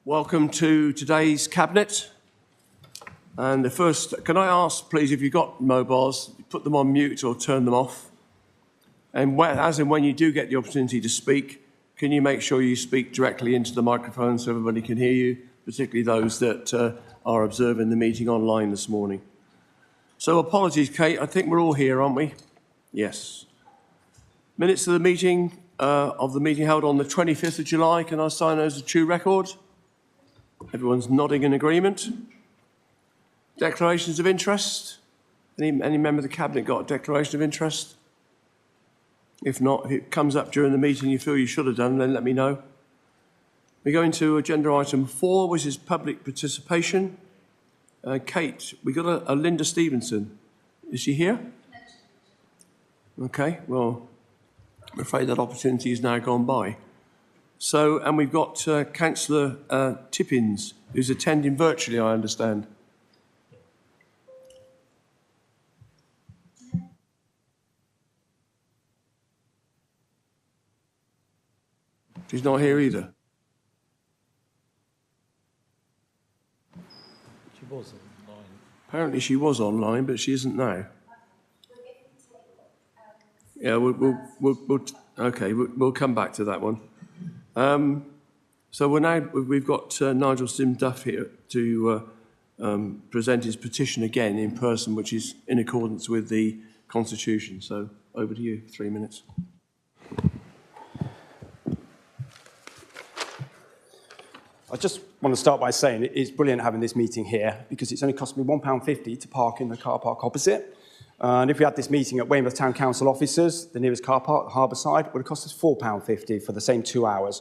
Welcome to today's Cabinet. And the first, can I ask, please, if you've got mobiles, put them on mute or turn them off. And as and when you do get the opportunity to speak, can you make sure you speak directly into the microphone so everybody can hear you, particularly those that are observing the meeting online this morning. So apologies, Kate, I think we're all here, aren't we? Yes. Minutes of the meeting held on the 25th of July. Can I sign those as a true record? Everyone's nodding in agreement. Declarations of interest? Any member of the Cabinet got a declaration of interest? If not, if it comes up during the meeting you feel you should have done, then let me know. We go into agenda item 4, which is public participation. Kate, we got a Linda Stevenson. Is she here? Okay, well, I'm afraid that opportunity is now gone by. So, and we've got Councillor Tippins, who's attending virtually, I understand. She's not here either. She was online. Apparently she was online, but she isn't now. Yeah, we'll come back to that one. So we've got Nigel Sim-Duff here to present his petition again in person, which is in accordance with the Constitution. So over to you, 3 minutes. I just want to start by saying it's brilliant having this meeting here because it's only cost me £1.50 to park in the car park opposite. And if we had this meeting at Weymouth Town Council offices, the nearest car park, Harbourside, would have cost us £4.50 for the same 2 hours.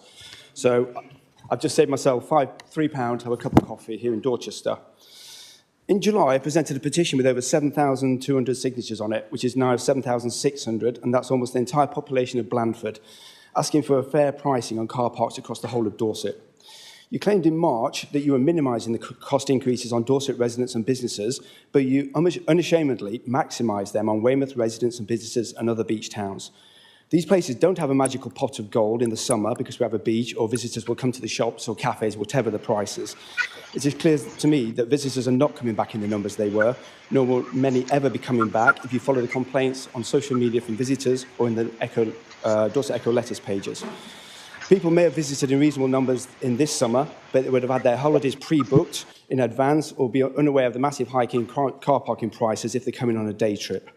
So I've just saved myself £3 to have a cup of coffee here in Dorchester. In July, I presented a petition with over 7,200 signatures on it, which is now 7,600, and that's almost the entire population of Blandford, asking for a fair pricing on car parks across the whole of Dorset. You claimed in March that you were minimising the cost increases on Dorset residents and businesses, but you unashamedly maximised them on Weymouth residents and businesses and other beach towns. These places don't have a magical pot of gold in the summer because we have a beach or visitors will come to the shops or cafes, whatever the prices. It is clear to me that visitors are not coming back in the numbers they were, nor will many ever be coming back if you follow the complaints on social media from visitors or in the Dorset Echo letters pages. People may have visited in reasonable numbers in this summer, but they would have had their holidays pre-booked in advance or be unaware of the massive hike in car parking prices if they're coming on a day trip.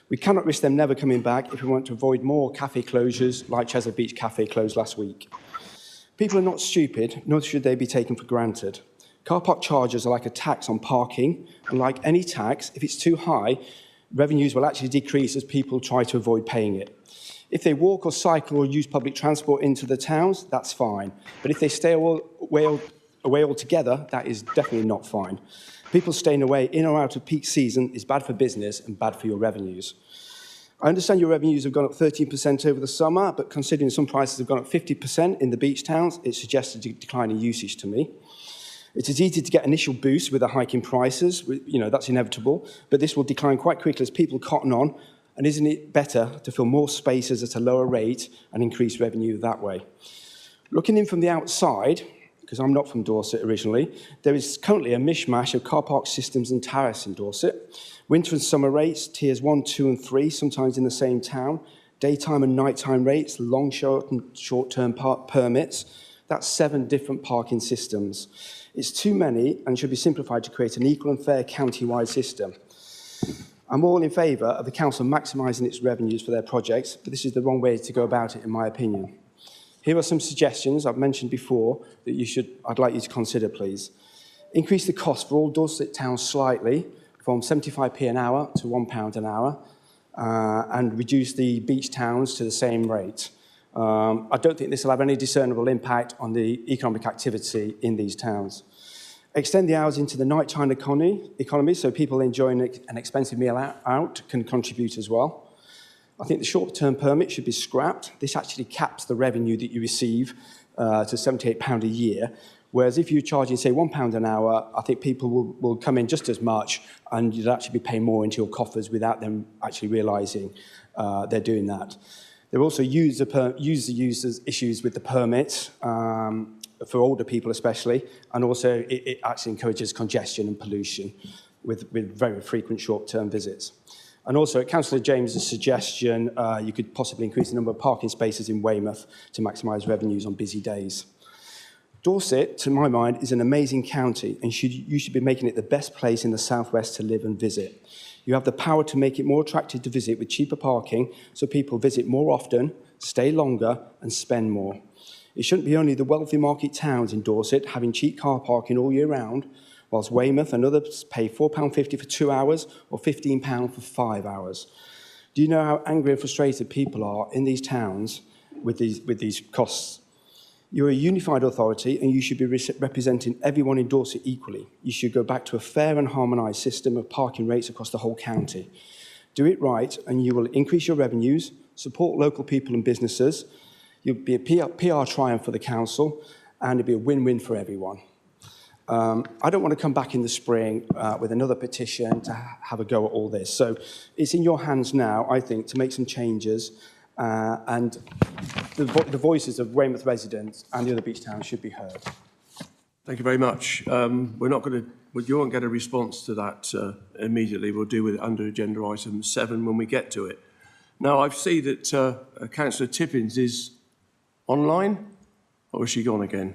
We cannot risk them never coming back if we want to avoid more cafe closures like Chesley Beach Cafe closed last week. People are not stupid, nor should they be taken for granted. Car park charges are like a tax on parking, and like any tax, if it's too high, revenues will actually decrease as people try to avoid paying it. If they walk or cycle or use public transport into the towns, that's fine. But if they stay away altogether, that is definitely not fine. People staying away in or out of peak season is bad for business and bad for your revenues. I understand your revenues have gone up 13% over the summer, but considering some prices have gone up 50% in the beach towns, it suggests a decline in usage to me. It is easy to get initial boosts with a hike in prices, that's inevitable, but this will decline quite quickly as people cotton on. And isn't it better to fill more spaces at a lower rate and increase revenue that way? Looking in from the outside, because I'm not from Dorset originally, there is currently a mishmash of car park systems and tariffs in Dorset. Winter and summer rates, tiers 1, 2 and 3, sometimes in the same town. Daytime and nighttime rates, long, short and short-term permits. That's 7 different parking systems. It's too many and should be simplified to create an equal and fair county-wide system. I'm all in favour of the council maximising its revenues for their projects, but this is the wrong way to go about it, in my opinion. Here are some suggestions I've mentioned before that I'd like you to consider, please. Increase the cost for all Dorset towns slightly, from 75p an hour to £1 an hour, and reduce the beach towns to the same rate. I don't think this will have any discernible impact on the economic activity in these towns. Extend the hours into the nighttime economy so people enjoying an expensive meal out can contribute as well. I think the short-term permit should be scrapped. This actually caps the revenue that you receive to £78 a year, whereas if you're charging, say, £1 an hour, I think people will come in just as much and you'll actually be paying more into your coffers without them actually realising they're doing that. There are also user issues with the permit. for older people especially, and also it actually encourages congestion and pollution with very frequent short-term visits. And also, at Councillor James's suggestion, you could possibly increase the number of parking spaces in Weymouth to maximise revenues on busy days. Dorset, to my mind, is an amazing county, and you should be making it the best place in the southwest to live and visit. You have the power to make it more attractive to visit with cheaper parking, so people visit more often, stay longer, and spend more. It shouldn't be only the wealthy market towns in Dorset having cheap car parking all year round, whilst Weymouth and others pay £4.50 for 2 hours or £15 for 5 hours. Do you know how angry and frustrated people are in these towns with these costs? You're a unified authority and you should be representing everyone in Dorset equally. You should go back to a fair and harmonised system of parking rates across the whole county. Do it right and you will increase your revenues, support local people and businesses. You'll be a PR triumph for the council and it'll be a win-win for everyone. I don't want to come back in the spring with another petition to have a go at all this. So it's in your hands now, I think, to make some changes and the voices of Weymouth residents and the other beach towns should be heard. Thank you very much. We're not going to, you won't get a response to that immediately. We'll deal with it under agenda item 7 when we get to it. Now, I see that Councillor Tippins is online, or has she gone again?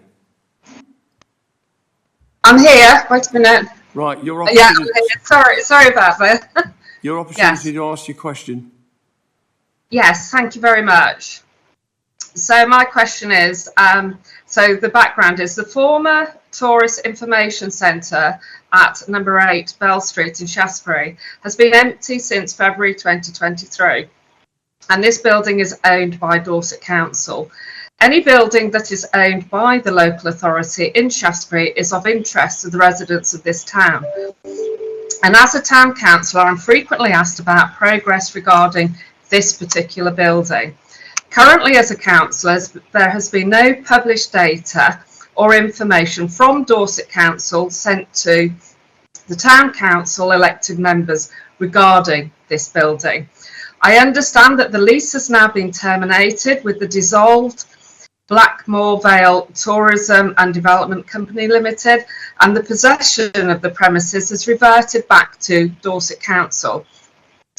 I'm here. Wait a minute. Right, your opportunity. Yeah, sorry about that. Your opportunity to ask your question. Yes, thank you very much. So my question is, so the background is the former Tourist Information Centre at number 8 Bell Street in Shaftesbury has been empty since February 2023, and this building is owned by Dorset Council. Any building that is owned by the local authority in Shaftesbury is of interest to the residents of this town. And as a town councillor, I'm frequently asked about progress regarding this particular building. Currently, as a councillor, there has been no published data or information from Dorset Council sent to the town council elected members regarding this building. I understand that the lease has now been terminated with the dissolved Blackmore Vale Tourism and Development Company Limited, and the possession of the premises has reverted back to Dorset Council.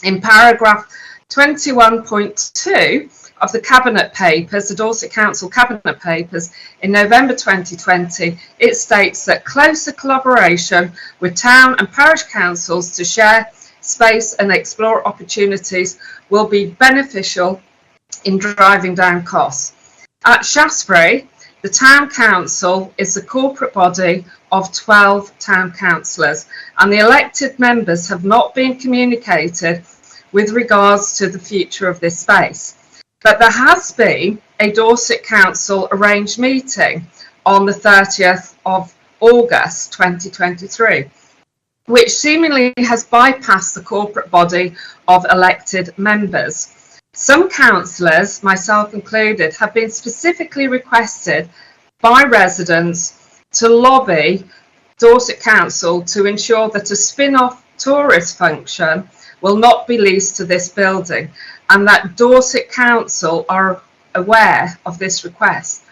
In paragraph 21.2 of the Cabinet Papers, the Dorset Council Cabinet Papers, in November 2020, it states that closer collaboration with town and parish councils to share space and explore opportunities will be beneficial in driving down costs. At Shaftesbury, the Town Council is the corporate body of 12 town councillors, and the elected members have not been communicated with regards to the future of this space. But there has been a Dorset Council arranged meeting on the 30th of August 2023, which seemingly has bypassed the corporate body of elected members. Some councillors, myself included, have been specifically requested by residents to lobby Dorset Council to ensure that a spin-off tourist function will not be leased to this building, and that Dorset Council are aware of this request.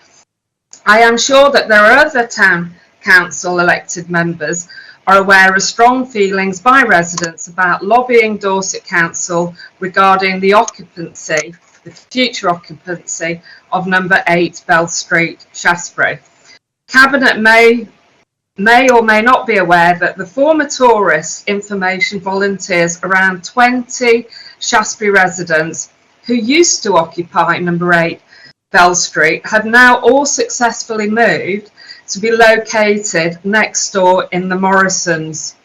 I am sure that there are other town council elected members are aware of strong feelings by residents about lobbying Dorset Council regarding the occupancy, the future occupancy of number 8 Bell Street, Shaftesbury. Cabinet may or may not be aware that the former tourist information volunteers, around 20 Shaftesbury residents who used to occupy number 8 Bell Street, have now all successfully moved to be located next door in the Morrison's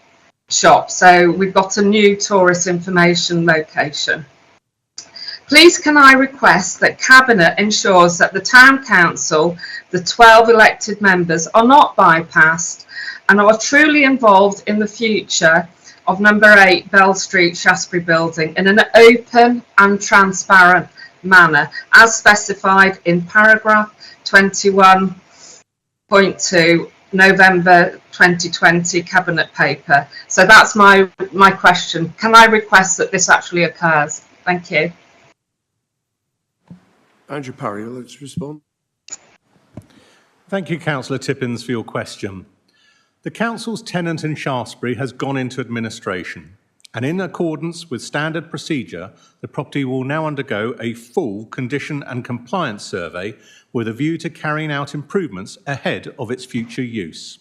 shop. So we've got a new tourist information location. Please can I request that Cabinet ensures that the Town Council, the 12 elected members, are not bypassed and are truly involved in the future of number 8 Bell Street Shaftesbury building in an open and transparent manner, as specified in paragraph 21.2 November 2020 Cabinet Paper. So that's my question. Can I request that this actually occurs? Thank you. Andrew Parry, let's respond. Thank you, Councillor Tippins, for your question. The Council's tenant in Shaftesbury has gone into administration, and in accordance with standard procedure, the property will now undergo a full condition and compliance survey with a view to carrying out improvements ahead of its future use.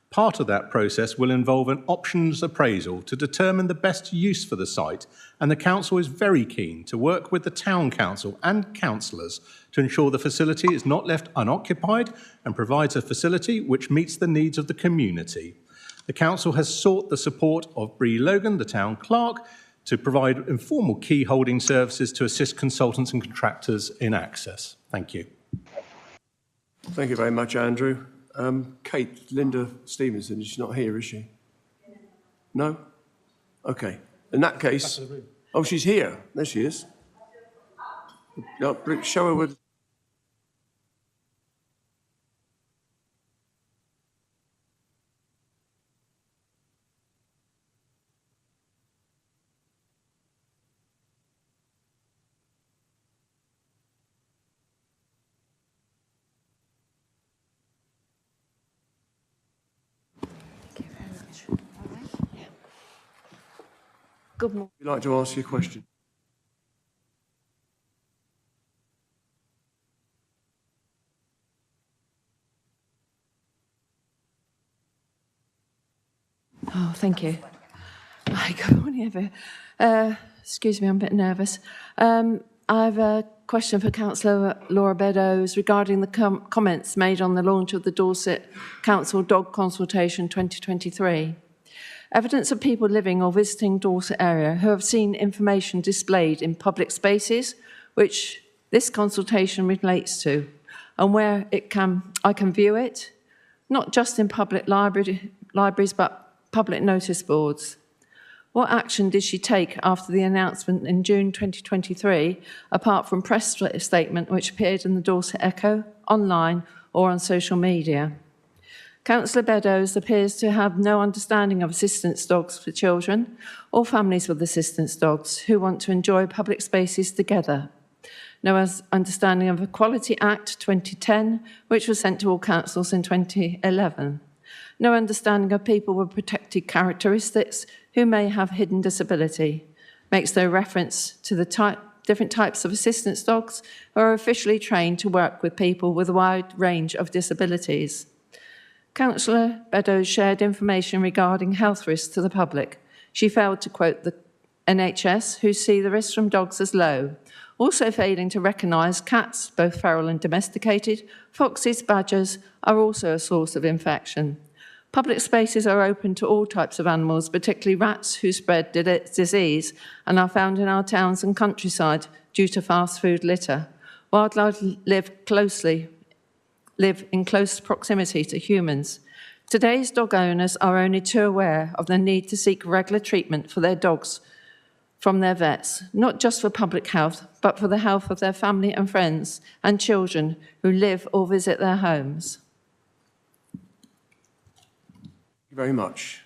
Part of that process will involve an options appraisal to determine the best use for the site, and the Council is very keen to work with the Town Council and councillors to ensure the facility is not left unoccupied and provides a facility which meets the needs of the community. The Council has sought the support of Bree Logan, the Town Clerk, to provide informal key holding services to assist consultants and contractors in access. Thank you. Thank you very much, Andrew. Kate, Linda Stevenson, she's not here, is she? No? Okay. In that case... Oh, she's here. There she is. No, show her with... Good morning. Would you like to ask your question? Oh, thank you. Good morning, everyone. Excuse me, I'm a bit nervous. I have a question for Councillor Laura Beddoes regarding the comments made on the launch of the Dorset Council Dog Consultation 2023. Evidence of people living or visiting Dorset area who have seen information displayed in public spaces, which this consultation relates to, and where I can view it, not just in public libraries, but public notice boards. What action did she take after the announcement in June 2023, apart from press statement which appeared in the Dorset Echo, online or on social media? Councillor Beddoes appears to have no understanding of assistance dogs for children or families with assistance dogs who want to enjoy public spaces together. No understanding of Equality Act 2010, which was sent to all councils in 2011. No understanding of people with protected characteristics who may have hidden disability. Makes no reference to the different types of assistance dogs who are officially trained to work with people with a wide range of disabilities. Councillor Beddoes shared information regarding health risks to the public. She failed to quote the NHS, who see the risks from dogs as low, also failing to recognise cats, both feral and domesticated, foxes, badgers, are also a source of infection. Public spaces are open to all types of animals, particularly rats who spread disease and are found in our towns and countryside due to fast food litter. Wildlife live in close proximity to humans. Today's dog owners are only too aware of the need to seek regular treatment for their dogs from their vets, not just for public health, but for the health of their family and friends and children who live or visit their homes. Thank you very much.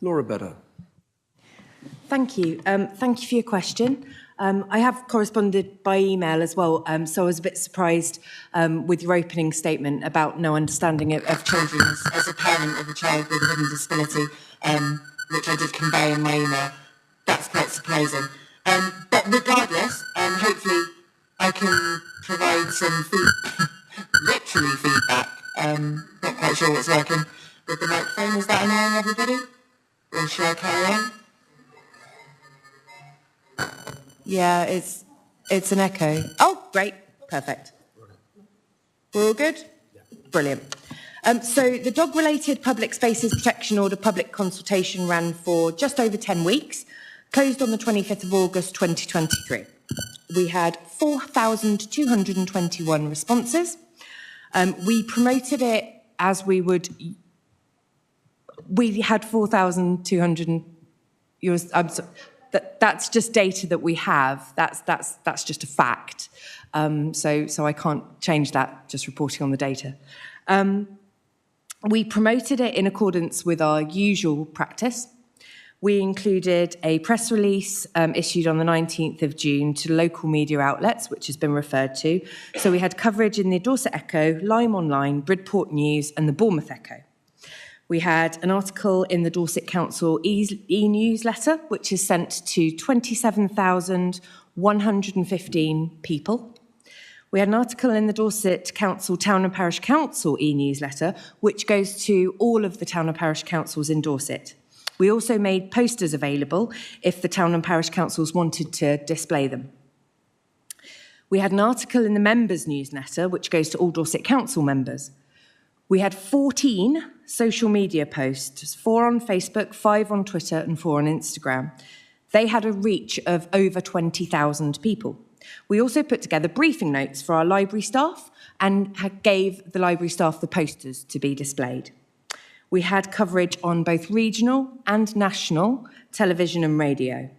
Laura Beddoes. Thank you. Thank you for your question. I have corresponded by email as well, so I was a bit surprised with your opening statement about no understanding of children as a parent of a child with a hidden disability, which I did convey in my email. That's quite surprising. But regardless, hopefully I can provide some literally feedback. Not quite sure what's working with the microphone. Is that annoying everybody? Or should I carry on? Yeah, it's an echo. Oh, great. Perfect. We're all good? Brilliant. So the dog-related public spaces protection order public consultation ran for just over 10 weeks, closed on the 25th of August 2023. We had 4,221 responses. We promoted it as we would... We had 4,200... That's just data that we have. That's just a fact. So I can't change that, just reporting on the data. We promoted it in accordance with our usual practice. We included a press release issued on the 19th of June to local media outlets, which has been referred to. So we had coverage in the Dorset Echo, Lyme Online, Bridport News and the Bournemouth Echo. We had an article in the Dorset Council e-newsletter, which is sent to 27,115 people. We had an article in the Dorset Council Town and Parish Council e-newsletter, which goes to all of the town and parish councils in Dorset. We also made posters available if the town and parish councils wanted to display them. We had an article in the members' newsletter, which goes to all Dorset Council members. We had 14 social media posts, 4 on Facebook, 5 on Twitter and 4 on Instagram. They had a reach of over 20,000 people. We also put together briefing notes for our library staff and gave the library staff the posters to be displayed. We had coverage on both regional and national television and radio.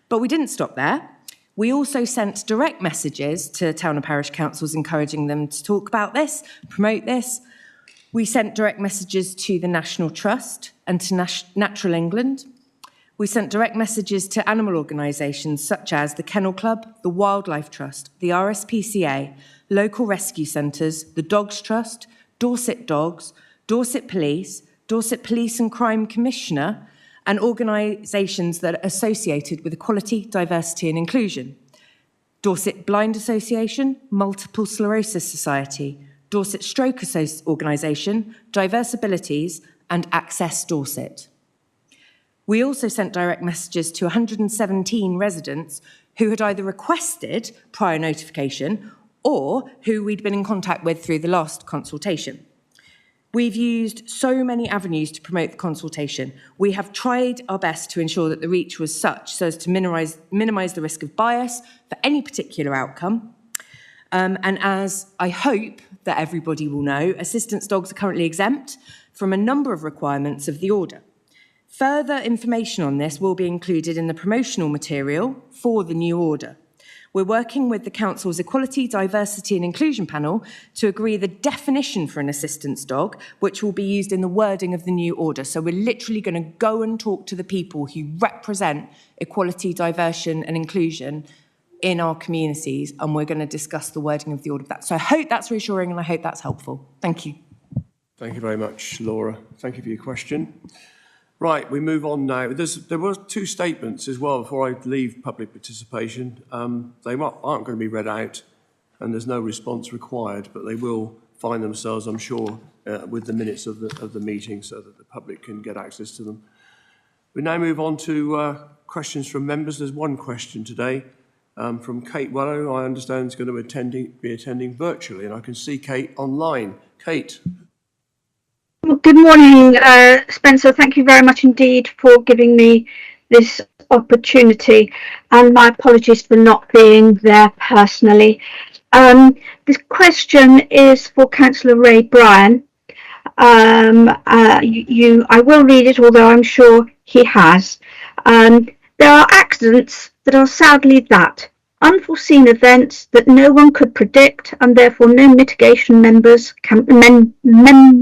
But we didn't stop there. We also sent direct messages to town and parish councils encouraging them to talk about this, promote this. We sent direct messages to the National Trust and to Natural England. We sent direct messages to animal organisations such as the Kennel Club, the Wildlife Trust, the RSPCA, local rescue centres, the Dogs Trust, Dorset Dogs, Dorset Police and Crime Commissioner, and organisations that are associated with equality, diversity and inclusion. Dorset Blind Association, Multiple Sclerosis Society, Dorset Stroke Organisation, Diverse Abilities and Access Dorset. We also sent direct messages to 117 residents who had either requested prior notification or who we'd been in contact with through the last consultation. We've used so many avenues to promote the consultation. We have tried our best to ensure that the reach was such so as to minimise the risk of bias for any particular outcome. And as I hope that everybody will know, assistance dogs are currently exempt from a number of requirements of the order. Further information on this will be included in the promotional material for the new order. We're working with the Council's Equality, Diversity and Inclusion panel to agree the definition for an assistance dog, which will be used in the wording of the new order. So we're literally going to go and talk to the people who represent equality, diversity and inclusion in our communities, and we're going to discuss the wording of the order of that. So I hope that's reassuring and I hope that's helpful. Thank you. Thank you very much, Laura. Thank you for your question. Right, we move on now. There were 2 statements as well before I leave public participation. They aren't going to be read out and there's no response required, but they will find themselves, I'm sure, with the minutes of the meeting so that the public can get access to them. We now move on to questions from members. There's one question today from Kate Weller, who I understand is going to be attending virtually, and I can see Kate online. Kate. Well, good morning, Spencer. Thank you very much indeed for giving me this opportunity, and my apologies for not being there personally. This question is for Councillor Ray Bryan. I will read it, although I'm sure he has. There are accidents that are sadly unforeseen events that no one could predict, and therefore no mitigation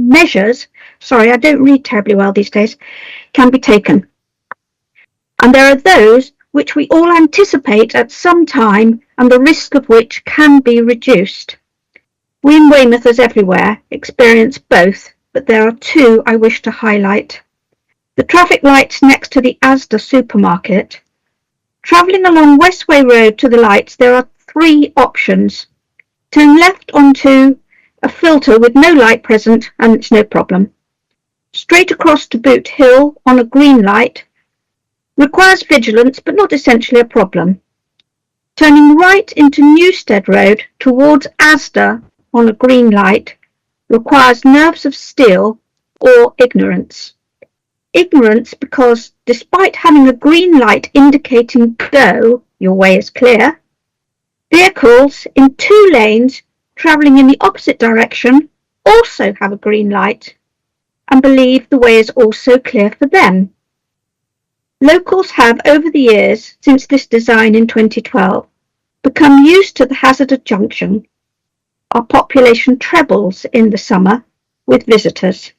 measures, sorry, I don't read terribly well these days, can be taken. And there are those which we all anticipate at some time and the risk of which can be reduced. We in Weymouth, as everywhere, experience both, but there are 2 I wish to highlight. The traffic lights next to the Asda supermarket. Travelling along Westway Road to the lights, there are 3 options. Turn left onto a filter with no light present and it's no problem. Straight across to Boot Hill on a green light. Requires vigilance but not essentially a problem. Turning right into Newstead Road towards Asda on a green light requires nerves of steel or ignorance. Ignorance because despite having a green light indicating go, your way is clear, vehicles in 2 lanes travelling in the opposite direction also have a green light and believe the way is also clear for them. Locals have over the years, since this design in 2012, become used to the hazardous junction. Our population trebles in the summer with visitors.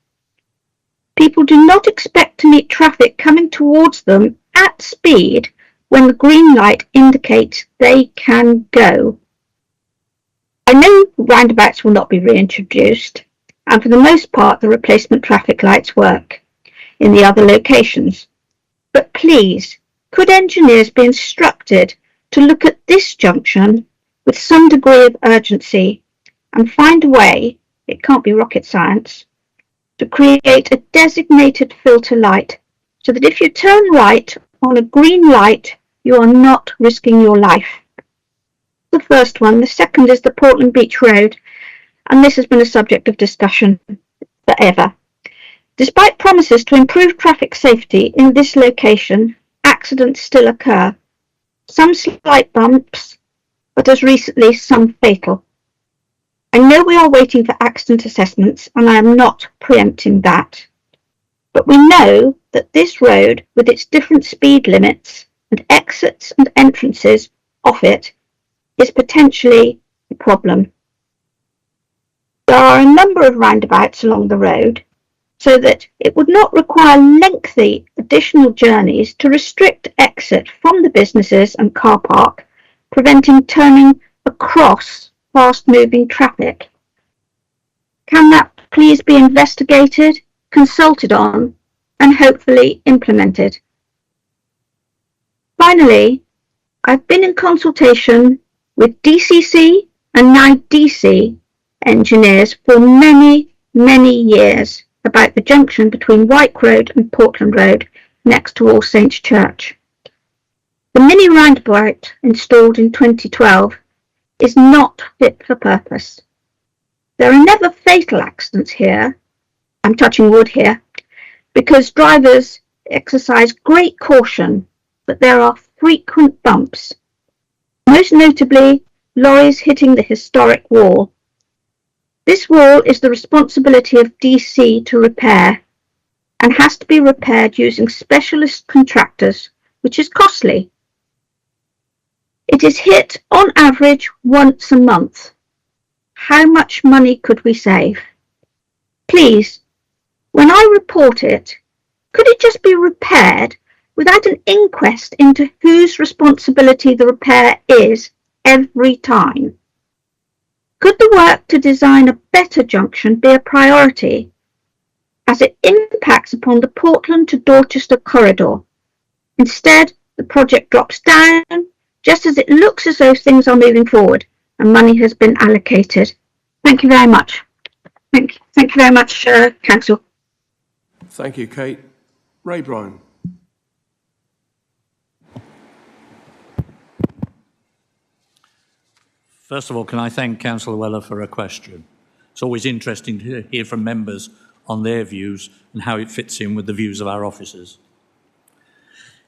People do not expect to meet traffic coming towards them at speed when the green light indicates they can go. I know roundabouts will not be reintroduced, and for the most part the replacement traffic lights work in the other locations. But please, could engineers be instructed to look at this junction with some degree of urgency and find a way, it can't be rocket science, to create a designated filter light so that if you turn right on a green light, you are not risking your life. The first one. The second is the Portland Beach Road, and this has been a subject of discussion forever. Despite promises to improve traffic safety in this location, accidents still occur. Some slight bumps, but as recently some fatal. I know we are waiting for accident assessments, and I am not preempting that. But we know that this road, with its different speed limits and exits and entrances off it, is potentially a problem. There are a number of roundabouts along the road, so that it would not require lengthy additional journeys to restrict exit from the businesses and car park, preventing turning across fast-moving traffic. Can that please be investigated, consulted on, and hopefully implemented? Finally, I've been in consultation with DCC and now DC engineers for many, many years about the junction between Wyke Road and Portland Road next to All Saints Church. The mini roundabout installed in 2012 is not fit for purpose. There are never fatal accidents here, I'm touching wood here, because drivers exercise great caution, but there are frequent bumps, most notably lorries hitting the historic wall. This wall is the responsibility of DC to repair and has to be repaired using specialist contractors, which is costly. It is hit on average once a month. How much money could we save? Please, when I report it, could it just be repaired without an inquest into whose responsibility the repair is every time? Could the work to design a better junction be a priority, as it impacts upon the Portland to Dorchester corridor? Instead, the project drops down just as it looks as though things are moving forward and money has been allocated. Thank you very much. Thank you very much, Council. Thank you, Kate. Ray Bryan. First of all, can I thank Councillor Weller for her question? It's always interesting to hear from members on their views and how it fits in with the views of our officers.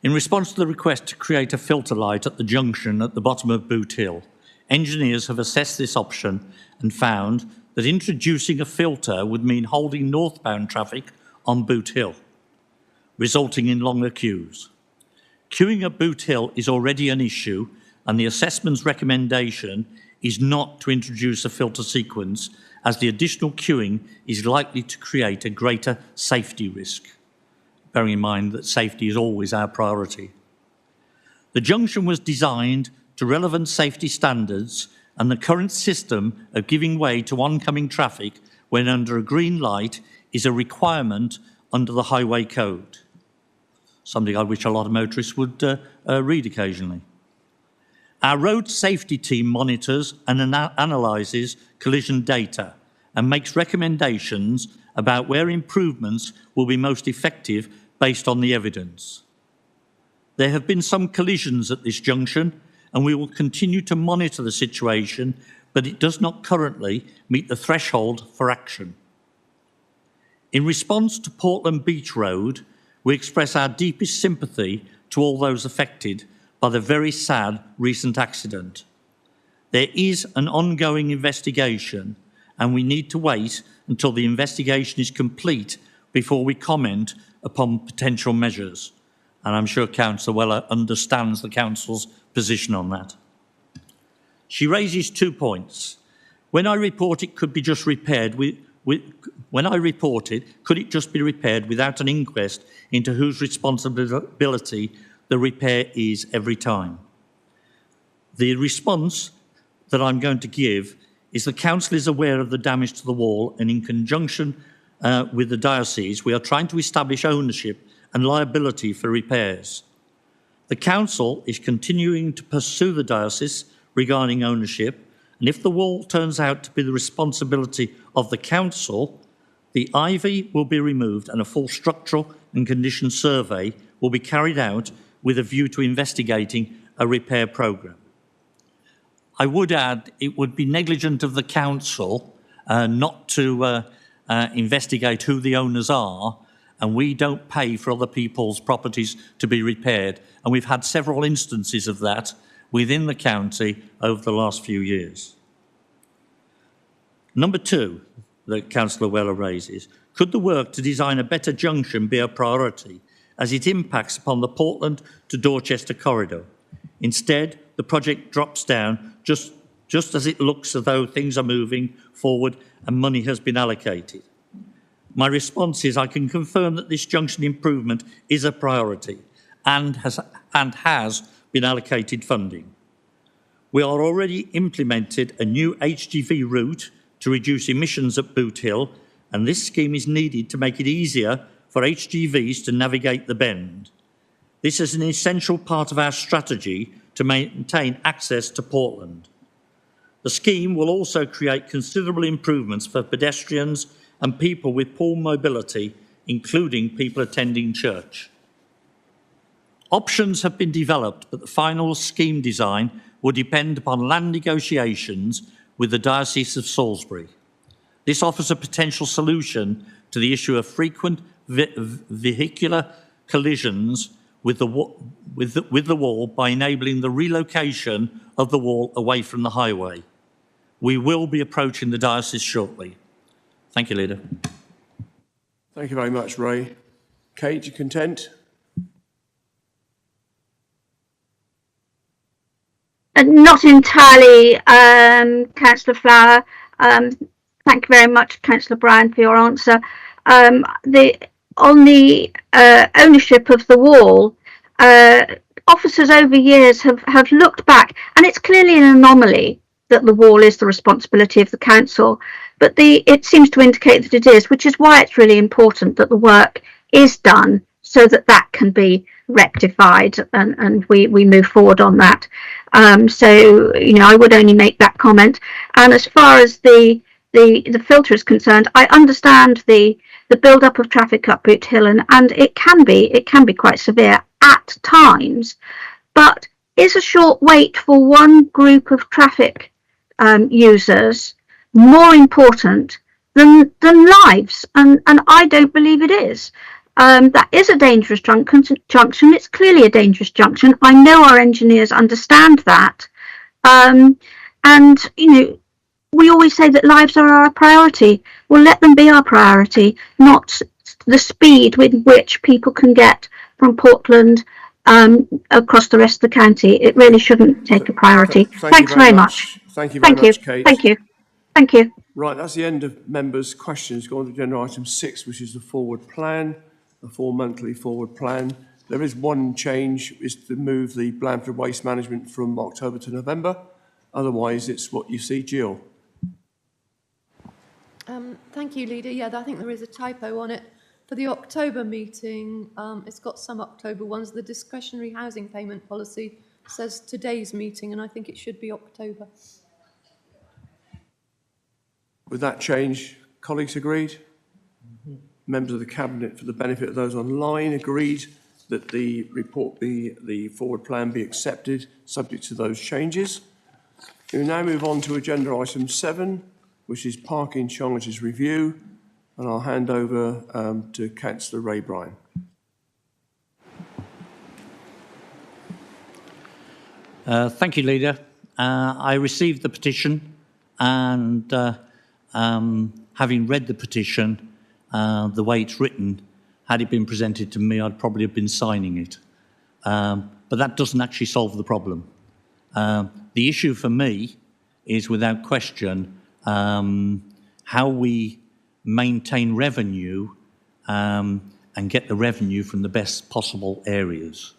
In response to the request to create a filter light at the junction at the bottom of Boot Hill, engineers have assessed this option and found that introducing a filter would mean holding northbound traffic on Boot Hill, resulting in longer queues. Queuing at Boot Hill is already an issue, and the assessment's recommendation is not to introduce a filter sequence, as the additional queuing is likely to create a greater safety risk, bearing in mind that safety is always our priority. The junction was designed to relevant safety standards, and the current system of giving way to oncoming traffic when under a green light is a requirement under the Highway Code, something I wish a lot of motorists would read occasionally. Our road safety team monitors and analyses collision data and makes recommendations about where improvements will be most effective based on the evidence. There have been some collisions at this junction, and we will continue to monitor the situation, but it does not currently meet the threshold for action. In response to Portland Beach Road, we express our deepest sympathy to all those affected by the very sad recent accident. There is an ongoing investigation, and we need to wait until the investigation is complete before we comment upon potential measures. And I'm sure Councillor Weller understands the Council's position on that. She raises 2 points. When I report it could be just repaired when I reported, could it just be repaired without an inquest into whose responsibility the repair is every time? The response that I'm going to give is the council is aware of the damage to the wall, and in conjunction with the diocese, we are trying to establish ownership and liability for repairs. The council is continuing to pursue the diocese regarding ownership, and if the wall turns out to be the responsibility of the council, the ivy will be removed and a full structural and condition survey will be carried out with a view to investigating a repair programme. I would add it would be negligent of the council not to investigate who the owners are, and we don't pay for other people's properties to be repaired. And we've had several instances of that within the county over the last few years. Number two that Councillor Weller raises, could the work to design a better junction be a priority as it impacts upon the Portland to Dorchester corridor? Instead, the project drops down just as it looks as though things are moving forward and money has been allocated. My response is I can confirm that this junction improvement is a priority and has been allocated funding. We are already implemented a new HGV route to reduce emissions at Boot Hill, and this scheme is needed to make it easier for HGVs to navigate the bend. This is an essential part of our strategy to maintain access to Portland. The scheme will also create considerable improvements for pedestrians and people with poor mobility, including people attending church. Options have been developed, but the final scheme design will depend upon land negotiations with the Diocese of Salisbury. This offers a potential solution to the issue of frequent vehicular collisions with the wall by enabling the relocation of the wall away from the highway. We will be approaching the diocese shortly. Thank you, Leader. Thank you very much, Ray. Kate, you content? Not entirely, Councillor Flower. Thank you very much, Councillor Bryan, for your answer. On the ownership of the wall, officers over years have looked back, and it's clearly an anomaly that the wall is the responsibility of the council, but it seems to indicate that it is, which is why it's really important that the work is done so that that can be rectified and we move forward on that. So, you know, I would only make that comment. And as far as the filter is concerned, I understand the build-up of traffic up Boot Hill, and it can be quite severe at times. But is a short wait for one group of traffic users more important than lives? And I don't believe it is. That is a dangerous junction. It's clearly a dangerous junction. I know our engineers understand that. And, you know, we always say that lives are our priority. Well, let them be our priority, not the speed with which people can get from Portland across the rest of the county. It really shouldn't take a priority. Thanks very much. Thank you very much, Kate. Thank you. Thank you. Right, that's the end of members' questions. Go on to agenda item 6, which is the forward plan, the 4-monthly forward plan. There is one change, is to move the Blandford Waste Management from October to November. Otherwise, it's what you see. Jill. Thank you, Leader. Yeah, I think there is a typo on it. For the October meeting, it's got some October ones. The discretionary housing payment policy says today's meeting, and I think it should be October. With that change, colleagues agreed? Members of the Cabinet, for the benefit of those online, agreed that the report the forward plan be accepted, subject to those changes. We now move on to agenda item 7, which is parking charges review, and I'll hand over to Councillor Ray Bryan. Thank you, Leader. I received the petition, and having read the petition, the way it's written, had it been presented to me, I'd probably have been signing it. But that doesn't actually solve the problem. The issue for me is, without question, how we maintain revenue and get the revenue from the best possible areas.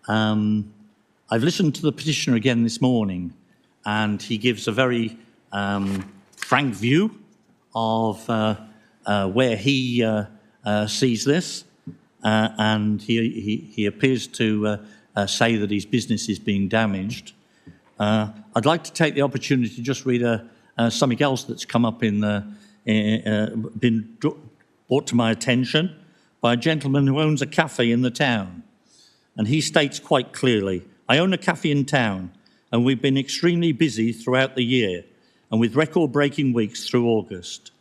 I've listened to the petitioner again this morning, and he gives a very frank view of where he sees this, and he appears to say that his business is being damaged. I'd like to take the opportunity to just read something else that's come up been brought to my attention by a gentleman who owns a cafe in the town. And he states quite clearly, "I own a cafe in town, and we've been extremely busy throughout the year, and with record-breaking weeks through August.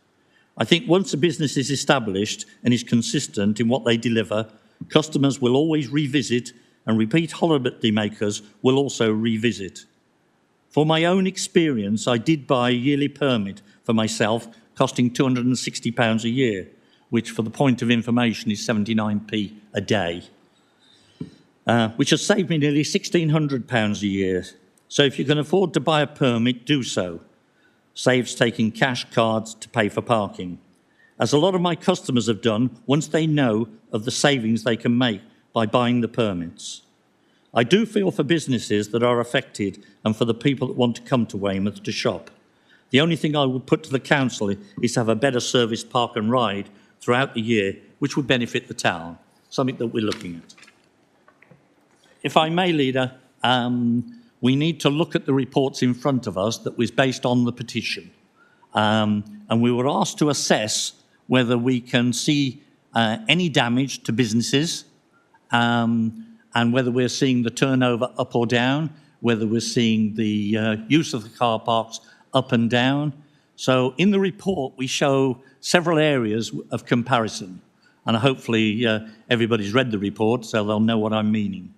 I think once a business is established and is consistent in what they deliver, customers will always revisit, and repeat holiday makers will also revisit. For my own experience, I did buy a yearly permit for myself, costing £260 a year, which, for the point of information, is 79p a day, which has saved me nearly £1,600 a year. So if you can afford to buy a permit, do so. Saves taking cash cards to pay for parking, as a lot of my customers have done once they know of the savings they can make by buying the permits. I do feel for businesses that are affected and for the people that want to come to Weymouth to shop. The only thing I would put to the council is to have a better serviced park and ride throughout the year, which would benefit the town, something that we're looking at. If I may, Leader, we need to look at the reports in front of us that was based on the petition. And we were asked to assess whether we can see any damage to businesses, and whether we're seeing the turnover up or down, whether we're seeing the use of the car parks up and down. So in the report, we show several areas of comparison, and hopefully everybody's read the report, so they'll know what I'm meaning.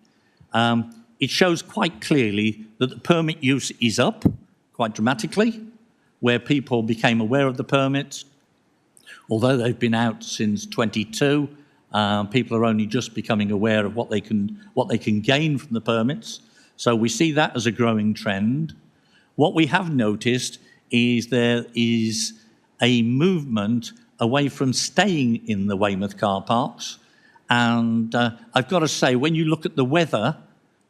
It shows quite clearly that the permit use is up quite dramatically, where people became aware of the permits. Although they've been out since 22, people are only just becoming aware of what they can gain from the permits. So we see that as a growing trend. What we have noticed is there is a movement away from staying in the Weymouth car parks. And I've got to say, when you look at the weather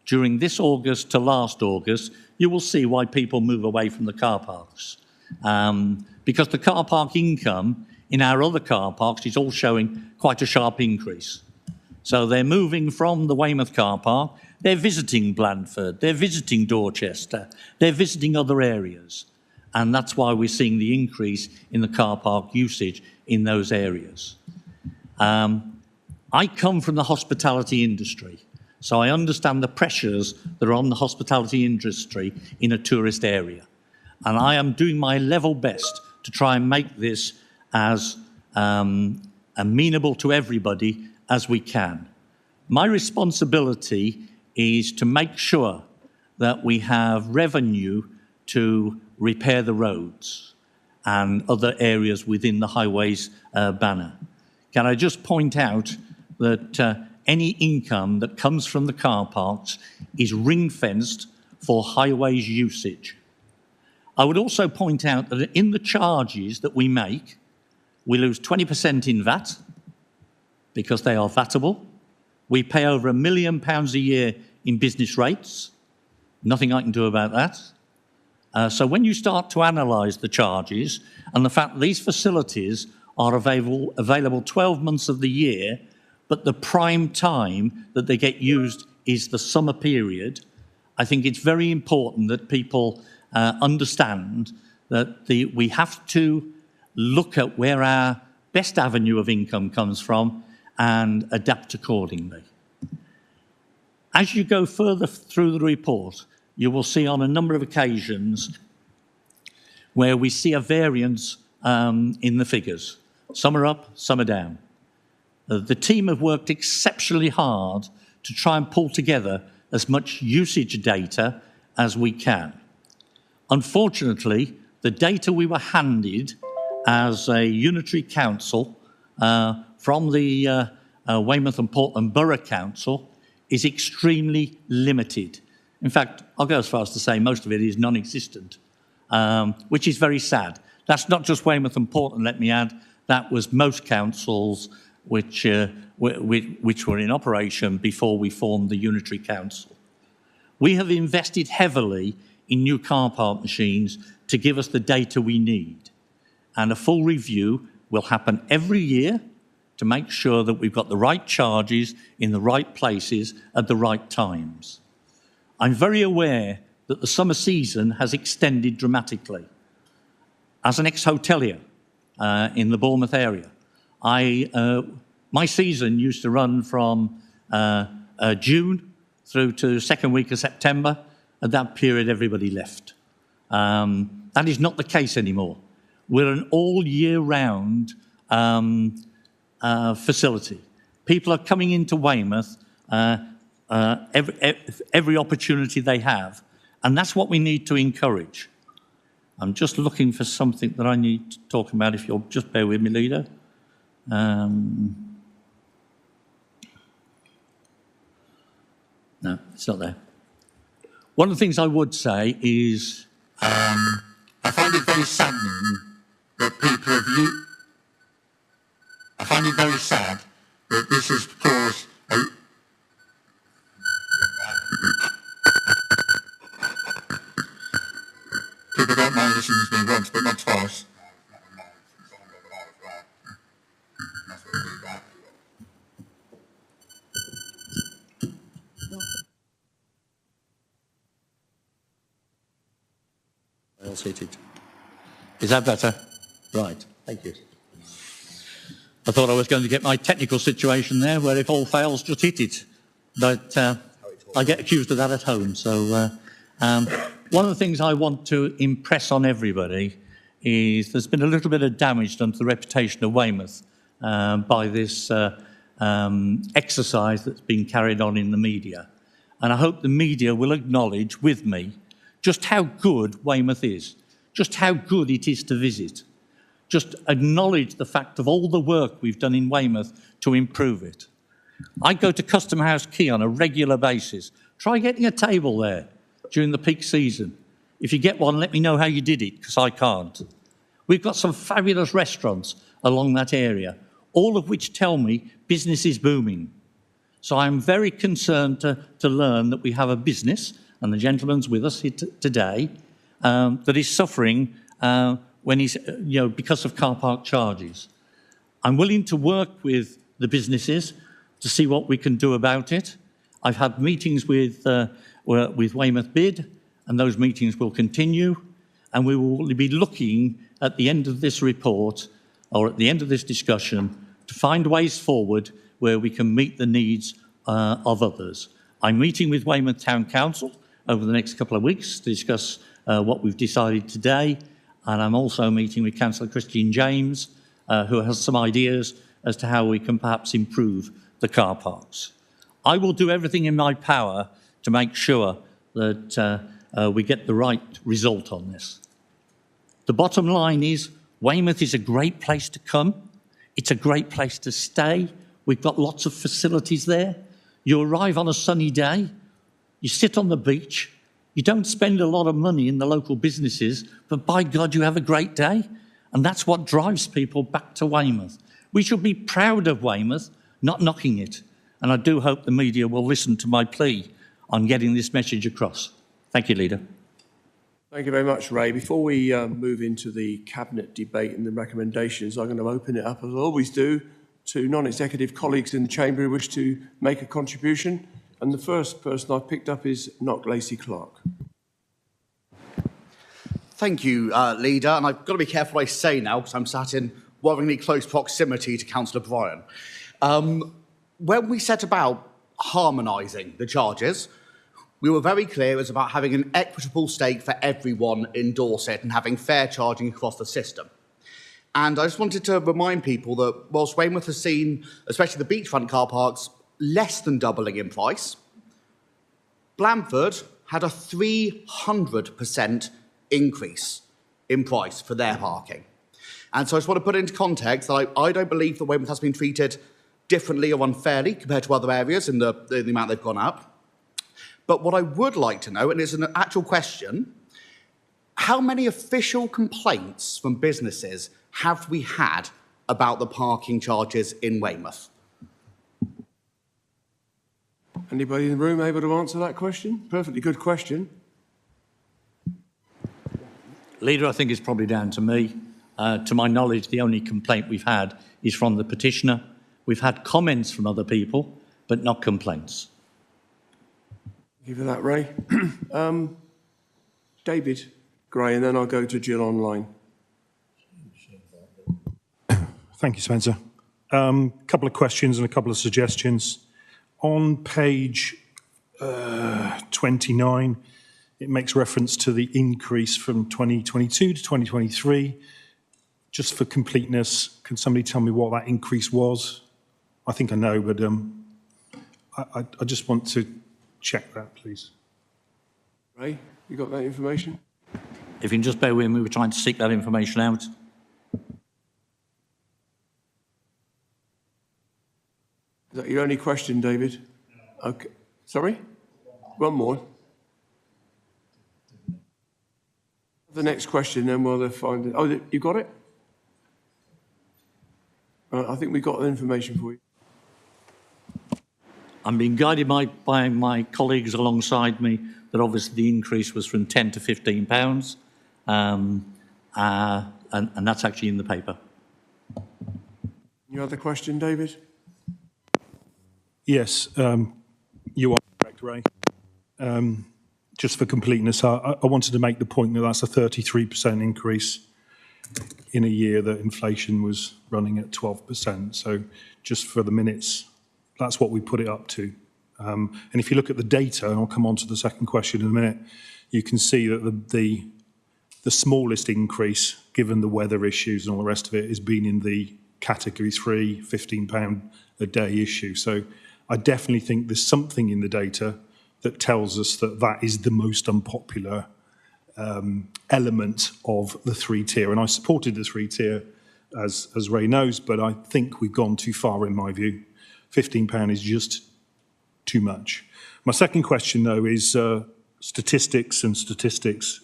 during this August to last August, you will see why people move away from the car parks. Because the car park income in our other car parks is all showing quite a sharp increase. So they're moving from the Weymouth car park, they're visiting Blandford, they're visiting Dorchester, they're visiting other areas. And that's why we're seeing the increase in the car park usage in those areas. I come from the hospitality industry, so I understand the pressures that are on the hospitality industry in a tourist area. And I am doing my level best to try and make this as amenable to everybody as we can. My responsibility is to make sure that we have revenue to repair the roads and other areas within the highways banner. Can I just point out that any income that comes from the car parks is ring-fenced for highways usage. I would also point out that in the charges that we make, we lose 20% in VAT because they are vatable. We pay over £1 million a year in business rates. Nothing I can do about that. So when you start to analyse the charges and the fact that these facilities are available 12 months of the year, but the prime time that they get used is the summer period, I think it's very important that people understand that we have to look at where our best avenue of income comes from and adapt accordingly. As you go further through the report, you will see on a number of occasions where we see a variance in the figures. Some are up, some are down. The team have worked exceptionally hard to try and pull together as much usage data as we can. Unfortunately, the data we were handed as a unitary council from the Weymouth and Portland Borough Council is extremely limited. In fact, I'll go as far as to say most of it is non-existent, which is very sad. That's not just Weymouth and Portland, let me add. That was most councils which were in operation before we formed the Unitary Council. We have invested heavily in new car park machines to give us the data we need. And a full review will happen every year to make sure that we've got the right charges in the right places at the right times. I'm very aware that the summer season has extended dramatically. As an ex-hotelier in the Bournemouth area, my season used to run from June through to second week of September. At that period, everybody left. That is not the case anymore. We're an all year round facility. People are coming into Weymouth every opportunity they have, and that's what we need to encourage. I'm just looking for something that I need to talk about, if you'll just bear with me, Leader. No, it's not there. One of the things I would say is I find it very saddening that people have I find it very sad that this has caused a... People don't mind listening to me once, but not twice. Well seated. Is that better? Right, thank you. I thought I was going to get my technical situation there, where if all fails, just hit it. But I get accused of that at home. So one of the things I want to impress on everybody is there's been a little bit of damage done to the reputation of Weymouth by this exercise that's been carried on in the media. And I hope the media will acknowledge with me just how good Weymouth is, just how good it is to visit. Just acknowledge the fact of all the work we've done in Weymouth to improve it. I go to Custom House Quay on a regular basis. Try getting a table there during the peak season. If you get one, let me know how you did it, because I can't. We've got some fabulous restaurants along that area, all of which tell me business is booming. So I'm very concerned to learn that we have a business, and the gentleman's with us here today, that is suffering when he's, because of car park charges. I'm willing to work with the businesses to see what we can do about it. I've had meetings with Weymouth Bid, and those meetings will continue, and we will be looking at the end of this report, or at the end of this discussion, to find ways forward where we can meet the needs of others. I'm meeting with Weymouth Town Council over the next couple of weeks to discuss what we've decided today, and I'm also meeting with Councillor Christian James, who has some ideas as to how we can perhaps improve the car parks. I will do everything in my power to make sure that we get the right result on this. The bottom line is Weymouth is a great place to come. It's a great place to stay. We've got lots of facilities there. You arrive on a sunny day, you sit on the beach, you don't spend a lot of money in the local businesses, but by God, you have a great day. And that's what drives people back to Weymouth. We should be proud of Weymouth, not knocking it. And I do hope the media will listen to my plea on getting this message across. Thank you, Leader. Thank you very much, Ray. Before we move into the Cabinet debate and the recommendations, I'm going to open it up, as I always do, to non-executive colleagues in the Chamber who wish to make a contribution. And the first person I've picked up is Knock Lacey Clark. Thank you, Leader. And I've got to be careful what I say now, because I'm sat in worryingly close proximity to Councillor Bryan. When we set about harmonising the charges, we were very clear it was about having an equitable stake for everyone in Dorset and having fair charging across the system. And I just wanted to remind people that whilst Weymouth has seen, especially the beachfront car parks, less than doubling in price, Blandford had a 300% increase in price for their parking. And so I just want to put it into context that I don't believe that Weymouth has been treated differently or unfairly compared to other areas in the amount they've gone up. But what I would like to know, and it's an actual question, how many official complaints from businesses have we had about the parking charges in Weymouth? Anybody in the room able to answer that question? Perfectly good question. Leader, I think it's probably down to me. To my knowledge, the only complaint we've had is from the petitioner. We've had comments from other people, but not complaints. Thank you for that, Ray. David Gray, and then I'll go to Jill online. Thank you, Spencer. Couple of questions and a couple of suggestions. On page 29, it makes reference to the increase from 2022 to 2023. Just for completeness, can somebody tell me what that increase was? I think I know, but I just want to check that, please. Ray, you got that information? If you can just bear with me, we're trying to seek that information out. Is that your only question, David? Okay. Sorry? One more. The next question, then we'll find it. Oh, you got it? I think we got the information for you. I'm being guided by my colleagues alongside me that obviously the increase was from £10 to £15, and that's actually in the paper. Any other question, David? Yes, you are correct, Ray. Just for completeness, I wanted to make the point that that's a 33% increase in a year that inflation was running at 12%. So just for the minutes, that's what we put it up to. And if you look at the data, and I'll come on to the second question in a minute, you can see that the smallest increase, given the weather issues and all the rest of it, has been in the category 3, £15 a day issue. So I definitely think there's something in the data that tells us that that is the most unpopular element of the 3-tier. And I supported the 3-tier, as Ray knows, but I think we've gone too far in my view. £15 is just too much. My second question, though, is statistics,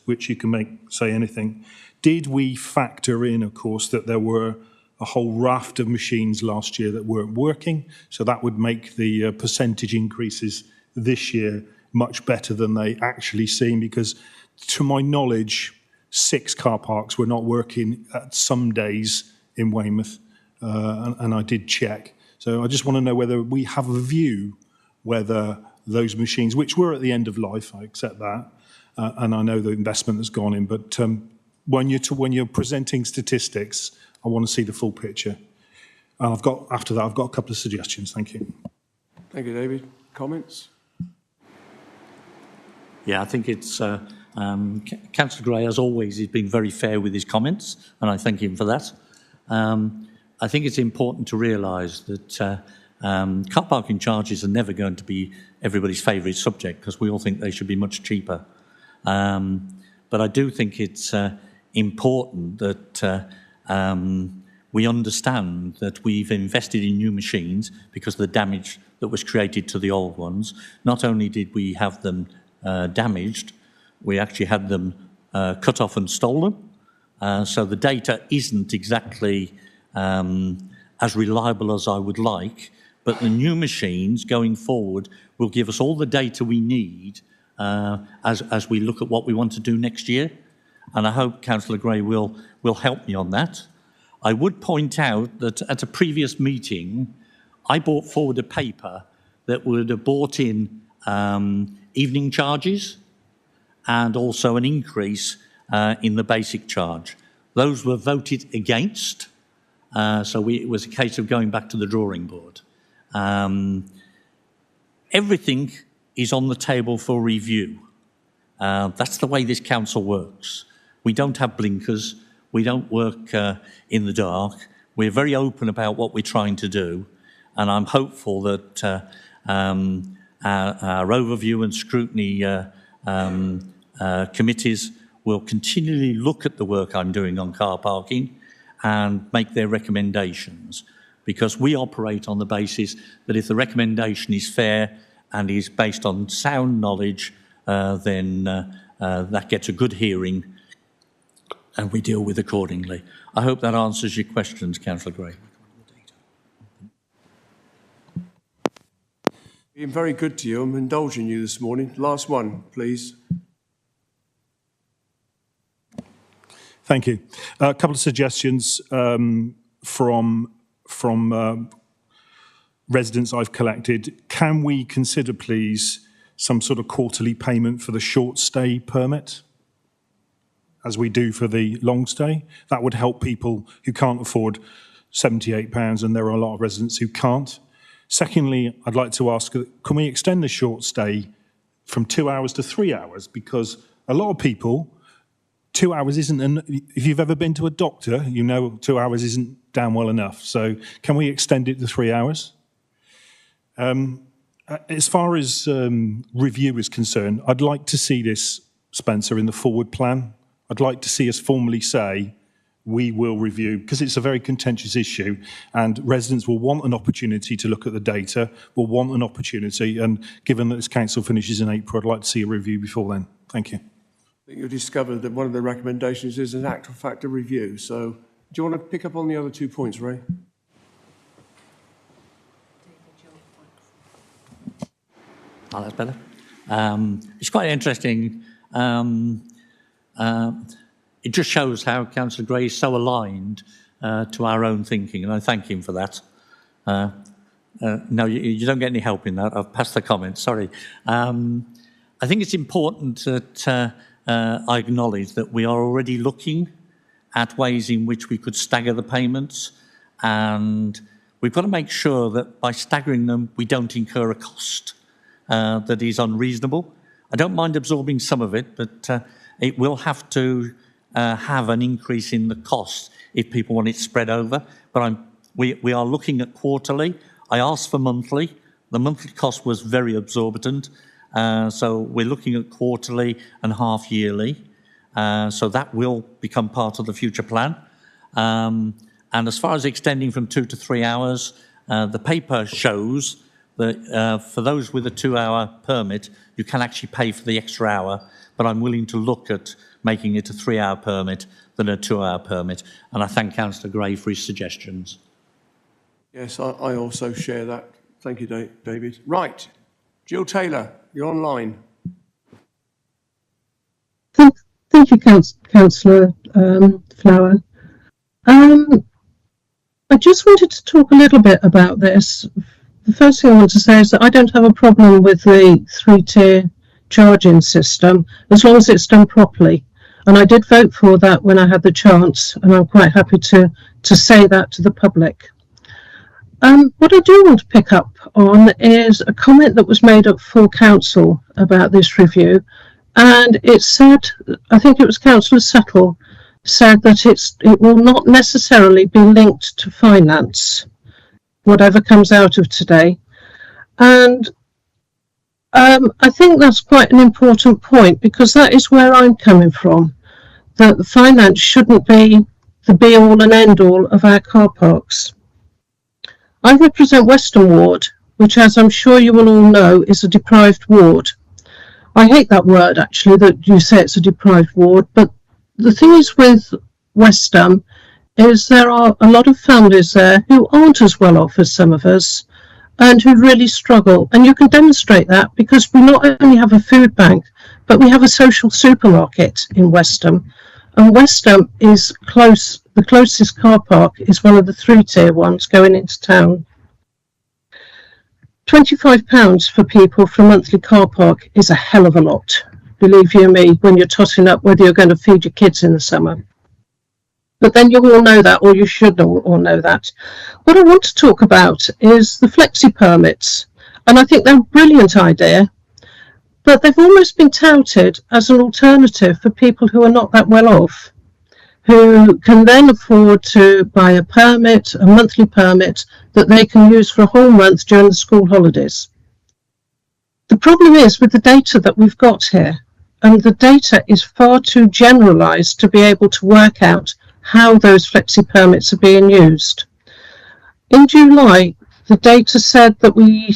which you can say anything. Did we factor in, of course, that there were a whole raft of machines last year that weren't working? So that would make the percentage increases this year much better than they actually seem, because to my knowledge, 6 car parks were not working at some days in Weymouth, and I did check. So I just want to know whether we have a view whether those machines, which were at the end of life, I accept that, and I know the investment has gone in, but when you're presenting statistics, I want to see the full picture. And after that, I've got a couple of suggestions. Thank you. Thank you, David. Comments? Yeah, I think it's Councillor Gray, as always, has been very fair with his comments, and I thank him for that. I think it's important to realise that car parking charges are never going to be everybody's favourite subject, because we all think they should be much cheaper. But I do think it's important that we understand that we've invested in new machines because of the damage that was created to the old ones. Not only did we have them damaged, we actually had them cut off and stolen. So the data isn't exactly as reliable as I would like, but the new machines going forward will give us all the data we need as we look at what we want to do next year. And I hope Councillor Gray will help me on that. I would point out that at a previous meeting, I brought forward a paper that would have brought in evening charges and also an increase in the basic charge. Those were voted against, so it was a case of going back to the drawing board. Everything is on the table for review. That's the way this council works. We don't have blinkers. We don't work in the dark. We're very open about what we're trying to do, and I'm hopeful that our overview and scrutiny committees will continually look at the work I'm doing on car parking and make their recommendations, because we operate on the basis that if the recommendation is fair and is based on sound knowledge, then that gets a good hearing and we deal with accordingly. I hope that answers your questions, Councillor Gray. Being very good to you. I'm indulging you this morning. Last one, please. Thank you. A couple of suggestions from residents I've collected. Can we consider, please, some sort of quarterly payment for the short stay permit, as we do for the long stay? That would help people who can't afford £78, and there are a lot of residents who can't. Secondly, I'd like to ask, can we extend the short stay from 2 hours to 3 hours? Because a lot of people, 2 hours isn't, if you've ever been to a doctor, you know 2 hours isn't damn well enough. So can we extend it to 3 hours? As far as review is concerned, I'd like to see this, Spencer, in the forward plan. I'd like to see us formally say, we will review, because it's a very contentious issue, and residents will want an opportunity to look at the data, will want an opportunity, and given that this council finishes in April, I'd like to see a review before then. Thank you. I think you've discovered that one of the recommendations is an actual factor review. So do you want to pick up on the other 2 points, Ray? Oh, that's better. It's quite interesting. It just shows how Councillor Gray is so aligned to our own thinking, and I thank him for that. No, you don't get any help in that. I've passed the comment, sorry. I think it's important that I acknowledge that we are already looking at ways in which we could stagger the payments, and we've got to make sure that by staggering them, we don't incur a cost that is unreasonable. I don't mind absorbing some of it, but it will have to have an increase in the cost if people want it spread over. But we are looking at quarterly. I asked for monthly. The monthly cost was very exorbitant. So we're looking at quarterly and half yearly. So that will become part of the future plan. And as far as extending from 2 to 3 hours, the paper shows that for those with a 2-hour permit, you can actually pay for the extra hour, but I'm willing to look at making it a 3-hour permit than a 2-hour permit. And I thank Councillor Gray for his suggestions. Yes, I also share that. Thank you, David. Right, Jill Taylor, you're online. Thank you, Councillor Flower. I just wanted to talk a little bit about this. The first thing I want to say is that I don't have a problem with the 3-tier charging system as long as it's done properly. And I did vote for that when I had the chance, and I'm quite happy to say that to the public. What I do want to pick up on is a comment that was made at full council about this review, and it said, I think it was Councillor Settle, said that it will not necessarily be linked to finance, whatever comes out of today. And I think that's quite an important point, because that is where I'm coming from, that the finance shouldn't be the be-all and end-all of our car parks. I represent Western Ward, which, as I'm sure you will all know, is a deprived ward. I hate that word, actually, that you say it's a deprived ward, but the thing is with Westham is there are a lot of families there who aren't as well off as some of us and who really struggle. And you can demonstrate that because we not only have a food bank, but we have a social supermarket in Westham. And Westham is close, the closest car park is one of the 3-tier ones going into town. £25 for people for a monthly car park is a hell of a lot, believe you me, when you're tossing up whether you're going to feed your kids in the summer. But then you all know that, or you should all know that. What I want to talk about is the flexi permits, and I think they're a brilliant idea, but they've almost been touted as an alternative for people who are not that well off, who can then afford to buy a permit, a monthly permit, that they can use for a whole month during the school holidays. The problem is with the data that we've got here, and the data is far too generalised to be able to work out how those flexi permits are being used. In July, the data said that we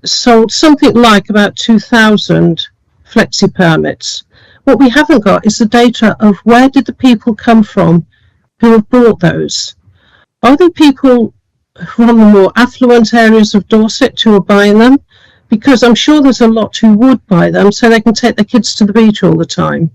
sold something like about 2,000 flexi permits, What we haven't got is the data of where did the people come from who have bought those. Are they people from the more affluent areas of Dorset who are buying them? Because I'm sure there's a lot who would buy them so they can take their kids to the beach all the time.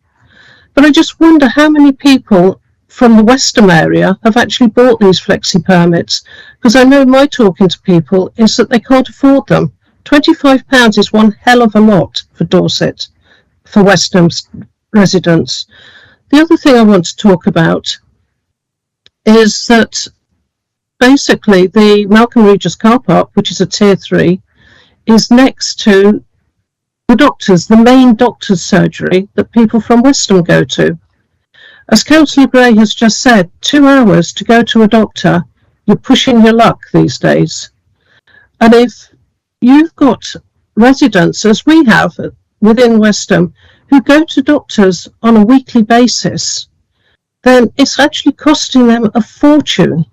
But I just wonder how many people from the Westham area have actually bought these flexi permits, because I know my talking to people is that they can't afford them. £25 is one hell of a lot for Dorset, for Westham's residents. The other thing I want to talk about is that basically the Malcolm Regis car park, which is a tier 3, is next to the doctors, the main doctor's surgery that people from Westham go to. As Councillor Gray has just said, 2 hours to go to a doctor, you're pushing your luck these days. And if you've got residents, as we have within Westham, who go to doctors on a weekly basis, then it's actually costing them a fortune.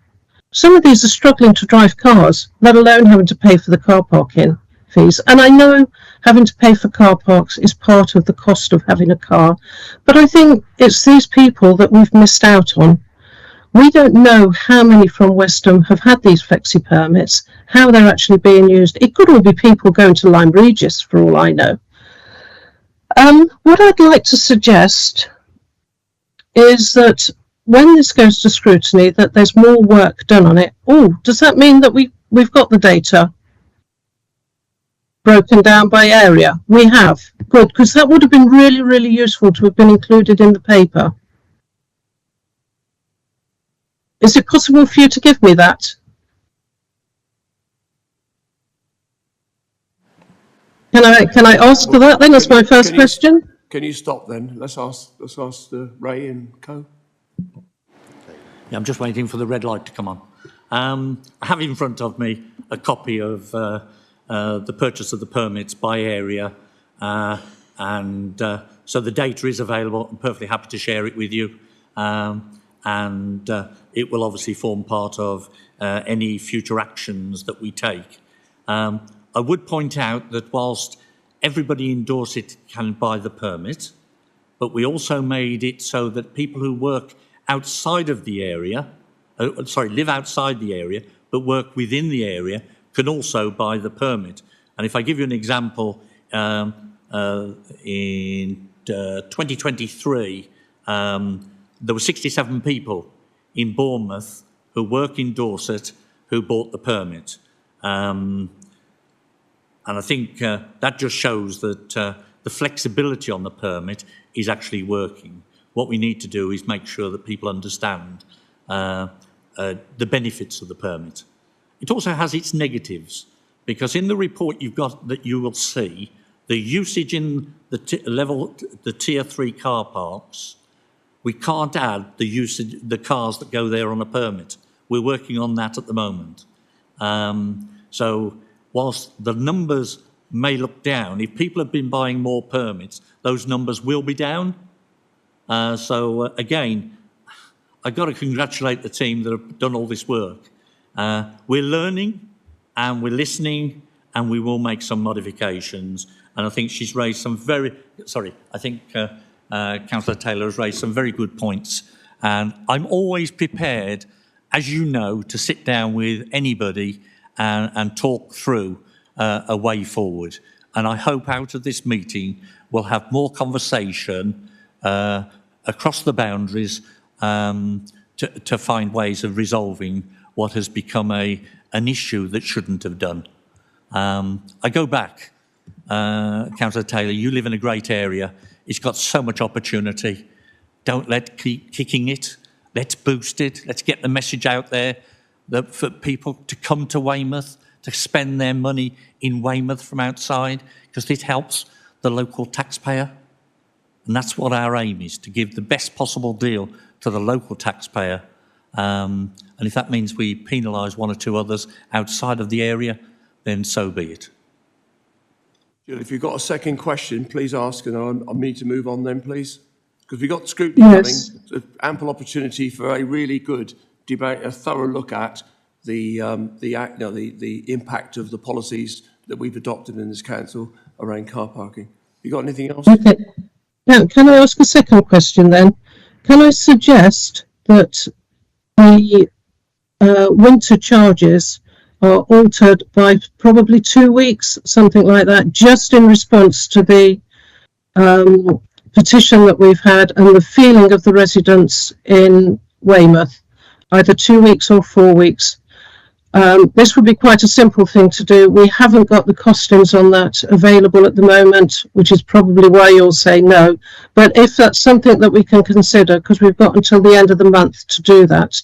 Some of these are struggling to drive cars, let alone having to pay for the car parking fees. And I know having to pay for car parks is part of the cost of having a car, but I think it's these people that we've missed out on. We don't know how many from Westham have had these flexi permits, how they're actually being used. It could all be people going to Lyme Regis for all I know. What I'd like to suggest is that when this goes to scrutiny, that there's more work done on it. Oh, does that mean that we've got the data broken down by area? We have. Good, because that would have been really, really useful to have been included in the paper. Is it possible for you to give me that? Can I ask for that then? That's my first question. Can you stop then? Let's ask Ray and co. Yeah, I'm just waiting for the red light to come on. I have in front of me a copy of the purchase of the permits by area, and so the data is available. I'm perfectly happy to share it with you, and it will obviously form part of any future actions that we take. I would point out that whilst everybody in Dorset can buy the permit, but we also made it so that people who work outside of the area, live outside the area, but work within the area, can also buy the permit. And if I give you an example, in 2023, there were 67 people in Bournemouth who work in Dorset who bought the permit. And I think that just shows that the flexibility on the permit is actually working. What we need to do is make sure that people understand the benefits of the permit. It also has its negatives, because in the report you've got that you will see the usage in the tier 3 car parks. We can't add the usage, the cars that go there on a permit. We're working on that at the moment. So whilst the numbers may look down, if people have been buying more permits, those numbers will be down. Again, I've got to congratulate the team that have done all this work. We're learning and we're listening, and we will make some modifications. And I think she's raised some Councillor Taylor has raised some very good points. And I'm always prepared, as you know, to sit down with anybody and talk through a way forward. And I hope out of this meeting we'll have more conversation across the boundaries to find ways of resolving what has become an issue that shouldn't have done. I go back, Councillor Taylor, you live in a great area. It's got so much opportunity. Don't keep kicking it. Let's boost it. Let's get the message out there that for people to come to Weymouth, to spend their money in Weymouth from outside, because it helps the local taxpayer. And that's what our aim is, to give the best possible deal to the local taxpayer. And if that means we penalise one or two others outside of the area, then so be it. Jill, if you've got a second question, please ask, and I need to move on then, please. Because we've got scrutiny coming, ample opportunity for a really good debate, a thorough look at the impact of the policies that we've adopted in this council around car parking. You got anything else? Okay. Now, can I ask a second question then? Can I suggest that the winter charges are altered by probably 2 weeks, something like that, just in response to the petition that we've had and the feeling of the residents in Weymouth, either 2 weeks or 4 weeks. This would be quite a simple thing to do. We haven't got the costings on that available at the moment, which is probably why you'll say no. But if that's something that we can consider, because we've got until the end of the month to do that.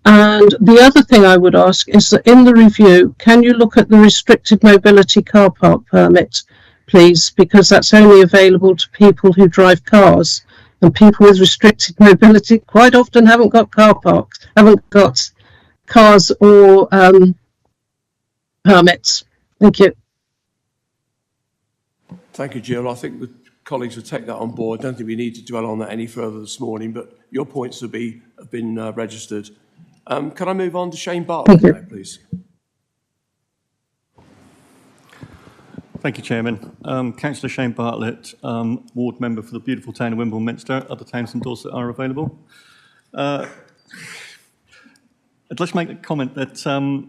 And the other thing I would ask is that in the review, can you look at the restricted mobility car park permit, please? Because that's only available to people who drive cars. And people with restricted mobility quite often haven't got car parks, haven't got cars or permits. Thank you. Thank you, Jill. I think the colleagues will take that on board. I don't think we need to dwell on that any further this morning, but your points have been registered. Can I move on to Shane Bartlett now, please? Thank you, Chairman. Councillor Shane Bartlett, ward member for the beautiful town of Wimble Minster. Other towns in Dorset are available. I'd like to make a comment that to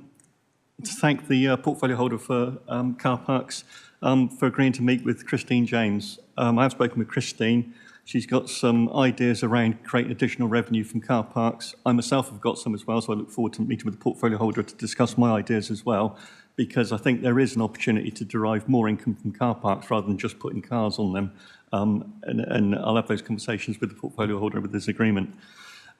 thank the portfolio holder for car parks for agreeing to meet with Christine James. I have spoken with Christine. She's got some ideas around creating additional revenue from car parks. I myself have got some as well, so I look forward to meeting with the portfolio holder to discuss my ideas as well, because I think there is an opportunity to derive more income from car parks rather than just putting cars on them. And I'll have those conversations with the portfolio holder with this agreement.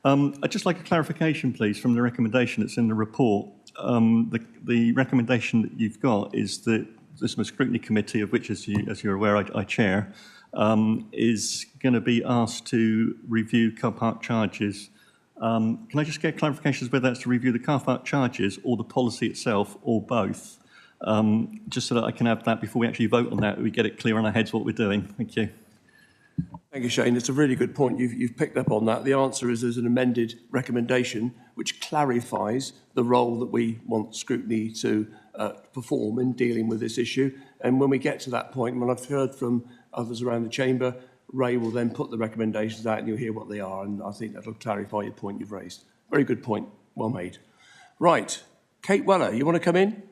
I'd just like a clarification, please, from the recommendation that's in the report. The recommendation that you've got is that the scrutiny committee, of which, as you're aware, I chair, is going to be asked to review car park charges. Can I just get clarification as whether that's to review the car park charges or the policy itself or both? Just so that I can have that before we actually vote on that, we get it clear on our heads what we're doing. Thank you. Thank you, Shane. It's a really good point. You've picked up on that. The answer is there's an amended recommendation which clarifies the role that we want scrutiny to perform in dealing with this issue. And when we get to that point, when I've heard from others around the chamber, Ray will then put the recommendations out and you'll hear what they are. And I think that'll clarify your point you've raised. Very good point. Well made. Right. Kate Weller, you want to come in?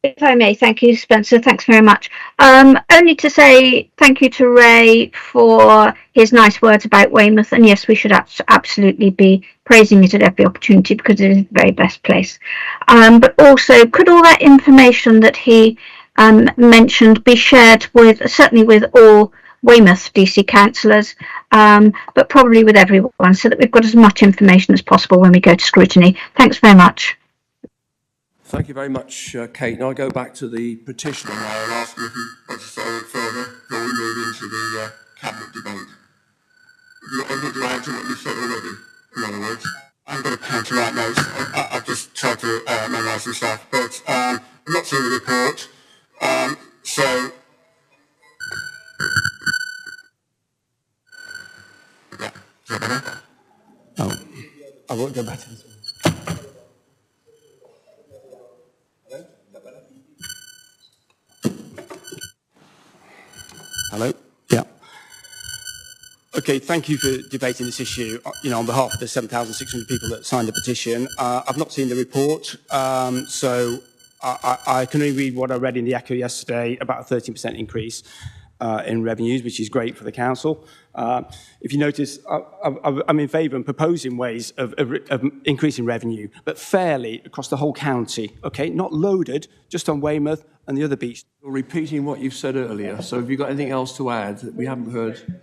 If I may, thank you, Spencer. Thanks very much. Only to say thank you to Ray for his nice words about Weymouth. And yes, we should absolutely be praising it at every opportunity because it is the very best place. But also, could all that information that he mentioned be shared with, certainly with all Weymouth DC councillors, but probably with everyone, so that we've got as much information as possible when we go to scrutiny. Thanks very much. Thank you very much, Kate. Now I go back to the petitioner now and ask him if he wants to say a bit further before we move into the cabinet debate. Have you got anything to add to what you've said already, in other words? I'm going to counter right now. I've just tried to memorise some stuff, but I'm not seeing the report. So... Yeah, is that better? Oh, I won't go back to this one. Hello? Yeah. Okay, thank you for debating this issue. On behalf of the 7,600 people that signed the petition, I've not seen the report, so I can only read what I read in the Echo yesterday, about a 13% increase in revenues, which is great for the council. If you notice, I'm in favour of proposing ways of increasing revenue, but fairly across the whole county, okay? Not loaded, just on Weymouth and the other beach. You're repeating what you've said earlier, so have you got anything else to add that we haven't heard?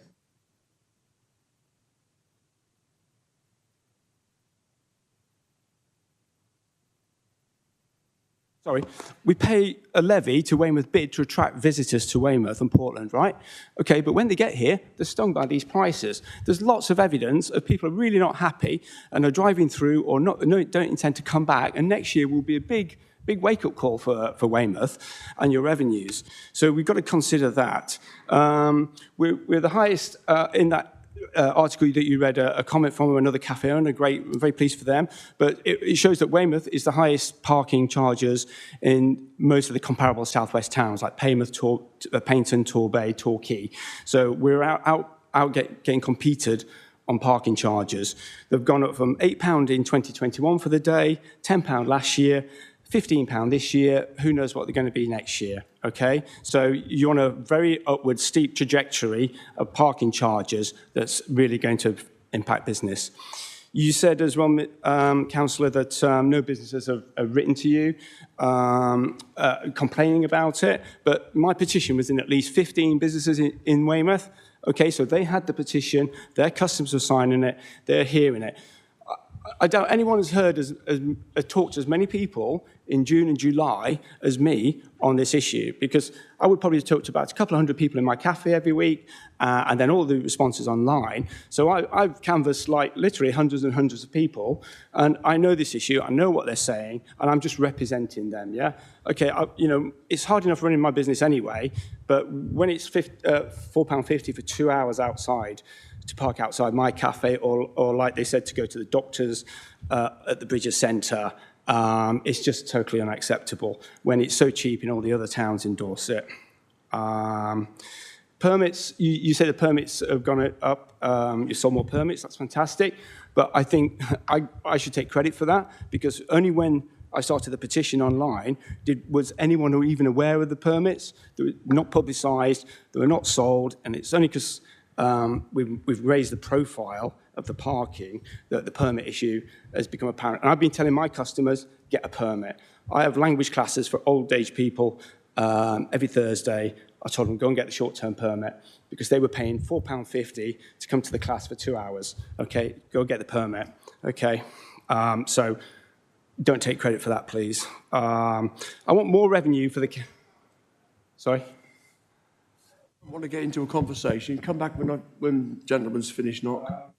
Sorry, we pay a levy to Weymouth Bid to attract visitors to Weymouth and Portland, right? Okay, but when they get here, they're stung by these prices. There's lots of evidence of people are really not happy and are driving through or don't intend to come back, and next year will be a big wake-up call for Weymouth and your revenues. So we've got to consider that. We're the highest in that article that you read, a comment from another cafe owner, great, I'm very pleased for them. But it shows that Weymouth is the highest parking charges in most of the comparable southwest towns, like Paignton, Torbay, Torquay. So we're getting competed on parking charges. They've gone up from £8 in 2021 for the day, £10 last year, £15 this year. Who knows what they're going to be next year, okay? So you're on a very upward, steep trajectory of parking charges that's really going to impact business. You said as well, Councillor, that no businesses have written to you complaining about it, but my petition was in at least 15 businesses in Weymouth. Okay, so they had the petition, their customers are signing it, they're hearing it. I doubt anyone has heard talked to as many people in June and July as me on this issue, because I would probably talk to about a couple of hundred people in my cafe every week, and then all the responses online. So I've canvassed like literally hundreds and hundreds of people, and I know this issue, I know what they're saying, and I'm just representing them, yeah? Okay, you know, it's hard enough running my business anyway, but when it's £4.50 for 2 hours outside, to park outside my cafe, or like they said, to go to the doctors at the Bridges Centre, it's just totally unacceptable when it's so cheap in all the other towns in Dorset. Permits, you say the permits have gone up, you sold more permits, that's fantastic, but I think I should take credit for that, because only when I started the petition online was anyone who even aware of the permits. They were not publicised, they were not sold, and it's only because we've raised the profile of the parking that the permit issue has become apparent. And I've been telling my customers, get a permit. I have language classes for old age people every Thursday. I told them, go and get the short-term permit, because they were paying £4.50 to come to the class for 2 hours. Okay, go get the permit. Okay, so don't take credit for that, please. I want more revenue for the... Sorry? I want to get into a conversation. Come back when gentleman's finished, not.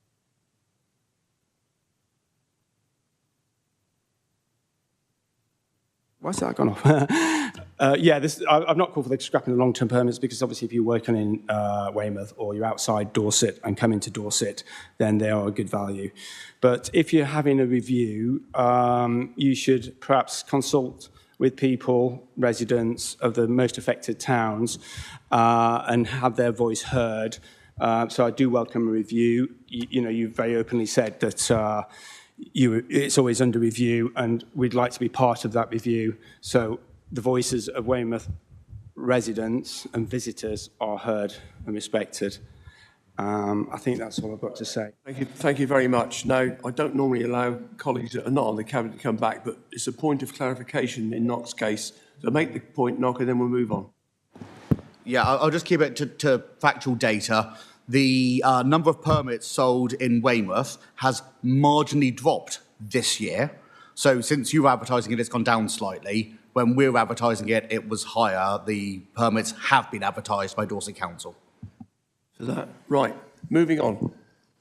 Why's that gone off? Yeah, I've not called for the scrapping of long-term permits, because obviously if you're working in Weymouth or you're outside Dorset and come into Dorset, then they are a good value. But if you're having a review, you should perhaps consult with people, residents of the most affected towns, and have their voice heard. So I do welcome a review. You know, you've very openly said that it's always under review, and we'd like to be part of that review. So the voices of Weymouth residents and visitors are heard and respected. I think that's all I've got to say. Thank you very much. Now, I don't normally allow colleagues that are not on the cabinet to come back, but it's a point of clarification in Knock's case. So make the point, Knock, and then we'll move on. Yeah, I'll just keep it to factual data. The number of permits sold in Weymouth has marginally dropped this year. So since you were advertising it, it's gone down slightly. When we were advertising it, it was higher. The permits have been advertised by Dorset Council. So that, right, moving on.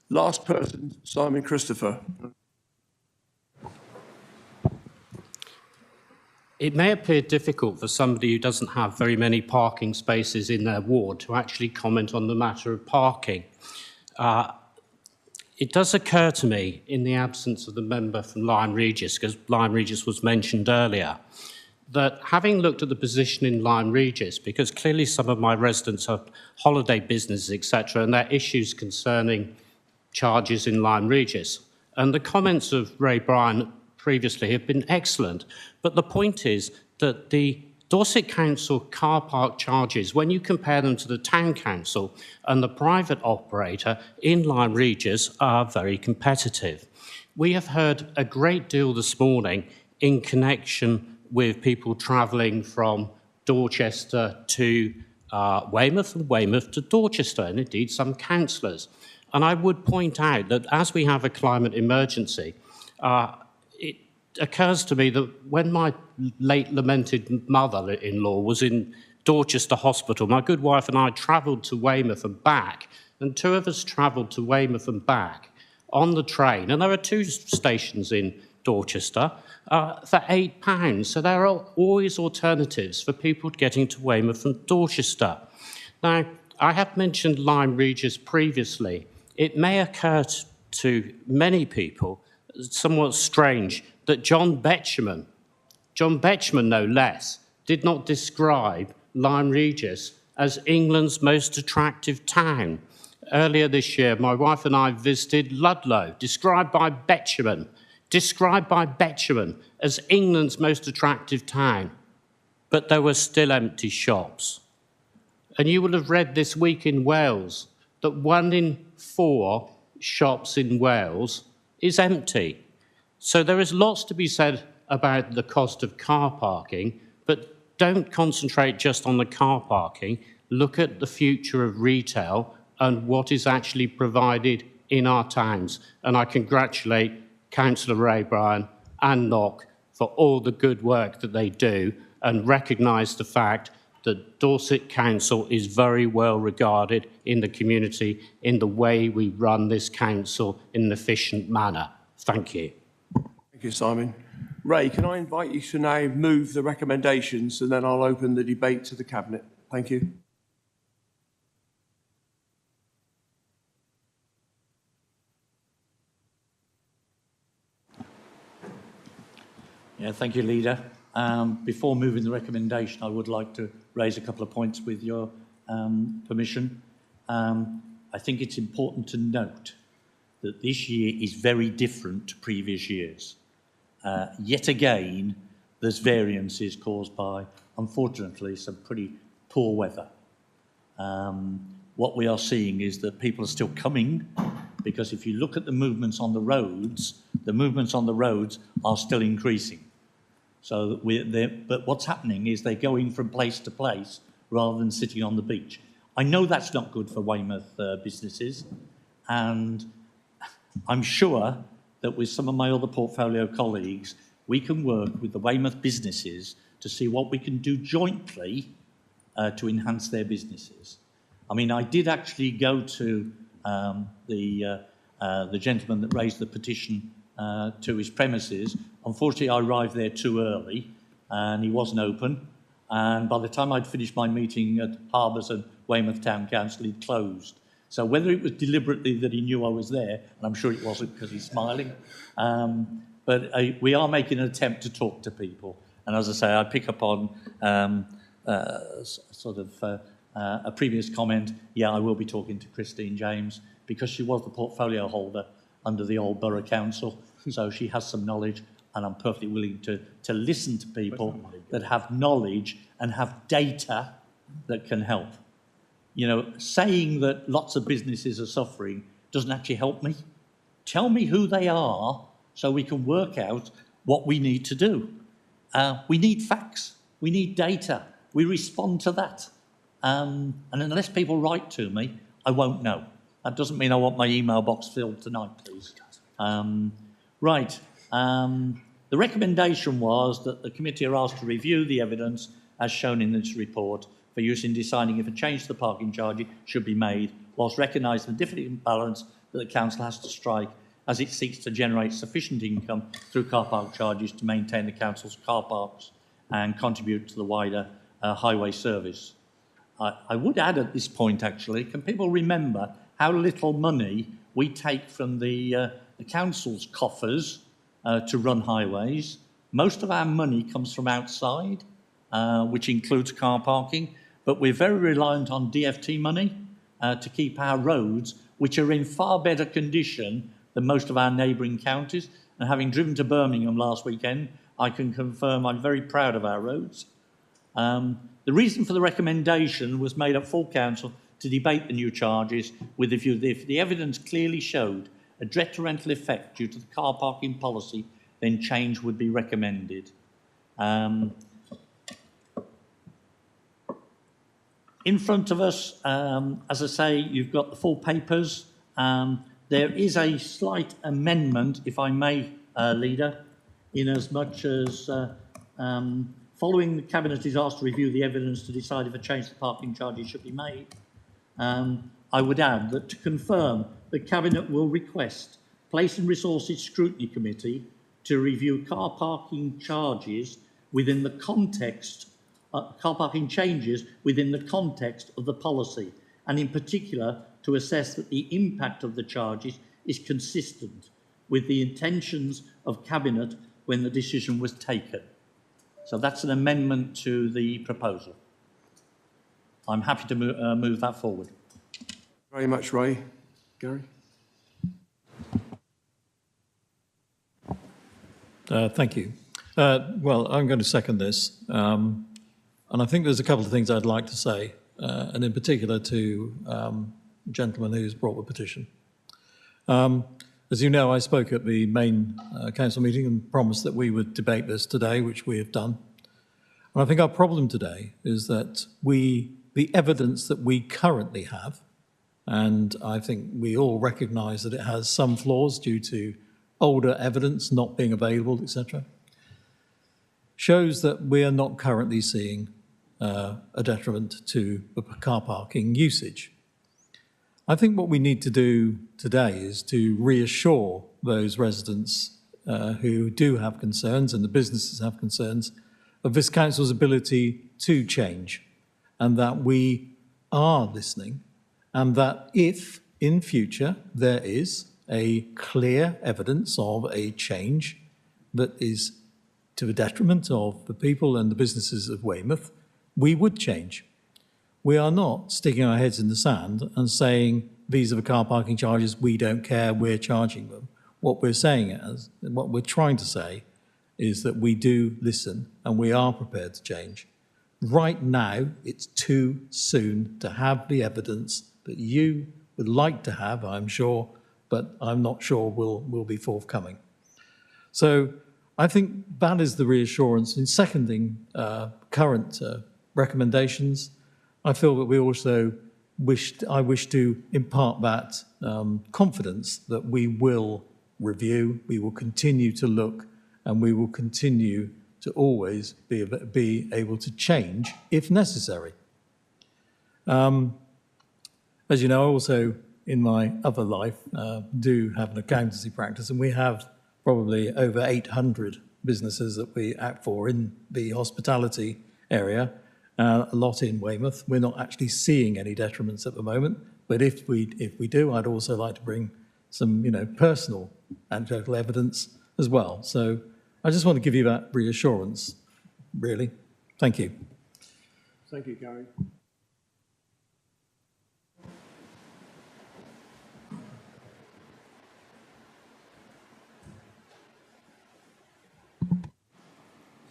Last person, Simon Christopher. It may appear difficult for somebody who doesn't have very many parking spaces in their ward to actually comment on the matter of parking. It does occur to me, in the absence of the member from Lyme Regis, because Lyme Regis was mentioned earlier, that having looked at the position in Lyme Regis, because clearly some of my residents have holiday businesses, etc., and there are issues concerning charges in Lyme Regis. And the comments of Ray Bryan previously have been excellent. But the point is that the Dorset Council car park charges, when you compare them to the Town Council and the private operator in Lyme Regis, are very competitive. We have heard a great deal this morning in connection with people travelling from Dorchester to Weymouth and Weymouth to Dorchester, and indeed some councillors. And I would point out that as we have a climate emergency, it occurs to me that when my late lamented mother-in-law was in Dorchester Hospital, my good wife and I travelled to Weymouth and back, and two of us travelled to Weymouth and back on the train, and there are two stations in Dorchester, for £8. So there are always alternatives for people getting to Weymouth and Dorchester. Now, I have mentioned Lyme Regis previously, it may occur to many people somewhat strange that John Betjeman no less, did not describe Lyme Regis as England's most attractive town. Earlier this year, my wife and I visited Ludlow, described by Betjeman as England's most attractive town, but there were still empty shops. And you will have read this week in Wales that 1 in 4 shops in Wales is empty. So there is lots to be said about the cost of car parking, but don't concentrate just on the car parking. Look at the future of retail and what is actually provided in our towns. And I congratulate Councillor Ray Bryan and Knock for all the good work that they do and recognise the fact that Dorset Council is very well regarded in the community in the way we run this council in an efficient manner. Thank you. Thank you, Simon. Ray, can I invite you to now move the recommendations and then I'll open the debate to the Cabinet. Thank you. Yeah, thank you, Leader. Before moving the recommendation, I would like to raise a couple of points with your permission. I think it's important to note that this year is very different to previous years. Yet again, there's variances caused by, unfortunately, some pretty poor weather. What we are seeing is that people are still coming, because if you look at the movements on the roads are still increasing. So but what's happening is they're going from place to place rather than sitting on the beach. I know that's not good for Weymouth businesses, and I'm sure that with some of my other portfolio colleagues, we can work with the Weymouth businesses to see what we can do jointly to enhance their businesses. I mean, I did actually go to the gentleman that raised the petition to his premises. Unfortunately, I arrived there too early and he wasn't open. And by the time I'd finished my meeting at Harbours and Weymouth Town Council, he'd closed. So whether it was deliberately that he knew I was there, and I'm sure it wasn't because he's smiling, but we are making an attempt to talk to people. And as I say, I pick up on a previous comment. Yeah, I will be talking to Christine James because she was the portfolio holder under the old Borough Council. So she has some knowledge, and I'm perfectly willing to listen to people that have knowledge and have data that can help. You know, saying that lots of businesses are suffering doesn't actually help me. Tell me who they are so we can work out what we need to do. We need facts. We need data. We respond to that. And unless people write to me, I won't know. That doesn't mean I want my email box filled tonight, please. The recommendation was that the committee are asked to review the evidence as shown in this report for use in deciding if a change to the parking charge should be made, whilst recognising the difficult balance that the council has to strike as it seeks to generate sufficient income through car park charges to maintain the council's car parks and contribute to the wider highway service. I would add at this point, actually, can people remember how little money we take from the council's coffers to run highways? Most of our money comes from outside, which includes car parking, but we're very reliant on DFT money to keep our roads, which are in far better condition than most of our neighbouring counties. And having driven to Birmingham last weekend, I can confirm I'm very proud of our roads. The reason for the recommendation was made at full council to debate the new charges with the view that if the evidence clearly showed a detrimental effect due to the car parking policy, then change would be recommended. In front of us, as I say, you've got the full papers. There is a slight amendment, if I may, Leader, in as much as following the Cabinet is asked to review the evidence to decide if a change to parking charges should be made. I would add that to confirm, the Cabinet will request Place and Resources Scrutiny Committee to review car parking charges within the context, car parking changes within the context of the policy, and in particular to assess that the impact of the charges is consistent with the intentions of Cabinet when the decision was taken. So that's an amendment to the proposal. I'm happy to move that forward. Very much, Ray. Gary? Thank you. Well, I'm going to second this. And I think there's a couple of things I'd like to say, and in particular to the gentleman who's brought the petition. As you know, I spoke at the main council meeting and promised that we would debate this today, which we have done. And I think our problem today is that the evidence that we currently have, and I think we all recognise that it has some flaws due to older evidence not being available, etc., shows that we are not currently seeing a detriment to the car parking usage. I think what we need to do today is to reassure those residents who do have concerns and the businesses have concerns of this council's ability to change, and that we are listening, and that if in future there is a clear evidence of a change that is to the detriment of the people and the businesses of Weymouth, we would change. We are not sticking our heads in the sand and saying, these are the car parking charges, we don't care, we're charging them. What we're saying is, what we're trying to say is that we do listen and we are prepared to change. Right now, it's too soon to have the evidence that you would like to have, I'm sure, but I'm not sure will be forthcoming. So I think that is the reassurance. In seconding current recommendations, I feel that we also I wish to impart that confidence that we will review, we will continue to look, and we will continue to always be able to change if necessary. As you know, I also, in my other life, do have an accountancy practice, and we have probably over 800 businesses that we act for in the hospitality area, a lot in Weymouth. We're not actually seeing any detriments at the moment, but if we do, I'd also like to bring some, personal anecdotal evidence as well. So I just want to give you that reassurance, really. Thank you. Thank you, Gary.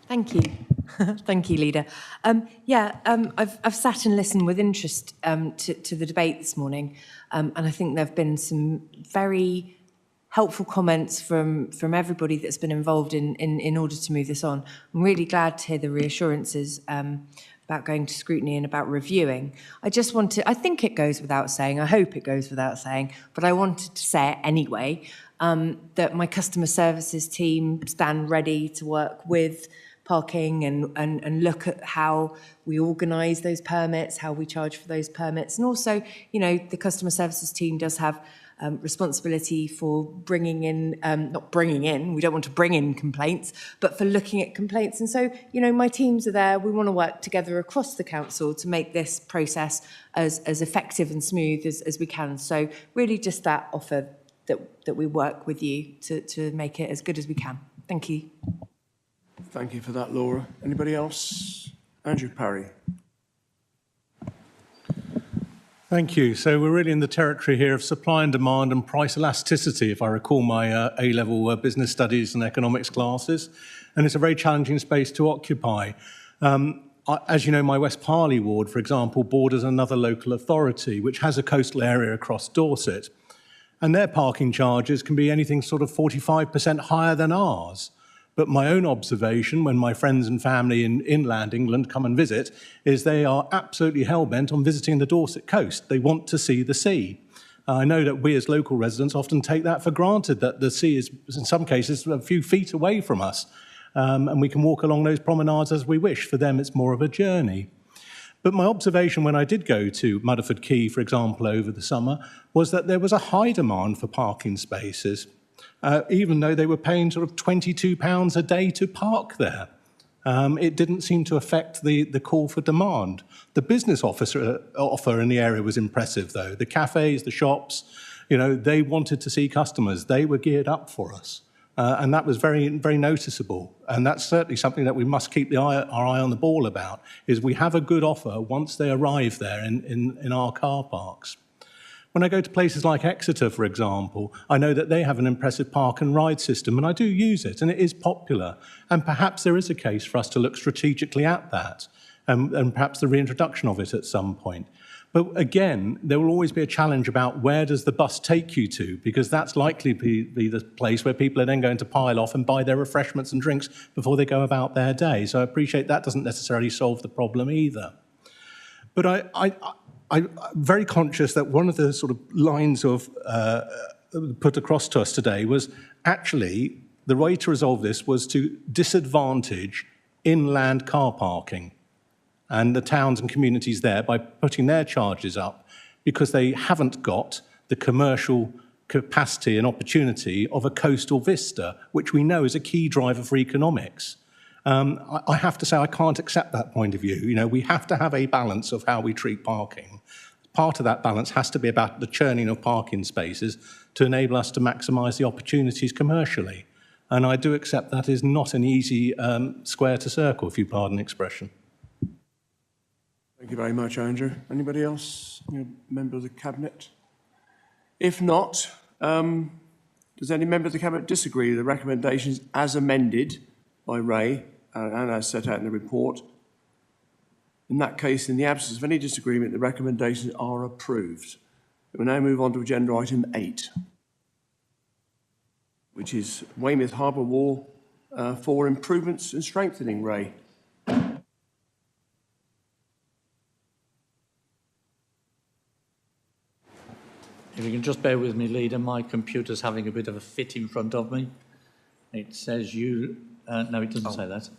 Thank you. Thank you, Leader. I've sat and listened with interest to the debate this morning, and I think there have been some very helpful comments from everybody that's been involved in order to move this on. I'm really glad to hear the reassurances about going to scrutiny and about reviewing. I think it goes without saying, I hope it goes without saying, but I wanted to say it anyway, that my customer services team stand ready to work with parking and look at how we organise those permits, how we charge for those permits. And also, the customer services team does have responsibility for bringing in, we don't want to bring in complaints, but for looking at complaints. And so, my teams are there. We want to work together across the council to make this process as effective and smooth as we can. So really just that offer that we work with you to make it as good as we can. Thank you. Thank you for that, Laura. Anybody else? Andrew Parry. Thank you. So we're really in the territory here of supply and demand and price elasticity, if I recall my A-level business studies and economics classes. And it's a very challenging space to occupy. As you know, my West Parley ward, for example, borders another local authority, which has a coastal area across Dorset. And their parking charges can be anything sort of 45% higher than ours. But my own observation, when my friends and family in inland England come and visit, is they are absolutely hell-bent on visiting the Dorset coast. They want to see the sea. I know that we as local residents often take that for granted, that the sea is, in some cases, a few feet away from us. And we can walk along those promenades as we wish. For them, it's more of a journey. But my observation when I did go to Mudderford Quay, for example, over the summer, was that there was a high demand for parking spaces. Even though they were paying sort of £22 a day to park there. It didn't seem to affect the call for demand. The business offer in the area was impressive, though. The cafes, the shops, they wanted to see customers. They were geared up for us. And that was very, very noticeable. And that's certainly something that we must keep our eye on the ball about, is we have a good offer once they arrive there in our car parks. When I go to places like Exeter, for example, I know that they have an impressive park and ride system, and I do use it, and it is popular. And perhaps there is a case for us to look strategically at that, and perhaps the reintroduction of it at some point. But again, there will always be a challenge about where does the bus take you to, because that's likely to be the place where people are then going to pile off and buy their refreshments and drinks before they go about their day. So I appreciate that doesn't necessarily solve the problem either. But I'm very conscious that one of the sort of lines of put across to us today was actually the way to resolve this was to disadvantage inland car parking and the towns and communities there by putting their charges up because they haven't got the commercial capacity and opportunity of a coastal vista, which we know is a key driver for economics. I have to say I can't accept that point of view. We have to have a balance of how we treat parking. Part of that balance has to be about the churning of parking spaces to enable us to maximise the opportunities commercially. And I do accept that is not an easy square to circle, if you pardon the expression. Thank you very much, Andrew. Anybody else? Any member of the Cabinet? If not, does any member of the Cabinet disagree with the recommendations as amended by Ray and as set out in the report? In that case, in the absence of any disagreement, the recommendations are approved. We will now move on to agenda item 8, which is Weymouth Harbour Wall for improvements and strengthening. Ray. If you can just bear with me, Leader, my computer's having a bit of a fit in front of me. It says you... no, it doesn't say that.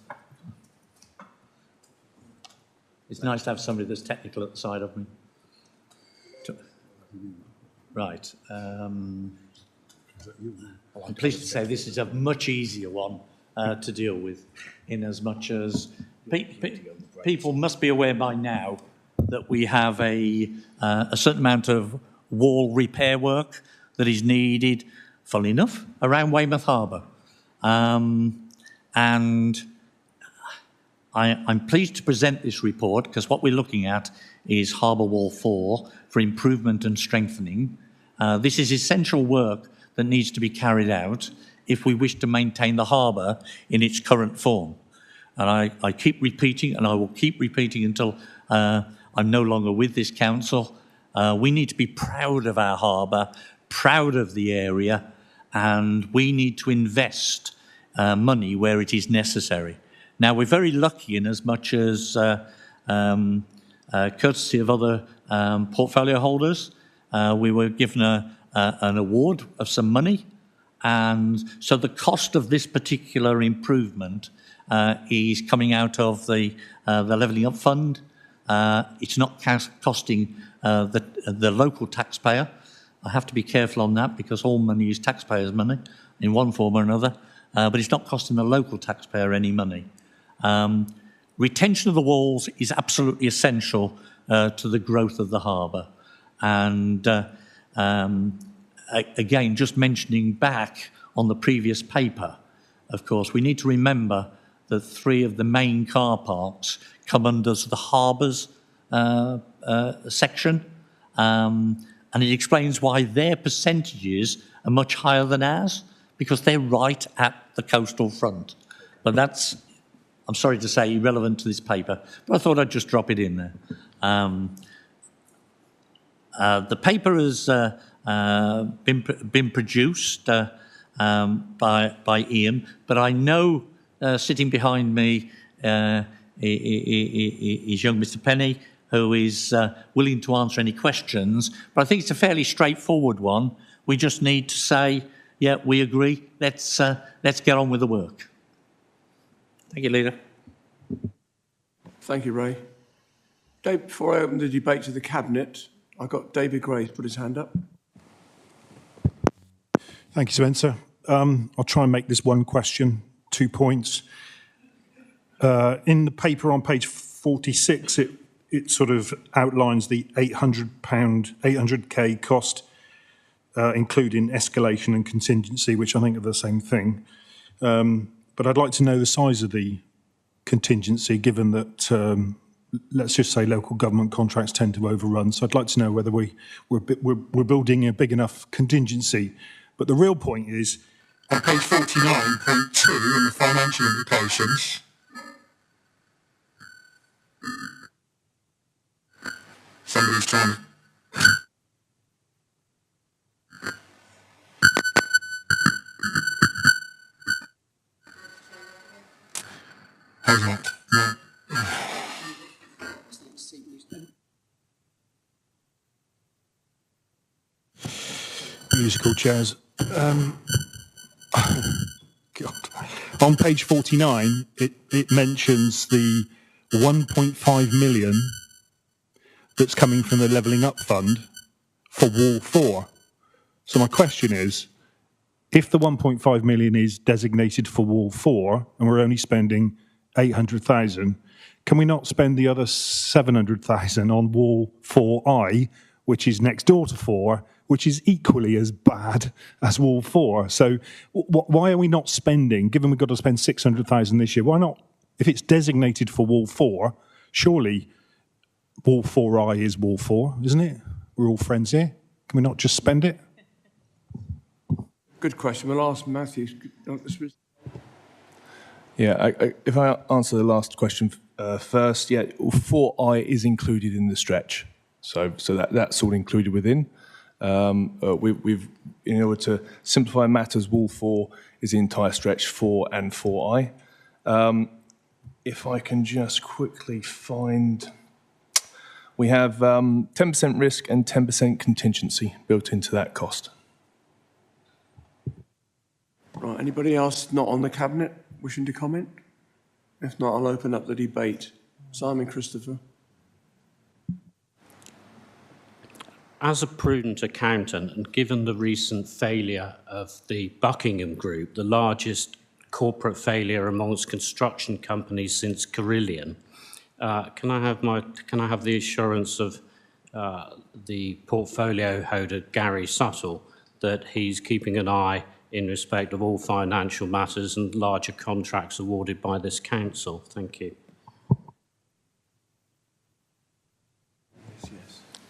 It's nice to have somebody that's technical at the side of me. Right. I'm pleased to say this is a much easier one to deal with, in as much as people must be aware by now that we have a certain amount of wall repair work that is needed, funnily enough, around Weymouth Harbour. And I'm pleased to present this report because what we're looking at is Harbour Wall 4 for improvement and strengthening. This is essential work that needs to be carried out if we wish to maintain the harbour in its current form. And I keep repeating, and I will keep repeating until I'm no longer with this council, we need to be proud of our harbour, proud of the area, and we need to invest money where it is necessary. Now, we're very lucky in as much as, courtesy of other portfolio holders, we were given an award of some money. And so the cost of this particular improvement is coming out of the Levelling Up Fund. It's not costing the local taxpayer. I have to be careful on that because all money is taxpayers' money in one form or another, but it's not costing the local taxpayer any money. Retention of the walls is absolutely essential to the growth of the harbour. And again, just mentioning back on the previous paper, of course, we need to remember that 3 of the main car parks come under the harbours section, and it explains why their percentages are much higher than ours, because they're right at the coastal front. But that's, I'm sorry to say, irrelevant to this paper, but I thought I'd just drop it in there. The paper has been produced by Ian, but I know sitting behind me is young Mr. Penny, who is willing to answer any questions. But I think it's a fairly straightforward one. We just need to say, yeah, we agree. Let's get on with the work. Thank you, Leader. Thank you, Ray. Dave, before I open the debate to the Cabinet, I've got David Gray to put his hand up. Thank you, Spencer. I'll try and make this one question, 2 points. In the paper on page 46, it sort of outlines the £800K cost, including escalation and contingency, which I think are the same thing. But I'd like to know the size of the contingency, given that, let's just say, local government contracts tend to overrun. So I'd like to know whether we're building a big enough contingency. But the real point is, on page 49.2 in the financial implications, somebody's trying to... How's that? No. Musical chairs. God. On page 49, it mentions the 1.5 million that's coming from the Levelling Up Fund for Wall 4. So my question is, if the 1.5 million is designated for Wall 4 and we're only spending 800,000, can we not spend the other 700,000 on Wall 4I, which is next door to 4, which is equally as bad as Wall 4? So why are we not spending, given we've got to spend 600,000 this year, why not, if it's designated for Wall 4, surely Wall 4I is Wall 4, isn't it? We're all friends here. Can we not just spend it? Good question. We'll ask Matthew. Yeah, if I answer the last question first, yeah, 4I is included in the stretch. So that's all included within. We've, in order to simplify matters, Wall 4 is the entire stretch 4 and 4I. If I can just quickly find, we have 10% risk and 10% contingency built into that cost. Right, anybody else not on the Cabinet wishing to comment? If not, I'll open up the debate. Simon Christopher. As a prudent accountant, and given the recent failure of the Buckingham Group, the largest corporate failure amongst construction companies since Carillion, can I have the assurance of the portfolio holder Gary Suttle that he's keeping an eye in respect of all financial matters and larger contracts awarded by this council? Thank you.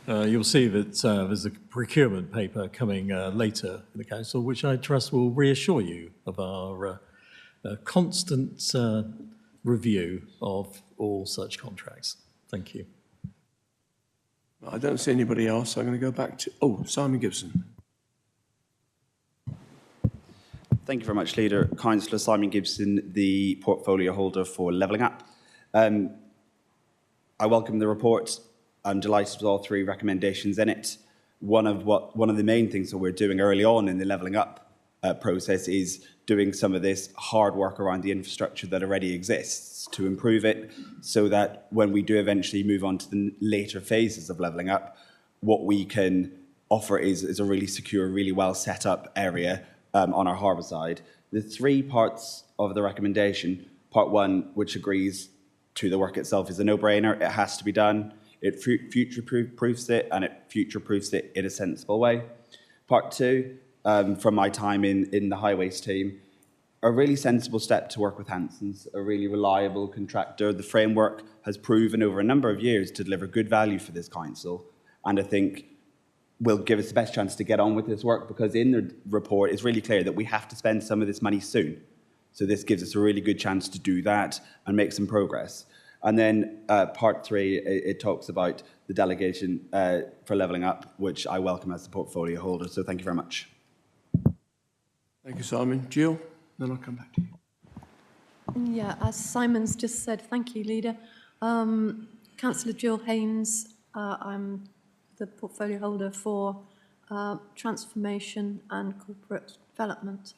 You'll see that there's a procurement paper coming later in the council, which I trust will reassure you of our constant review of all such contracts. Thank you. I don't see anybody else, so I'm going to go back to, Simon Gibson. Thank you very much, Leader. Councillor Simon Gibson, the portfolio holder for Levelling Up. I welcome the report. I'm delighted with all three recommendations in it. One of the main things that we're doing early on in the Levelling Up process is doing some of this hard work around the infrastructure that already exists to improve it, so that when we do eventually move on to the later phases of Levelling Up, what we can offer is a really secure, really well set up area on our harbour side. The three parts of the recommendation, part one, which agrees to the work itself, is a no-brainer. It has to be done. It future-proofs it, and it future-proofs it in a sensible way. Part two, from my time in the highways team, a really sensible step to work with Hanson's, a really reliable contractor. The framework has proven over a number of years to deliver good value for this council, and I think will give us the best chance to get on with this work, because in the report it's really clear that we have to spend some of this money soon. So this gives us a really good chance to do that and make some progress. And then part three, it talks about the delegation for Levelling Up, which I welcome as the portfolio holder. So thank you very much. Thank you, Simon. Jill, then I'll come back to you. Yeah, as Simon's just said, thank you, Leader. Councillor Jill Haynes, I'm the portfolio holder for transformation and corporate development.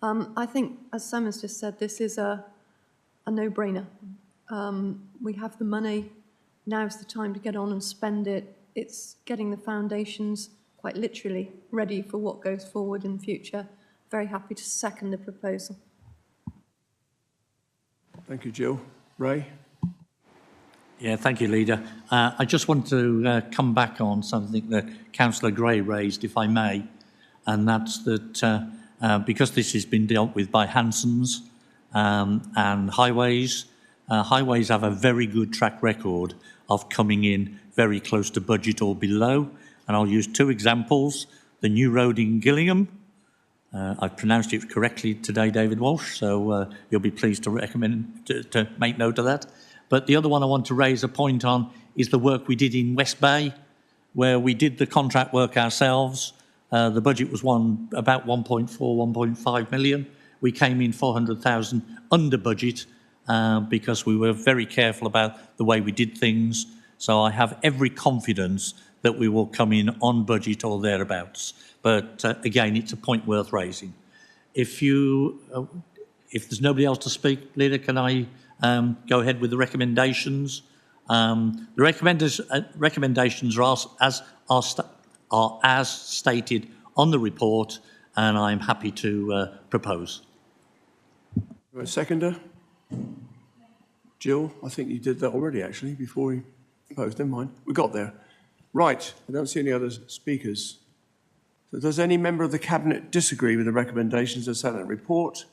I think, as Simon's just said, this is a no-brainer. We have the money, now's the time to get on and spend it. It's getting the foundations, quite literally, ready for what goes forward in the future. Very happy to second the proposal. Thank you, Jill. Ray? Yeah, thank you, Leader. I just want to come back on something that Councillor Gray raised, if I may, and that's that because this has been dealt with by Hansons and Highways, Highways have a very good track record of coming in very close to budget or below. And I'll use two examples. The new road in Gillingham, I've pronounced it correctly today, David Walsh, so you'll be pleased to recommend to make note of that. But the other one I want to raise a point on is the work we did in West Bay, where we did the contract work ourselves. The budget was about 1.4, 1.5 million. We came in 400,000 under budget because we were very careful about the way we did things. So I have every confidence that we will come in on budget or thereabouts. But again, it's a point worth raising. If there's nobody else to speak, Leader, can I go ahead with the recommendations? The recommendations are as stated on the report, and I'm happy to propose. A seconder? Jill, I think you did that already, actually, before we proposed. Never mind. We got there. Right. I don't see any other speakers. So does any member of the Cabinet disagree with the recommendations as set in the report?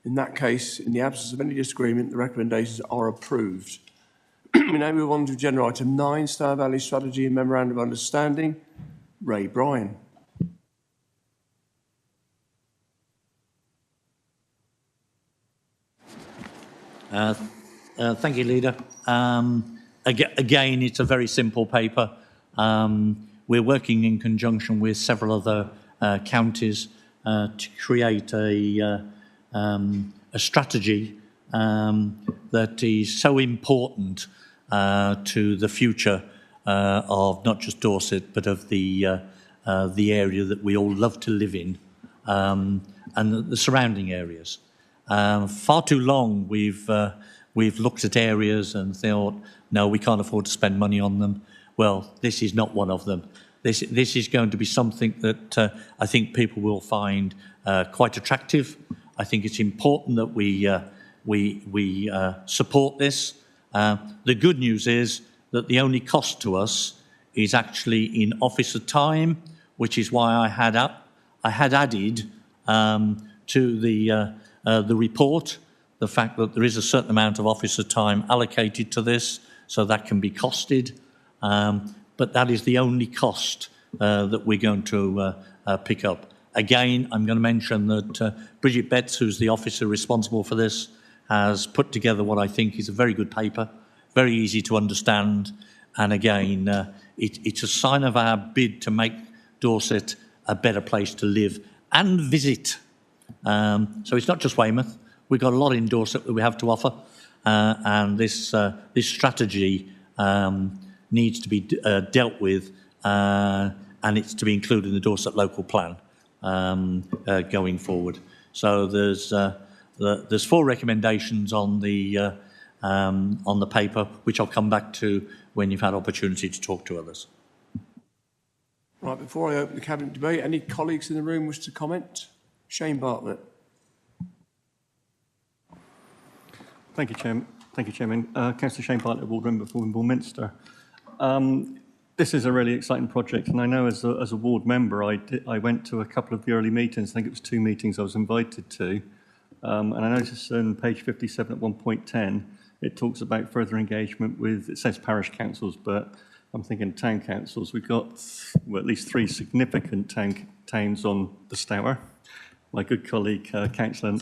In that case, in the absence of any disagreement, the recommendations are approved. We now move on to agenda item 9, Stour Valley Strategy and Memorandum of Understanding. Ray Bryan. Thank you, Leader. Again, it's a very simple paper. We're working in conjunction with several other counties to create a strategy that is so important to the future of not just Dorset, but of the area that we all love to live in and the surrounding areas. Far too long we've looked at areas and thought, no, we can't afford to spend money on them. Well, this is not one of them. This is going to be something that I think people will find quite attractive. I think it's important that we support this. The good news is that the only cost to us is actually in officer time, which is why I had added to the report the fact that there is a certain amount of officer time allocated to this, so that can be costed. But that is the only cost that we're going to pick up. Again, I'm going to mention that Bridget Betts, who's the officer responsible for this, has put together what I think is a very good paper, very easy to understand. And again, it's a sign of our bid to make Dorset a better place to live and visit. So it's not just Weymouth. We've got a lot in Dorset that we have to offer. And this strategy needs to be dealt with, and it's to be included in the Dorset local plan going forward. So there's 4 recommendations on the paper, which I'll come back to when you've had opportunity to talk to others. Right, before I open the Cabinet debate, any colleagues in the room wish to comment? Shane Bartlett. Thank you, Chairman. Councillor Shane Bartlett, Ward Member for Wimborne-Minster. This is a really exciting project, and I know as a ward member, I went to a couple of the early meetings. I think it was 2 meetings I was invited to, and I noticed on page 57 at 1.10, it talks about further engagement with, it says parish councils, but I'm thinking town councils. We've got at least 3 significant towns on the Stour. My good colleague, Councillor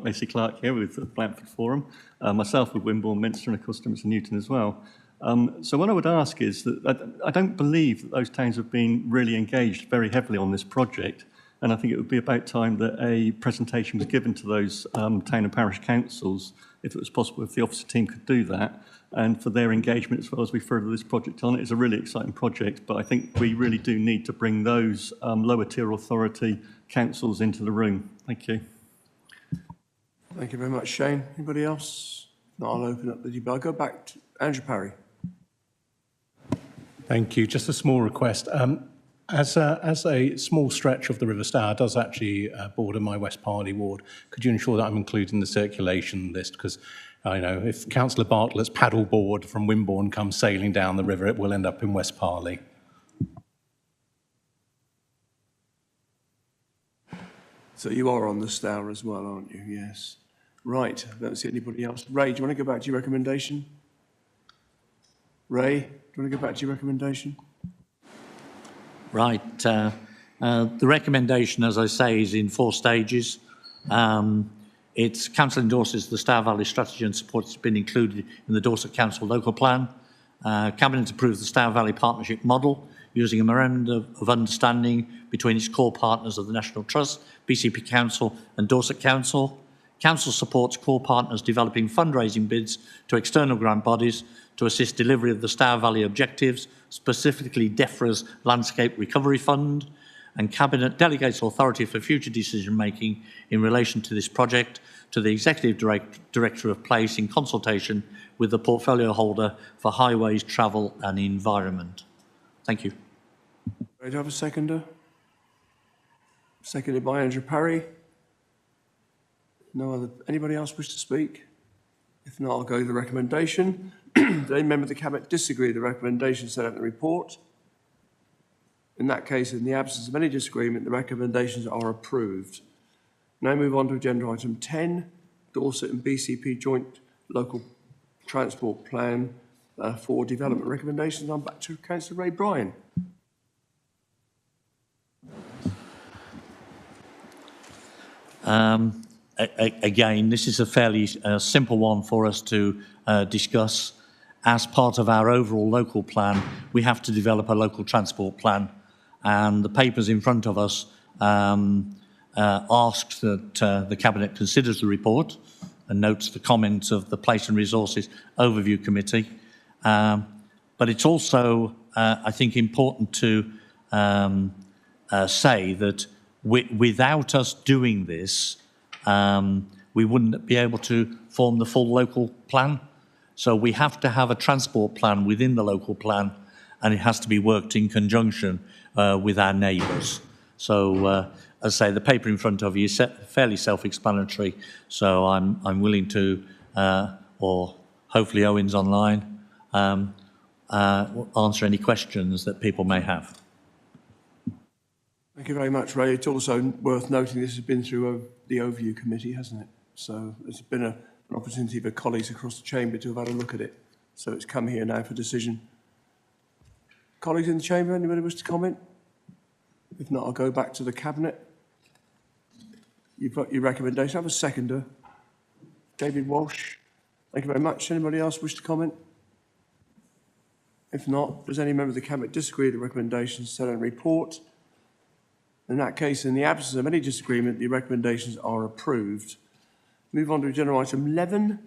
Macy Clark here with the Blandford Forum, myself with Wimborne-Minster, and of course Stimson Newton as well. So what I would ask is that I don't believe that those towns have been really engaged very heavily on this project, and I think it would be about time that a presentation was given to those town and parish councils, if it was possible, if the officer team could do that, and for their engagement as well as we further this project on. It is a really exciting project, but I think we really do need to bring those lower tier authority councils into the room. Thank you. Thank you very much, Shane. Anybody else? No, I'll open up the debate. I'll go back to Andrew Parry. Thank you. Just a small request. As a small stretch of the River Stour does actually border my West Parley ward, could you ensure that I'm including the circulation list? Because I know if Councillor Bartlett's paddleboard from Wimborne comes sailing down the river, it will end up in West Parley. So you are on the Stour as well, aren't you? Yes. Right, I don't see anybody else. Ray, do you want to go back to your recommendation? Ray, do you want to go back to your recommendation? Right. The recommendation, as I say, is in 4 stages. Council endorses the Stour Valley strategy and support has been included in the Dorset Council local plan. Cabinet approves the Stour Valley partnership model using a memorandum of understanding between its core partners of the National Trust, BCP Council and Dorset Council. Council supports core partners developing fundraising bids to external grant bodies to assist delivery of the Stour Valley objectives, specifically DEFRA's Landscape Recovery Fund, and Cabinet delegates authority for future decision-making in relation to this project to the Executive Director of Place in consultation with the portfolio holder for Highways, Travel and Environment. Thank you. Do you have a seconder? Seconded by Andrew Parry. Anybody else wish to speak? If not, I'll go to the recommendation. Does any member of the Cabinet disagree with the recommendation set out in the report? In that case, in the absence of any disagreement, the recommendations are approved. Now move on to agenda item 10, Dorset and BCP Joint Local Transport Plan for Development Recommendations. I'm back to Councillor Ray Bryan. Again, this is a fairly simple one for us to discuss. As part of our overall local plan, we have to develop a local transport plan, and the papers in front of us ask that the Cabinet considers the report and notes the comments of the Place and Resources Overview Committee. But it's also, I think, important to say that without us doing this, we wouldn't be able to form the full local plan. So we have to have a transport plan within the local plan, and it has to be worked in conjunction with our neighbours. So, as I say, the paper in front of you is fairly self-explanatory. So I'm willing to, or hopefully Owen's online, answer any questions that people may have. Thank you very much, Ray. It's also worth noting this has been through the Overview Committee, hasn't it? So it's been an opportunity for colleagues across the chamber to have had a look at it. So it's come here now for decision. Colleagues in the chamber, anybody wish to comment? If not, I'll go back to the Cabinet. You've got your recommendation. I have a seconder. David Walsh. Thank you very much. Anybody else wish to comment? If not, does any member of the Cabinet disagree with the recommendations set in the report? In that case, in the absence of any disagreement, the recommendations are approved. Move on to agenda item 11.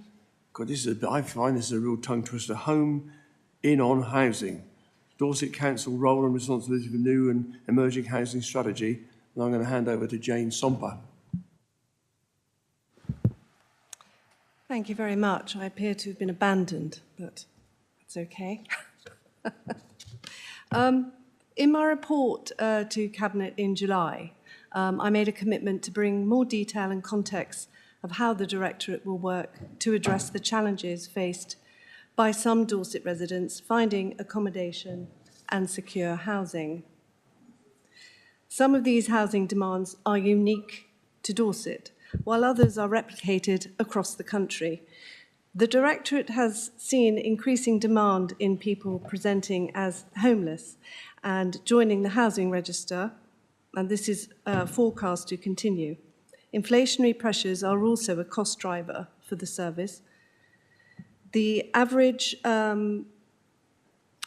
God, I find this is a real tongue twister. Home in on housing. Dorset Council role and responsibility for new and emerging housing strategy. And I'm going to hand over to Jane Somper. Thank you very much. I appear to have been abandoned, but it's okay. In my report to Cabinet in July, I made a commitment to bring more detail and context of how the Directorate will work to address the challenges faced by some Dorset residents finding accommodation and secure housing. Some of these housing demands are unique to Dorset, while others are replicated across the country. The Directorate has seen increasing demand in people presenting as homeless and joining the housing register, and this is forecast to continue. Inflationary pressures are also a cost driver for the service. The average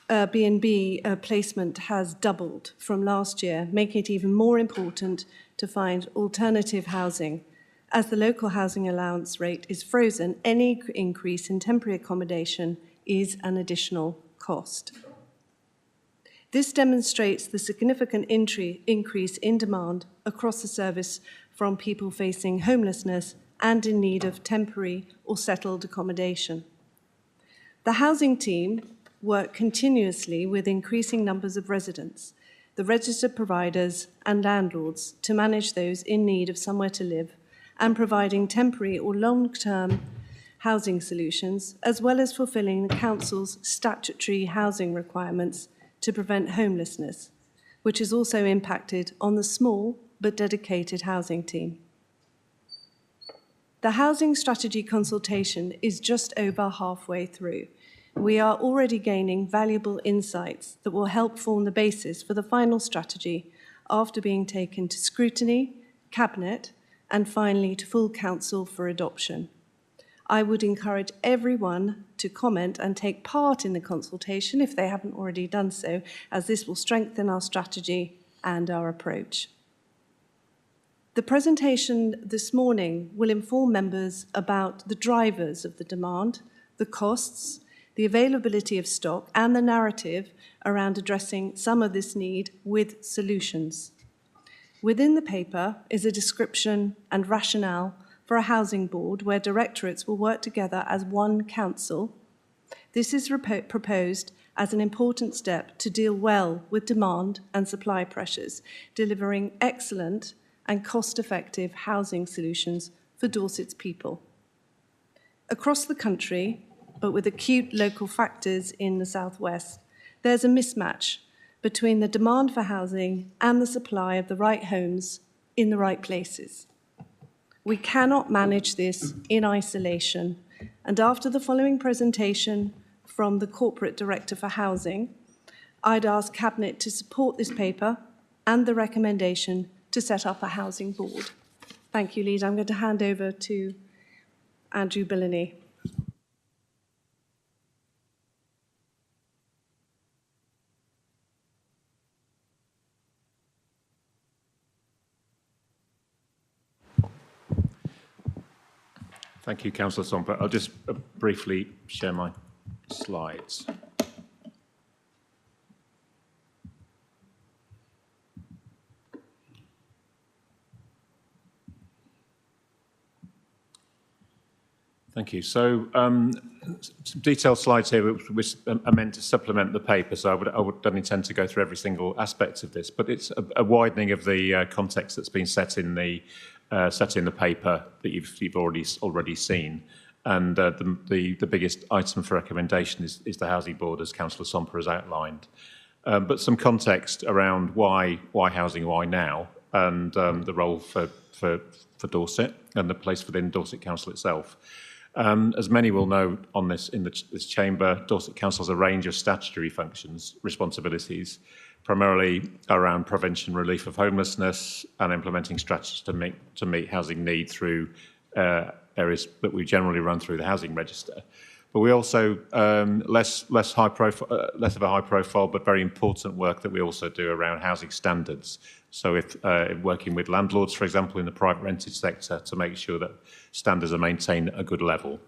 B&B placement has doubled from last year, making it even more important to find alternative housing. As the local housing allowance rate is frozen, any increase in temporary accommodation is an additional cost. This demonstrates the significant increase in demand across the service from people facing homelessness and in need of temporary or settled accommodation. The housing team work continuously with increasing numbers of residents. the registered providers and landlords to manage those in need of somewhere to live and providing temporary or long-term housing solutions, as well as fulfilling the Council's statutory housing requirements to prevent homelessness, which has also impacted on the small but dedicated housing team. The housing strategy consultation is just over halfway through. We are already gaining valuable insights that will help form the basis for the final strategy after being taken to scrutiny, Cabinet, and finally to full Council for adoption. I would encourage everyone to comment and take part in the consultation if they haven't already done so, as this will strengthen our strategy and our approach. The presentation this morning will inform members about the drivers of the demand, the costs, the availability of stock, and the narrative around addressing some of this need with solutions. Within the paper is a description and rationale for a housing board where directorates will work together as one council. This is proposed as an important step to deal well with demand and supply pressures, delivering excellent and cost-effective housing solutions for Dorset's people. Across the country, but with acute local factors in the southwest, there's a mismatch between the demand for housing and the supply of the right homes in the right places. We cannot manage this in isolation, and after the following presentation from the Corporate Director for Housing, I'd ask Cabinet to support this paper and the recommendation to set up a housing board. Thank you, Leader. I'm going to hand over to Andrew Billany. Thank you, Councillor Somper. I'll just briefly share my slides. Thank you. So, some detailed slides here which are meant to supplement the paper, so I don't intend to go through every single aspect of this, but it's a widening of the context that's been set in the paper that you've already seen. And the biggest item for recommendation is the Housing Board, as Councillor Somper has outlined. But some context around why housing, why now, and the role for Dorset and the place within Dorset Council itself. As many will know on this chamber, Dorset Council has a range of statutory functions, responsibilities, primarily around prevention, relief of homelessness, and implementing strategies to meet housing need through areas that we generally run through the housing register. But we also less of a high profile, but very important work that we also do around housing standards. So if working with landlords, for example, in the private rented sector, to make sure that standards are maintained at a good level.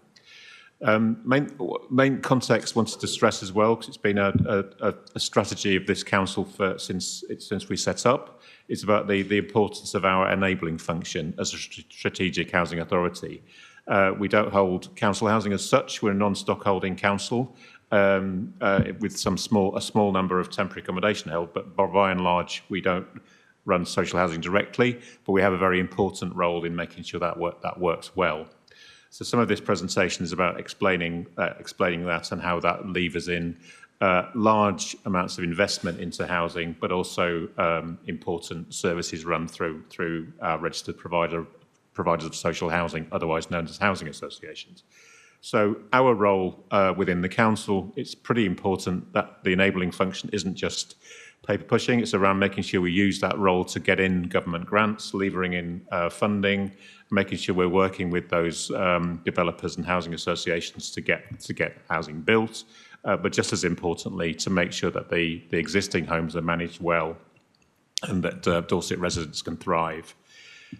Main context wanted to stress as well, because it's been a strategy of this council since we set up. It's about the importance of our enabling function as a strategic housing authority. We don't hold council housing as such. We're a non-stock holding council with a small number of temporary accommodation held, but by and large, we don't run social housing directly, but we have a very important role in making sure that works well. So some of this presentation is about explaining that and how that levers in large amounts of investment into housing, but also important services run through our registered providers of social housing, otherwise known as housing associations. So our role within the council, it's pretty important that the enabling function isn't just paper pushing. It's around making sure we use that role to get in government grants, levering in funding, making sure we're working with those developers and housing associations to get housing built, but just as importantly, to make sure that the existing homes are managed well and that Dorset residents can thrive.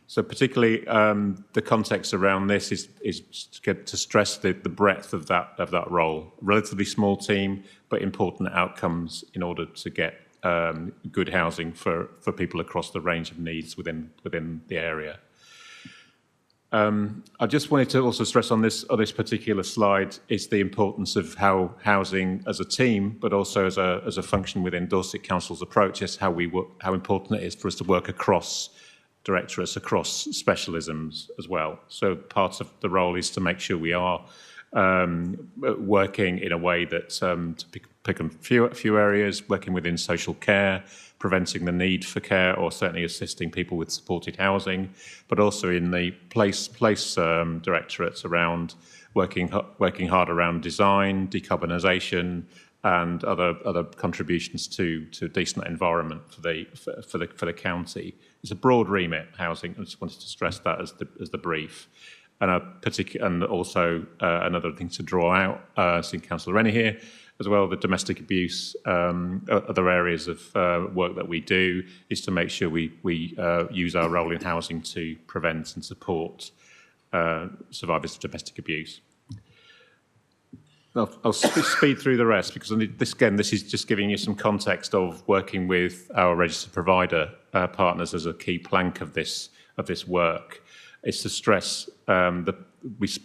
So particularly the context around this is to stress the breadth of that role. Relatively small team, but important outcomes in order to get good housing for people across the range of needs within the area. I just wanted to also stress on this particular slide is the importance of how housing as a team, but also as a function within Dorset Council's approach, is how important it is for us to work across directorates, across specialisms as well. So part of the role is to make sure we are working in a way that, to pick a few areas, working within social care, preventing the need for care, or certainly assisting people with supported housing, but also in the place directorates around working hard around design, decarbonisation, and other contributions to decent environment for the county. It's a broad remit, housing. I just wanted to stress that as the brief. And also another thing to draw out, seeing Councillor Rennie here, as well, the domestic abuse, other areas of work that we do is to make sure we use our role in housing to prevent and support survivors of domestic abuse. I'll speed through the rest because this is just giving you some context of working with our registered provider partners as a key plank of this work. It's to stress that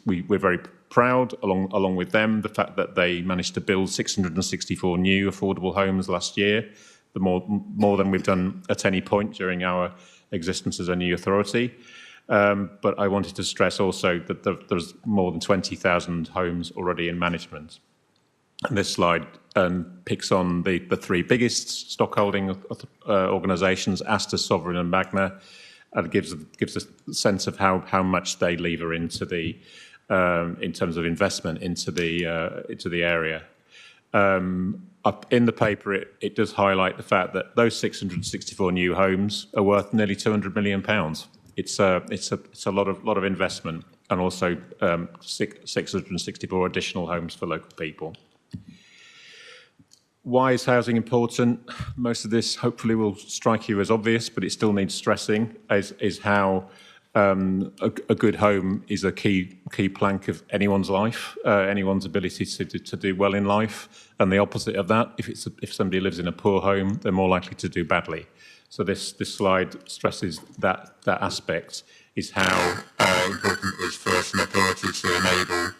we're very proud, along with them, the fact that they managed to build 664 new affordable homes last year, more than we've done at any point during our existence as a new authority. But I wanted to stress also that there's more than 20,000 homes already in management. And this slide picks on the three biggest stockholding organisations, Astor, Sovereign and Magna, and gives a sense of how much they lever into the in terms of investment into the area. Up in the paper, it does highlight the fact that those 664 new homes are worth nearly £200 million. It's a lot of investment, and also 664 additional homes for local people. Why is housing important? Most of this hopefully will strike you as obvious, but it still needs stressing, is how a good home is a key plank of anyone's life, anyone's ability to do well in life, and the opposite of that, if somebody lives in a poor home, they're more likely to do badly. So this slide stresses that aspect, is how important it is for us an authority to enable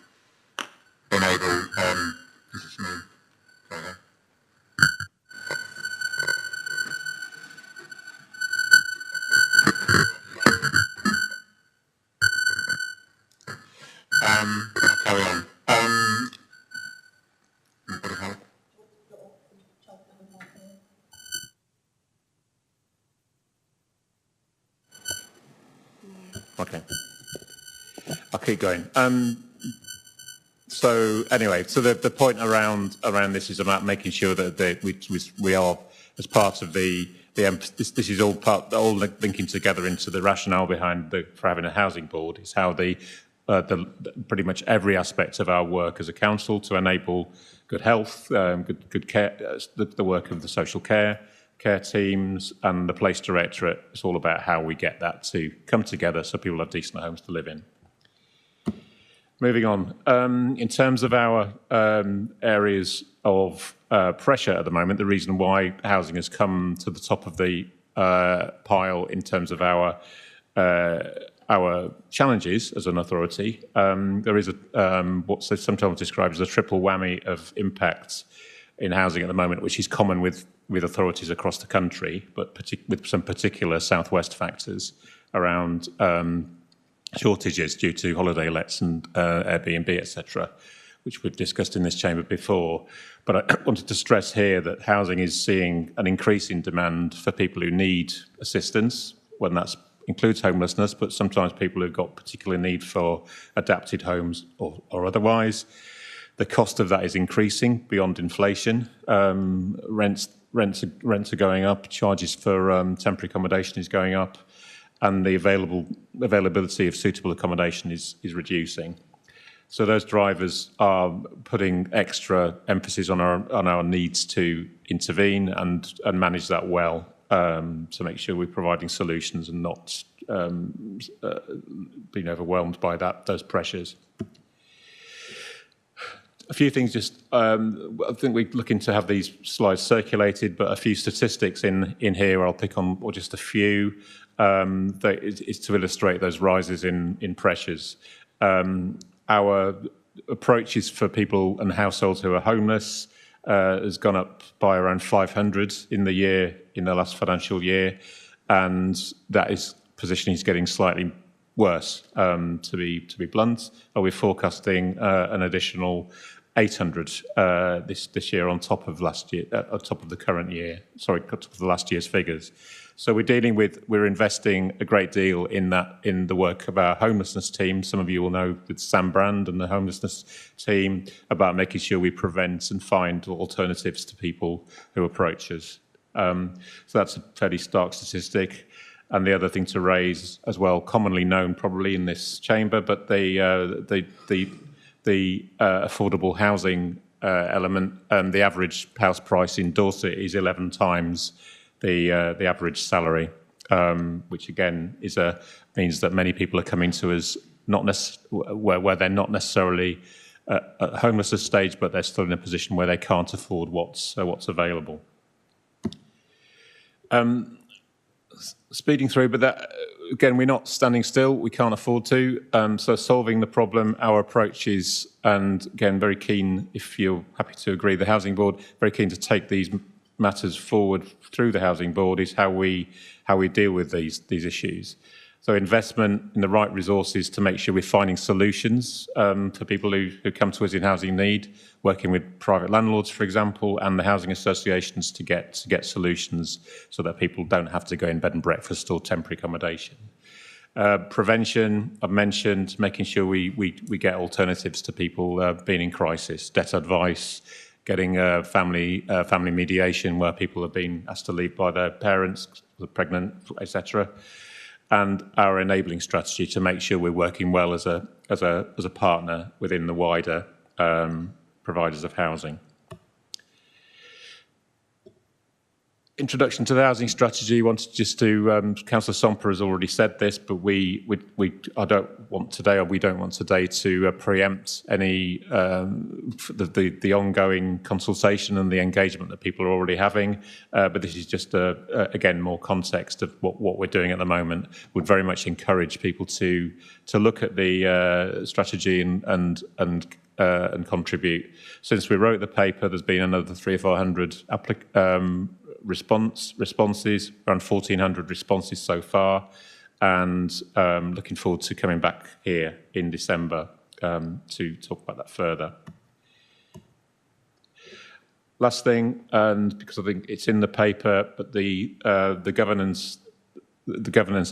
is this me? Okay. Carry on. Okay, I'll keep going. So anyway, so the point around this is about making sure that we are, as part of the this is all linking together into the rationale behind for having a housing board, is how pretty much every aspect of our work as a council to enable good health, good care, the work of the social care teams and the Place Directorate. It's all about how we get that to come together so people have decent homes to live in. Moving on, in terms of our areas of pressure at the moment, the reason why housing has come to the top of the pile in terms of our challenges as an authority, there is what's sometimes described as a triple whammy of impacts in housing at the moment, which is common with authorities across the country, but with some particular southwest factors around shortages due to holiday lets and Airbnb, etc., which we've discussed in this chamber before. But I wanted to stress here that housing is seeing an increase in demand for people who need assistance, when that includes homelessness, but sometimes people who've got particular need for adapted homes or otherwise. The cost of that is increasing beyond inflation. Rents are going up, charges for temporary accommodation is going up, and the availability of suitable accommodation is reducing. So those drivers are putting extra emphasis on our needs to intervene and manage that well, to make sure we're providing solutions and not being overwhelmed by those pressures. a few things. Just I think we're looking to have these slides circulated, but a few statistics in here. I'll pick on just a few. That is to illustrate those rises in pressures. Our approaches for people and households who are homeless has gone up by around 500 in the last financial year, and that is positioning is getting slightly worse. To be blunt, we're forecasting an additional 800 this year on top of last year, on top of the current year. Sorry, on top of the last year's figures. So we're investing a great deal in the work of our homelessness team. Some of you will know with Sam Brand and the homelessness team about making sure we prevent and find alternatives to people who approach us. So that's a fairly stark statistic. And the other thing to raise as well, commonly known probably in this chamber, but the affordable housing element, and the average house price in Dorset is 11 times the average salary, which again means that many people are coming to us where they're not necessarily at homelessness stage, but they're still in a position where they can't afford what's available. Speeding through, but that again, we're not standing still. We can't afford to. So solving the problem, our approach is, and again, very keen, if you're happy to agree, the Housing Board, very keen to take these matters forward through the Housing Board, is how we deal with these issues. So investment in the right resources to make sure we're finding solutions for people who come to us in housing need, working with private landlords, for example, and the housing associations to get solutions so that people don't have to go in bed and breakfast or temporary accommodation. Prevention, I've mentioned, making sure we get alternatives to people being in crisis, debt advice, getting family mediation where people have been asked to leave by their parents, pregnant, etc. And our enabling strategy to make sure we're working well as a partner within the wider providers of housing. Introduction to the housing strategy. Wanted just to Councillor Somper has already said this, but we don't want today to preempt any the ongoing consultation and the engagement that people are already having. But this is just again more context of what we're doing at the moment. Would very much encourage people to look at the strategy and contribute. Since we wrote the paper, there's been another 300 or 400 responses, around 1,400 responses so far, and looking forward to coming back here in December to talk about that further. Last thing, and because I think it's in the paper, but the governance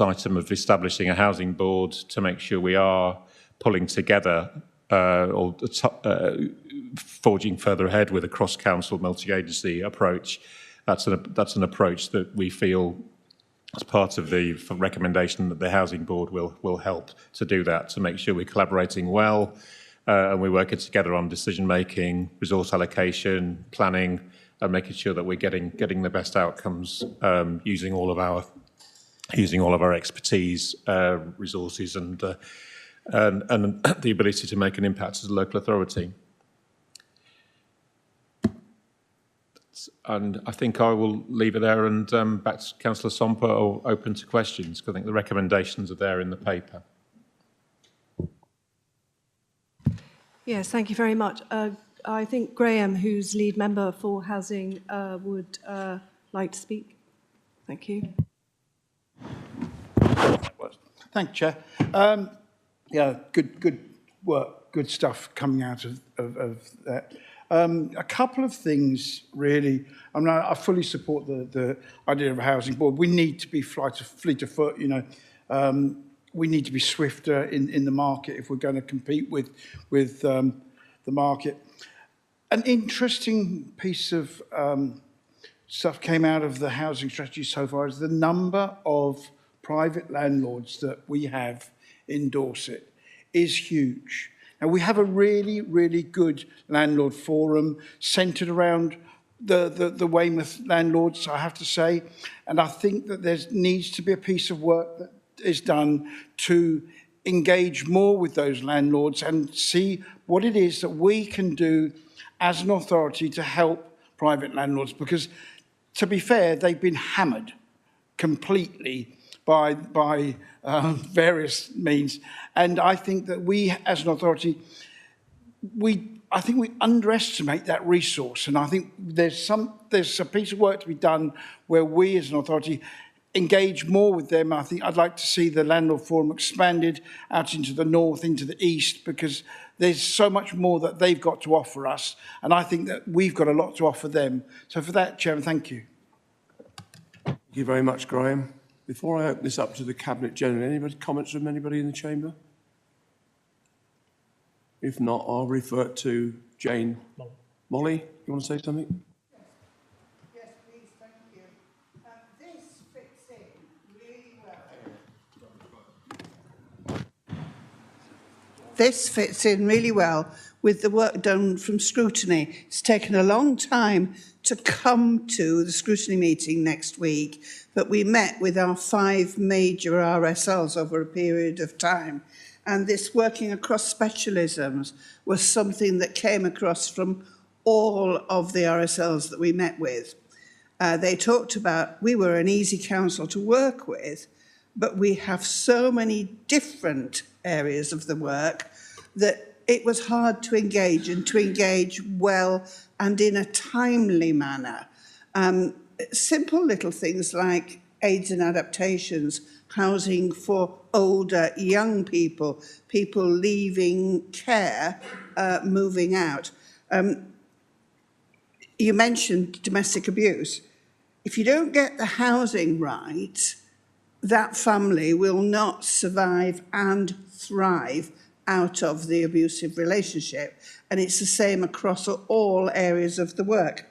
item of establishing a housing board to make sure we are pulling together or forging further ahead with a cross-council multi-agency approach. That's an approach that we feel, as part of the recommendation, that the Housing Board will help to do that, to make sure we're collaborating well and we're working together on decision making, resource allocation, planning, and making sure that we're getting the best outcomes using all of our expertise, resources, and the ability to make an impact as a local authority. And I think I will leave it there and back to Councillor Somper, or open to questions, because I think the recommendations are there in the paper. Yes, thank you very much. I think Graham, who's lead member for housing, would like to speak. Thank you. Thank you, Chair. Yeah, good work, good stuff coming out of that. A couple of things, really. I mean, I fully support the idea of a housing board. We need to be fleet of foot, you know. We need to be swifter in the market if we're going to compete with the market. An interesting piece of stuff came out of the housing strategy so far is the number of private landlords that we have in Dorset is huge. Now, we have a really, really good landlord forum centred around the Weymouth landlords, I have to say. And I think that there needs to be a piece of work that is done to engage more with those landlords and see what it is that we can do as an authority to help private landlords, because to be fair, they've been hammered completely by various means. And I think that we as an authority, I think we underestimate that resource. And I think there's a piece of work to be done where we as an authority engage more with them. I think I'd like to see the Landlord Forum expanded out into the north, into the east, because there's so much more that they've got to offer us. And I think that we've got a lot to offer them. So for that, Chairman, thank you. Thank you very much, Graham. Before I open this up to the Cabinet generally, any comments from anybody in the chamber? If not, I'll refer it to Jane. Molly, you want to say something? Yes, please, thank you. This fits in really well. This fits in really well with the work done from scrutiny. It's taken a long time to come to the scrutiny meeting next week, but we met with our 5 major RSLs over a period of time. And this working across specialisms was something that came across from all of the RSLs that we met with. They talked about, we were an easy council to work with, but we have so many different areas of the work that it was hard to engage, and to engage well and in a timely manner. Simple little things like aids and adaptations, housing for older, young people, people leaving care, moving out. You mentioned domestic abuse. If you don't get the housing right, that family will not survive and thrive out of the abusive relationship. And it's the same across all areas of the work.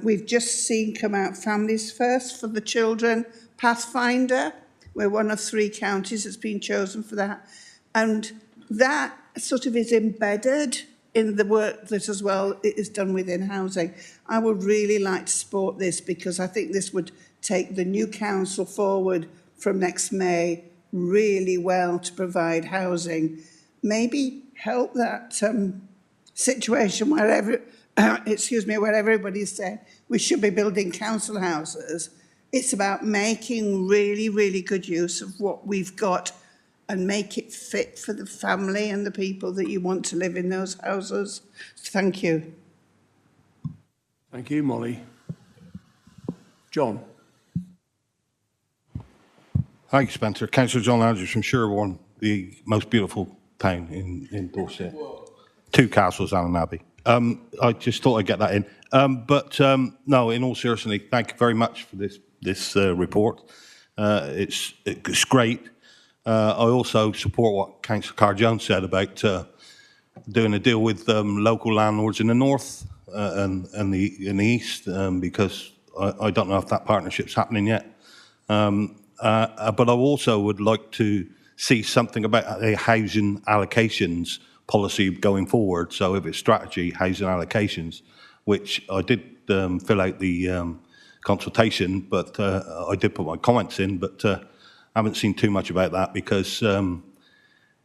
We've just seen come out Families First for the children, Pathfinder. We're one of 3 counties that's been chosen for that. And that sort of is embedded in the work that as well it is done within housing. I would really like to support this, because I think this would take the new council forward from next May really well to provide housing. Maybe help that situation where where everybody's saying we should be building council houses. It's about making really, really good use of what we've got and make it fit for the family and the people that you want to live in those houses. Thank you. Thank you, Molly. John. Thank you, Spencer. Councillor John Andrews from Sherborne, the most beautiful town in Dorset. 2 castles and an abbey. I just thought I'd get that in. No, in all seriousness, thank you very much for this report. It's great. I also support what Councillor Carr-Jones said about doing a deal with local landlords in the north and in the east, because I don't know if that partnership's happening yet. But I also would like to see something about a housing allocations policy going forward. So if it's strategy, housing allocations, which I did fill out the consultation, but I did put my comments in, but I haven't seen too much about that, because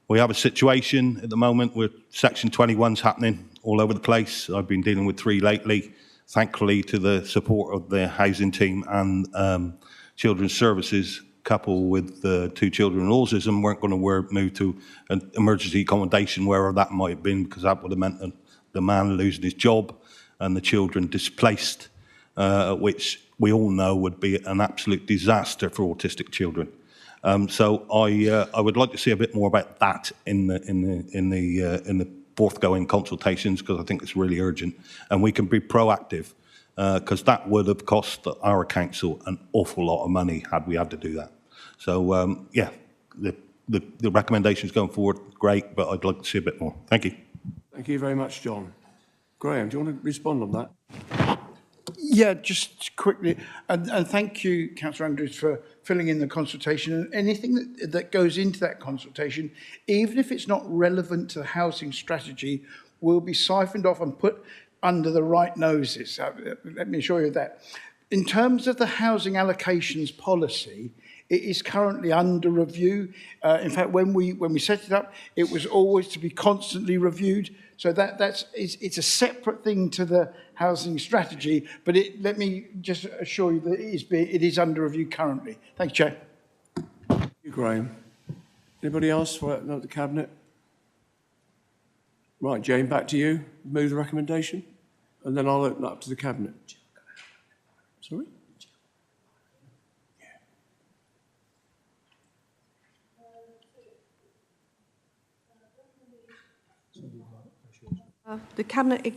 we have a situation at the moment where Section 21's happening all over the place. I've been dealing with 3 lately, thankfully to the support of the housing team and Children's Services. Couple with 2 children with autism weren't going to move to an emergency accommodation, wherever that might have been, because that would have meant the man losing his job and the children displaced, which we all know would be an absolute disaster for autistic children. So I would like to see a bit more about that in the forthgoing consultations, because I think it's really urgent, and we can be proactive. Because that would have cost our council an awful lot of money had we had to do that. So, yeah, the recommendations going forward, great, but I'd like to see a bit more. Thank you. Thank you very much, John. Graham, do you want to respond on that? Yeah, just quickly, and thank you, Councillor Andrews, for filling in the consultation. And anything that goes into that consultation, even if it's not relevant to the housing strategy, will be siphoned off and put under the right noses. Let me assure you of that. In terms of the housing allocations policy, It is currently under review. In fact, when we set it up, it was always to be constantly reviewed. So it's a separate thing to the housing strategy, but let me just assure you that it is under review currently. Thank you, Chair. Thank you, Graham. Anybody else for the Cabinet? Right, Jane, back to you. Move the recommendation, and then I'll open up to the Cabinet. Sorry? The Cabinet...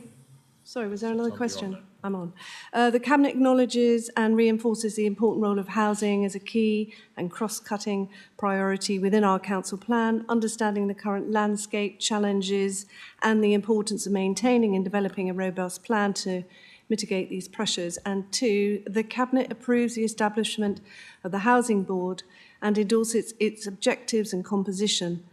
Sorry, was there another question? I'm on. The Cabinet acknowledges and reinforces the important role of housing as a key and cross-cutting priority within our council plan, understanding the current landscape challenges and the importance of maintaining and developing a robust plan to mitigate these pressures. And two, the Cabinet approves the establishment of the Housing Board and endorses its objectives and composition.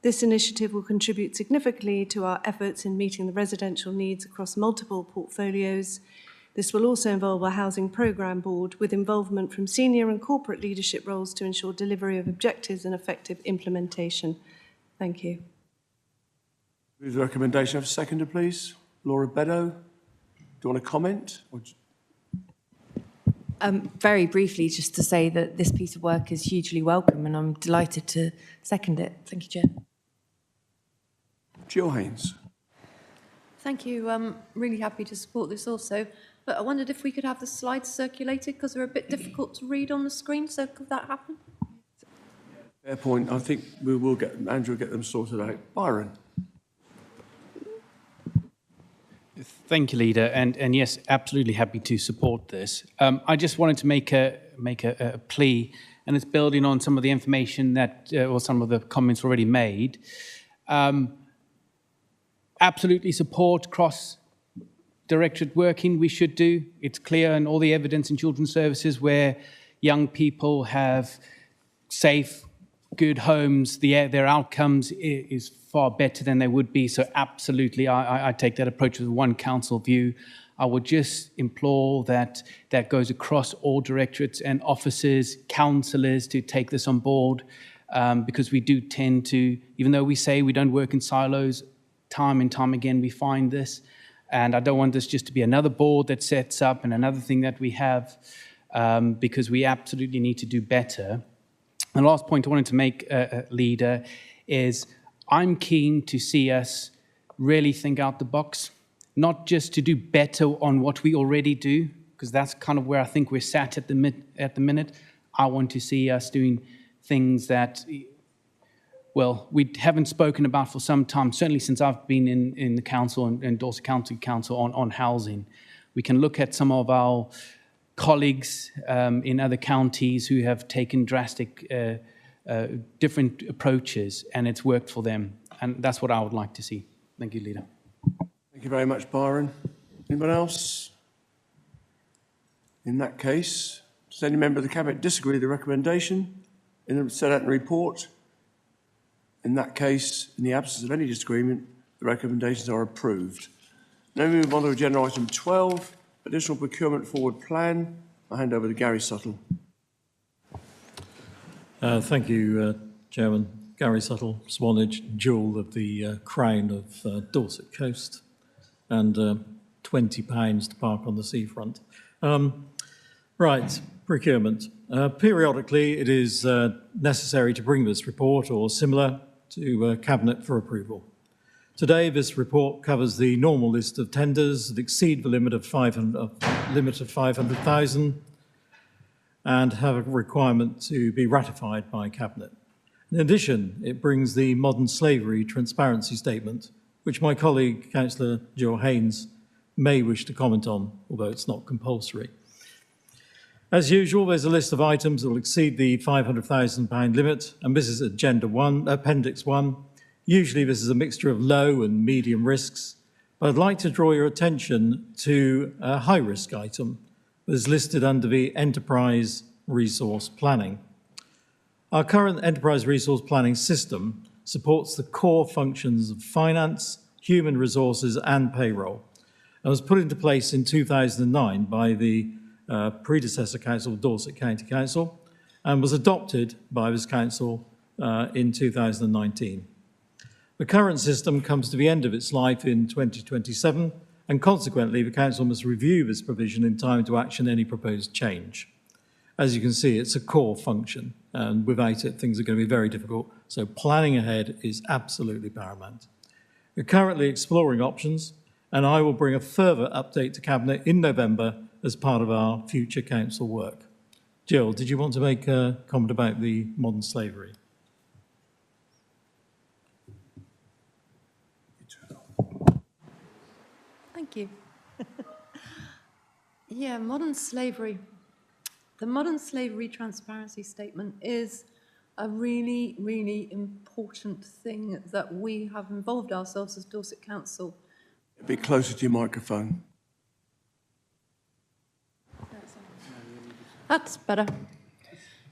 This initiative will contribute significantly to our efforts in meeting the residential needs across multiple portfolios. This will also involve a housing programme board with involvement from senior and corporate leadership roles to ensure delivery of objectives and effective implementation. Thank you. Move the recommendation. Have a seconder, please. Laura Beddow, do you want to comment? Very briefly, just to say that this piece of work is hugely welcome and I'm delighted to second it. Thank you, Chair. Jill Haynes. Thank you. I'm really happy to support this also. But I wondered if we could have the slides circulated because they're a bit difficult to read on the screen. So could that happen? Fair point. I think we will get Andrew will get them sorted out. Byron. Thank you, Leader, and yes, absolutely happy to support this. I just wanted to make a plea, and it's building on some of the information that, or some of the comments already made. Absolutely support cross-directorate working. We should do. It's clear in all the evidence in children's services where young people have safe, good homes, their outcomes is far better than they would be. So absolutely, I take that approach with one council view. I would just implore that goes across all directorates and offices, councillors to take this on board because we do tend to, even though we say we don't work in silos, time and time again we find this. And I don't want this just to be another board that sets up and another thing that we have because we absolutely need to do better. And the last point I wanted to make, Leader, is I'm keen to see us really think out the box, not just to do better on what we already do, because that's kind of where I think we're sat at the minute. I want to see us doing things that, well, we haven't spoken about for some time, certainly since I've been in the council and Dorset County Council on housing. We can look at some of our colleagues in other counties who have taken drastic different approaches and it's worked for them. And that's what I would like to see. Thank you, Leader. Thank you very much, Byron. Anyone else? In that case, does any member of the Cabinet disagree with the recommendation set out in the report? In that case, in the absence of any disagreement, the recommendations are approved. Now we move on to agenda item 12, additional procurement forward plan. I hand over to Gary Suttle. Thank you, Chairman. Gary Suttle, Swanage, jewel of the crown of Dorset Coast, and £20 to park on the seafront. Right, procurement. Periodically, it is necessary to bring this report or similar to Cabinet for approval. Today, this report covers the normal list of tenders that exceed the limit of 500,000 and have a requirement to be ratified by Cabinet. In addition, it brings the modern slavery transparency statement, which my colleague, Councillor Jill Haynes, may wish to comment on, although it's not compulsory. As usual, there's a list of items that will exceed the £500,000 limit, and this is Appendix 1. Usually this is a mixture of low and medium risks, but I'd like to draw your attention to a high-risk item that is listed under the Enterprise Resource Planning. Our current Enterprise Resource Planning system supports the core functions of finance, human resources and payroll, and was put into place in 2009 by the predecessor council, Dorset County Council, and was adopted by this council in 2019. The current system comes to the end of its life in 2027, and consequently the council must review this provision in time to action any proposed change. As you can see, it's a core function, and without it, things are going to be very difficult. So planning ahead is absolutely paramount. We're currently exploring options, and I will bring a further update to Cabinet in November as part of our future council work. Jill, did you want to make a comment about the modern slavery? Thank you. Yeah, modern slavery. The modern slavery transparency statement is a really, really important thing that we have involved ourselves as Dorset Council. A bit closer to your microphone. That's better.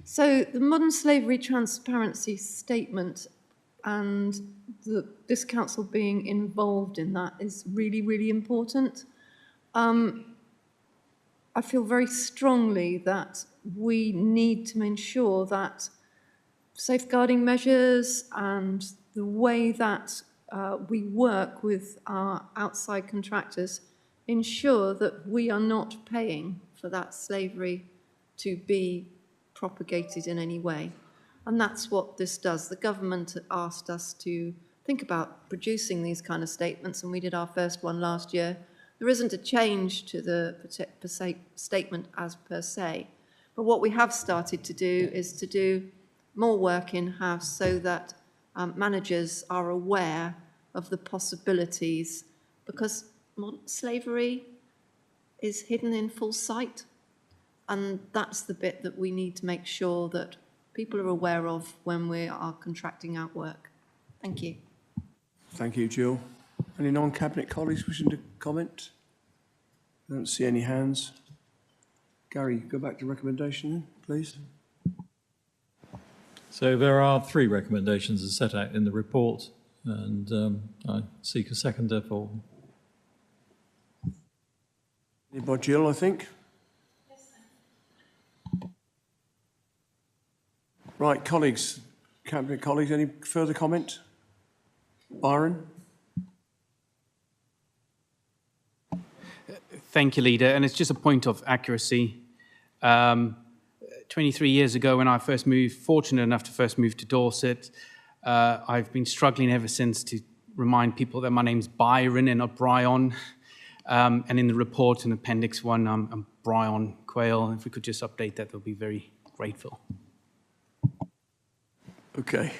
So the modern slavery transparency statement and this council being involved in that is really, really important. I feel very strongly that we need to ensure that safeguarding measures and the way that we work with our outside contractors ensure that we are not paying for that slavery to be propagated in any way. And that's what this does. The government asked us to think about producing these kind of statements, and we did our first one last year. There isn't a change to the statement as per se, but what we have started to do is to do more work in-house so that managers are aware of the possibilities, because slavery is hidden in full sight, and that's the bit that we need to make sure that people are aware of when we are contracting out work. Thank you. Thank you, Jill. Any non-cabinet colleagues wishing to comment? I don't see any hands. Gary, go back to recommendation, please. So there are 3 recommendations as set out in the report, and I seek a seconder for them. By Jill, I think. Right, colleagues, cabinet colleagues, any further comment? Byron? Thank you, Leader. And it's just a point of accuracy. 23 years ago, when I first moved, fortunate enough to first move to Dorset, I've been struggling ever since to remind people that my name's Byron and not Brian. And in the report in Appendix 1, I'm Brian Quayle. If we could just update that, we'll be very grateful. Okay.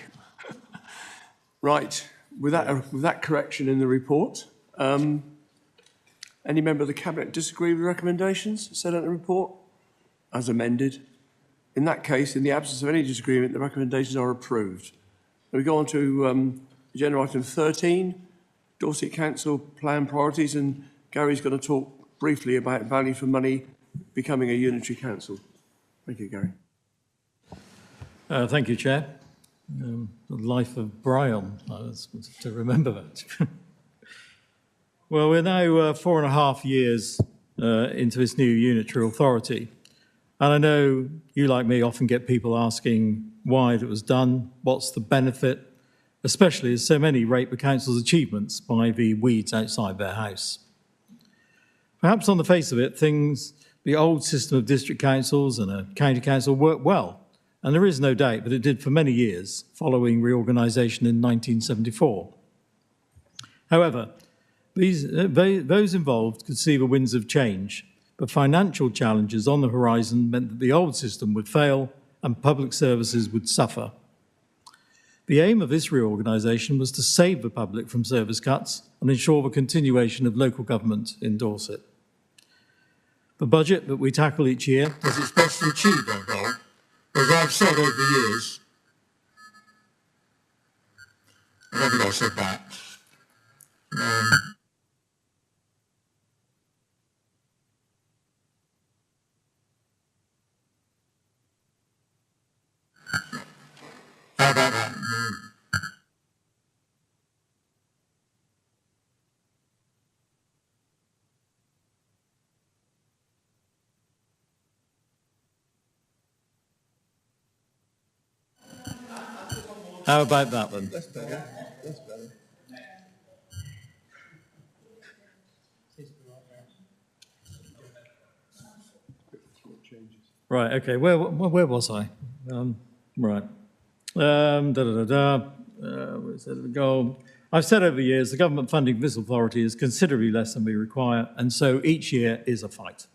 Right. With that correction in the report, any member of the Cabinet disagree with the recommendations set out in the report as amended? In that case, in the absence of any disagreement, the recommendations are approved. We go on to agenda item 13, Dorset Council Plan Priorities, and Gary's going to talk briefly about value for money becoming a unitary council. Thank you, Gary. Thank you, Chair. The life of Brian, I was to remember that. Well, we're now 4.5 years into this new unitary authority. And I know you, like me, often get people asking why it was done, what's the benefit, especially as so many rate the council's achievements by the weeds outside their house. Perhaps on the face of it, the old system of district councils and a county council worked well. And there is no doubt that it did for many years, following reorganisation in 1974. However, those involved could see the winds of change, but financial challenges on the horizon meant that the old system would fail and public services would suffer. The aim of this reorganisation was to save the public from service cuts and ensure the continuation of local government in Dorset. The budget that we tackle each year Does its best to achieve that goal? As I've said over the years, I don't think I said that. How about that? How about that then? That's better. That's better. Right, okay, where was I? Right. Where's the goal? I've said over the years the government funding for this authority is considerably less than we require, and so each year is a fight.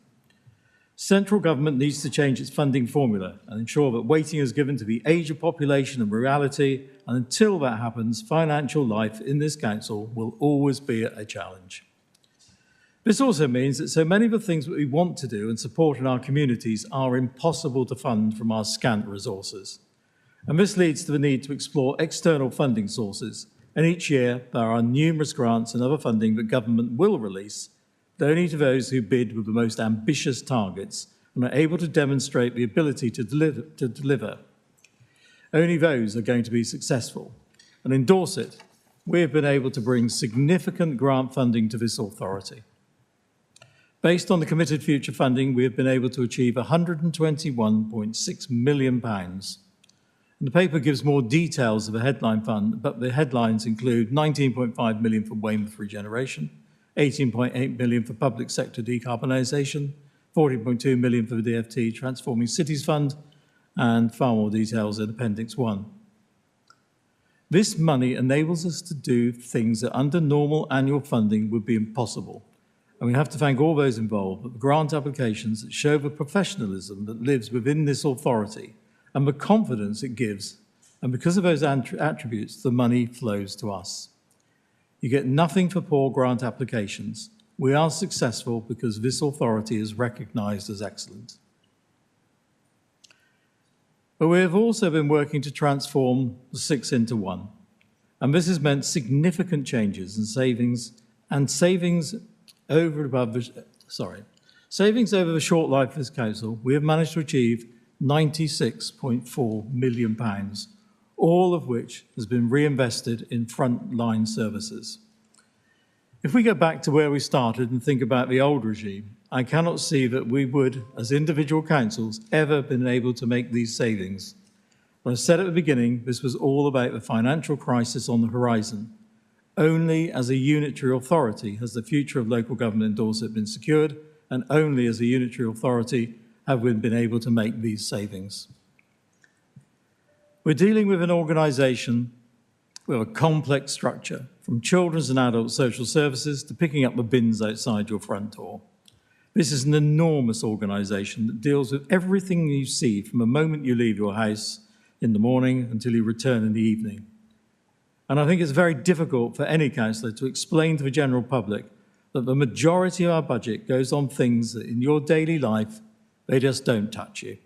Central government needs to change its funding formula and ensure that weighting is given to the age of population and rurality, and until that happens, financial life in this council will always be a challenge. This also means that so many of the things that we want to do and support in our communities are impossible to fund from our scant resources. And this leads to the need to explore external funding sources. And each year, there are numerous grants and other funding that government will release, but only to those who bid with the most ambitious targets and are able to demonstrate the ability to deliver. Only those are going to be successful. And in Dorset, we have been able to bring significant grant funding to this authority. Based on the committed future funding, we have been able to achieve £121.6 million. And the paper gives more details of the headline fund, but the headlines include £19.5 million for Weymouth regeneration, £18.8 million for public sector decarbonisation, £14.2 million for the DFT Transforming Cities Fund, and far more details in Appendix 1. This money enables us to do things that under normal annual funding would be impossible. And we have to thank all those involved, but the grant applications that show the professionalism that lives within this authority and the confidence it gives. And because of those attributes, the money flows to us. You get nothing for poor grant applications. We are successful because this authority is recognised as excellent. But we have also been working to transform the 6 into 1. And this has meant significant changes and savings over the short life of this council. We have managed to achieve £96.4 million, all of which has been reinvested in frontline services. If we go back to where we started and think about the old regime, I cannot see that we would, as individual councils, ever been able to make these savings. When I said at the beginning, this was all about the financial crisis on the horizon. Only as a unitary authority has the future of local government in Dorset been secured, and only as a unitary authority have we been able to make these savings. We're dealing with an organisation with a complex structure, from children's and adult social services to picking up the bins outside your front door. This is an enormous organisation that deals with everything you see from the moment you leave your house in the morning until you return in the evening. And I think it's very difficult for any councillor to explain to the general public that the majority of our budget goes on things that in your daily life, they just don't touch you.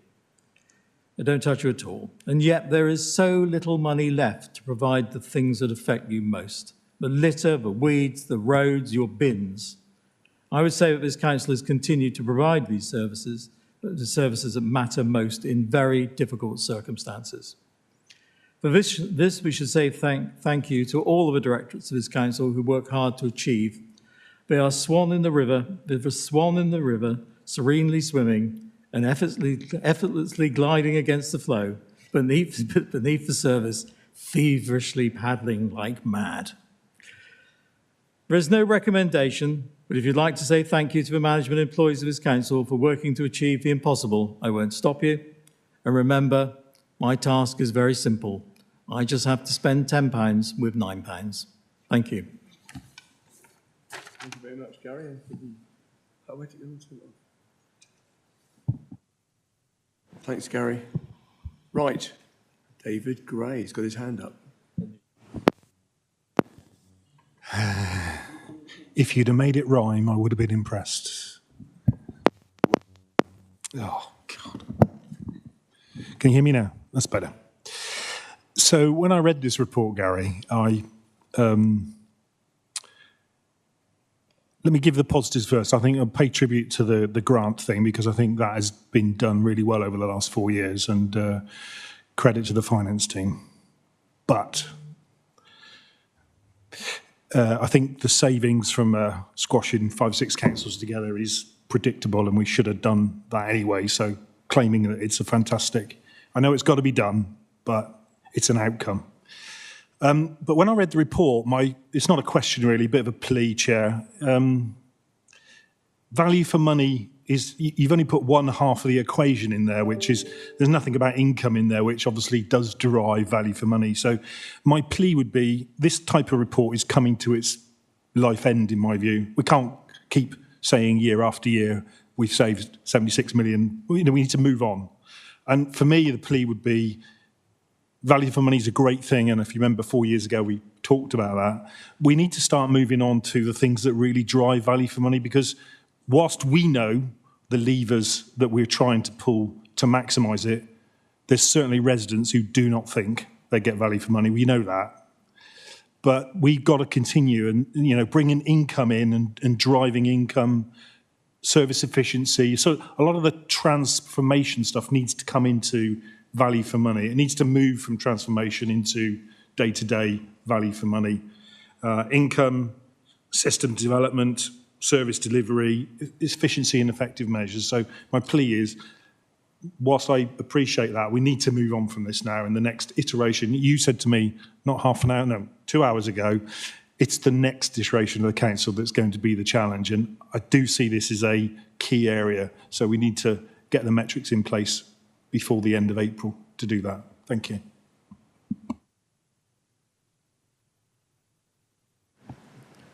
They don't touch you at all. And yet there is so little money left to provide the things that affect you most. The litter, the weeds, the roads, your bins. I would say that this council has continued to provide these services, but the services that matter most in very difficult circumstances. For this we should say thank you to all of the directorates of this council who work hard to achieve. They are swan in the river, serenely swimming and effortlessly gliding against the flow, beneath the surface, feverishly paddling like mad. There is no recommendation, but if you'd like to say thank you to the management employees of this council for working to achieve the impossible, I won't stop you. And remember, my task is very simple. I just have to spend £10 with £9. Thank you. Thank you very much, Gary. Thanks, Gary. Right, David Gray's got his hand up. If you'd have made it rhyme, I would have been impressed. Oh, God. Can you hear me now? That's better. So when I read this report, Gary, let me give the positives first. I think I'll pay tribute to the grant thing because I think that has been done really well over the last 4 years, and credit to the finance team. But I think the savings from squashing 5-6 councils together is predictable, and we should have done that anyway. So claiming that it's a fantastic, I know it's got to be done, but it's an outcome. But when I read the report, it's not a question really, a bit of a plea, Chair. Value for money is, you've only put one half of the equation in there, which is, there's nothing about income in there, which obviously does derive value for money. So my plea would be, this type of report is coming to its life end, in my view. We can't keep saying year after year, we've saved 76 million. We need to move on. And for me, the plea would be, value for money is a great thing, and if you remember 4 years ago we talked about that. We need to start moving on to the things that really drive value for money, because whilst we know the levers that we're trying to pull to maximise it, there's certainly residents who do not think they get value for money. We know that. But we've got to continue and bringing income in and driving income, service efficiency. So a lot of the transformation stuff needs to come into value for money. It needs to move from transformation into day-to-day value for money. Income, system development, service delivery, efficiency and effective measures. So my plea is, whilst I appreciate that, we need to move on from this now in the next iteration. You said to me, not half an hour, no, 2 hours ago, it's the next iteration of the council that's going to be the challenge. And I do see this as a key area. So we need to get the metrics in place before the end of April to do that. Thank you.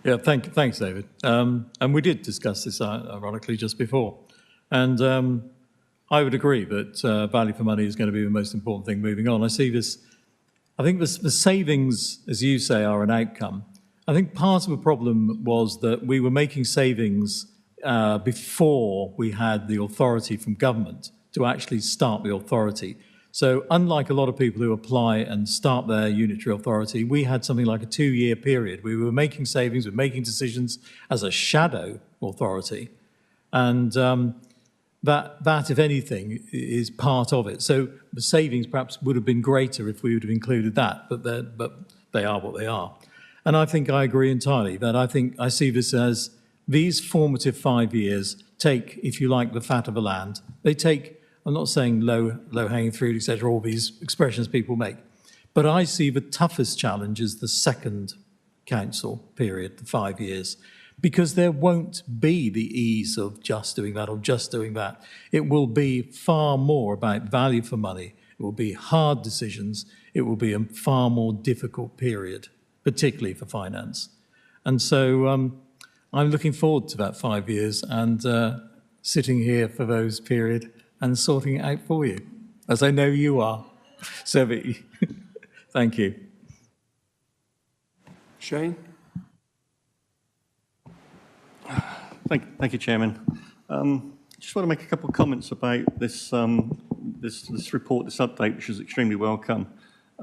Yeah, thanks, David. And we did discuss this, ironically, just before. And I would agree that value for money is going to be the most important thing moving on. I see this, I think the savings, as you say, are an outcome. I think part of the problem was that we were making savings before we had the authority from government to actually start the authority. So unlike a lot of people who apply and start their unitary authority, we had something like a 2-year period. We were making savings, we were making decisions as a shadow authority. And that, if anything, is part of it. So the savings perhaps would have been greater if we would have included that, but they are what they are. And I think I agree entirely that I see this as these formative 5 years take, if you like, the fat of the land. They take, I'm not saying low-hanging fruit, etc., all these expressions people make, but I see the toughest challenge as the second council period, the 5 years, because there won't be the ease of just doing that or just doing that. It will be far more about value for money. It will be hard decisions. It will be a far more difficult period, particularly for finance. And so I'm looking forward to that 5 years and sitting here for those period and sorting it out for you, as I know you are. So, thank you. Shane? Thank you, Chairman. Just want to make a couple of comments about this report, this update, which is extremely welcome.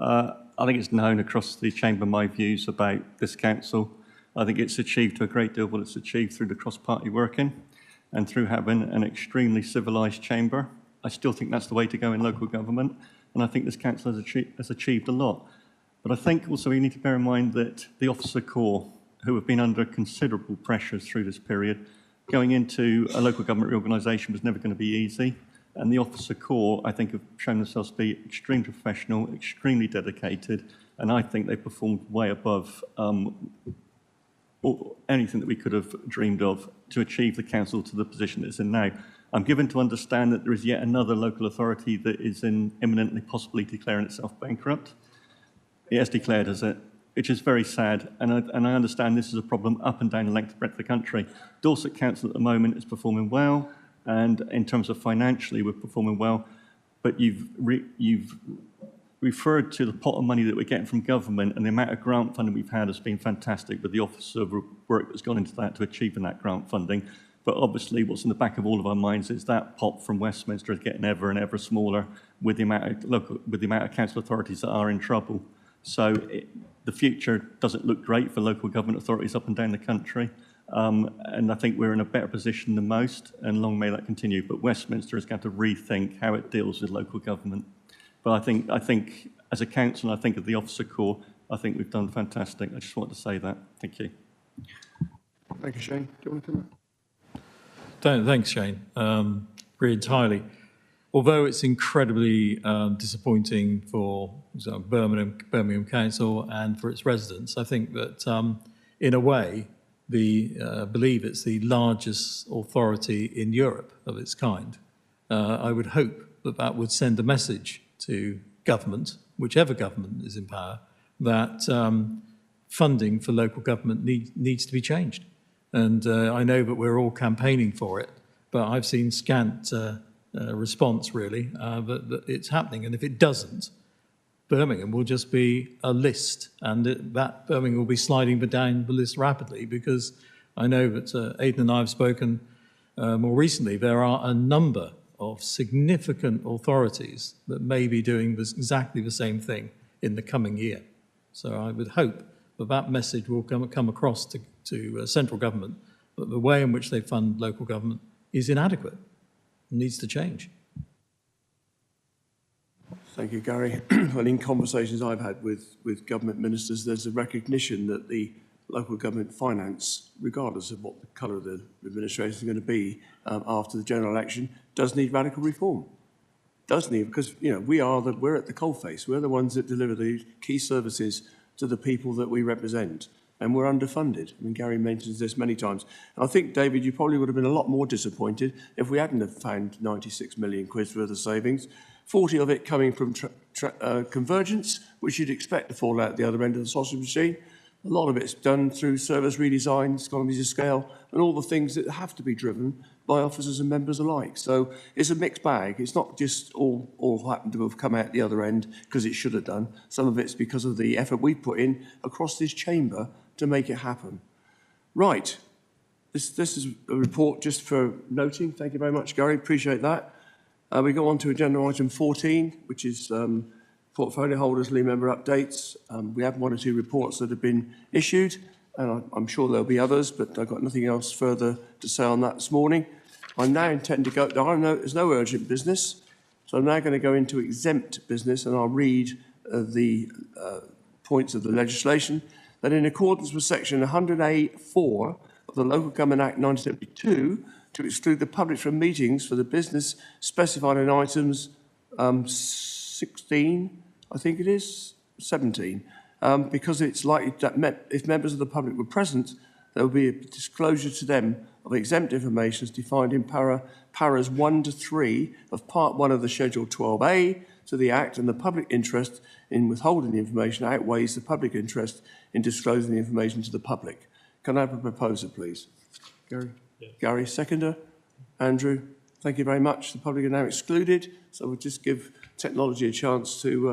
I think it's known across the Chamber my views about this council. I think it's achieved a great deal what it's achieved through the cross-party working and through having an extremely civilised chamber. I still think that's the way to go in local government, and I think this council has achieved a lot. But I think also we need to bear in mind that the officer corps, who have been under considerable pressures through this period, going into a local government reorganisation was never going to be easy. And the officer corps, I think, have shown themselves to be extremely professional, extremely dedicated, and I think they performed way above anything that we could have dreamed of to achieve the council to the position it's in now. I'm given to understand that there is yet another local authority that is imminently possibly declaring itself bankrupt. It has declared as it, which is very sad, and I understand this is a problem up and down the length and breadth of the country. Dorset Council at the moment is performing well, and in terms of financially, we're performing well, but you've referred to the pot of money that we're getting from government, and the amount of grant funding we've had has been fantastic, with the officer work that's gone into that to achieving that grant funding. But obviously, what's in the back of all of our minds is that pot from Westminster is getting ever and ever smaller with the amount of council authorities that are in trouble. So the future doesn't look great for local government authorities up and down the country. And I think we're in a better position than most, and long may that continue. But Westminster is going to rethink how it deals with local government. But I think as a council, I think of the officer corps, I think we've done fantastic. I just wanted to say that. Thank you. Thank you, Shane. Do you want to come back? Thanks, Shane. Agree entirely. although it's incredibly disappointing for example, Birmingham Council and for its residents, I think that in a way, believe it's the largest authority in Europe of its kind. I would hope that that would send a message to government, whichever government is in power, that funding for local government needs to be changed. And I know that we're all campaigning for it, but I've seen scant response, really, that it's happening. And if it doesn't, Birmingham will just be a list, and that Birmingham will be sliding down the list rapidly, because I know that Aidan and I have spoken more recently. There are a number of significant authorities that may be doing exactly the same thing in the coming year. So I would hope that that message will come across to central government, that the way in which they fund local government is inadequate and needs to change. Thank you, Gary. Well, in conversations I've had with government ministers, there's a recognition that the local government finance, regardless of what the colour of the administration is going to be after the general election, does need radical reform. Does need, because we're at the coalface. We're the ones that deliver the key services to the people that we represent, and we're underfunded. I mean, Gary mentions this many times. And I think, David, you probably would have been a lot more disappointed if we hadn't have found 96 million quid worth of savings, 40 of it coming from convergence, which you'd expect to fall out the other end of the sausage machine. A lot of it's done through service redesign, economies of scale, and all the things that have to be driven by officers and members alike. So it's a mixed bag. It's not just all happened to have come out the other end because it should have done. Some of it's because of the effort we put in across this chamber to make it happen. Right. This is a report just for noting. Thank you very much, Gary. Appreciate that. We go on to agenda item 14, which is portfolio holders, lead member updates. We have one or two reports that have been issued, and I'm sure there'll be others, but I've got nothing else further to say on that this morning. I now intend to go, there's no urgent business, so I'm now going to go into exempt business, and I'll read the points of the legislation. That in accordance with section 100A(4) of the Local Government Act 1972, to exclude the public from meetings for the business specified in items 16, I think it is, 17, because it's likely that if members of the public were present, there would be a disclosure to them of exempt information as defined in paras 1 to 3 of Part 1 of the Schedule 12A to the Act, and the public interest in withholding the information outweighs the public interest in disclosing the information to the public. Can I have a proposer, please? Gary? Yeah. Gary, seconder. Andrew, thank you very much. The public are now excluded, so we'll just give technology a chance to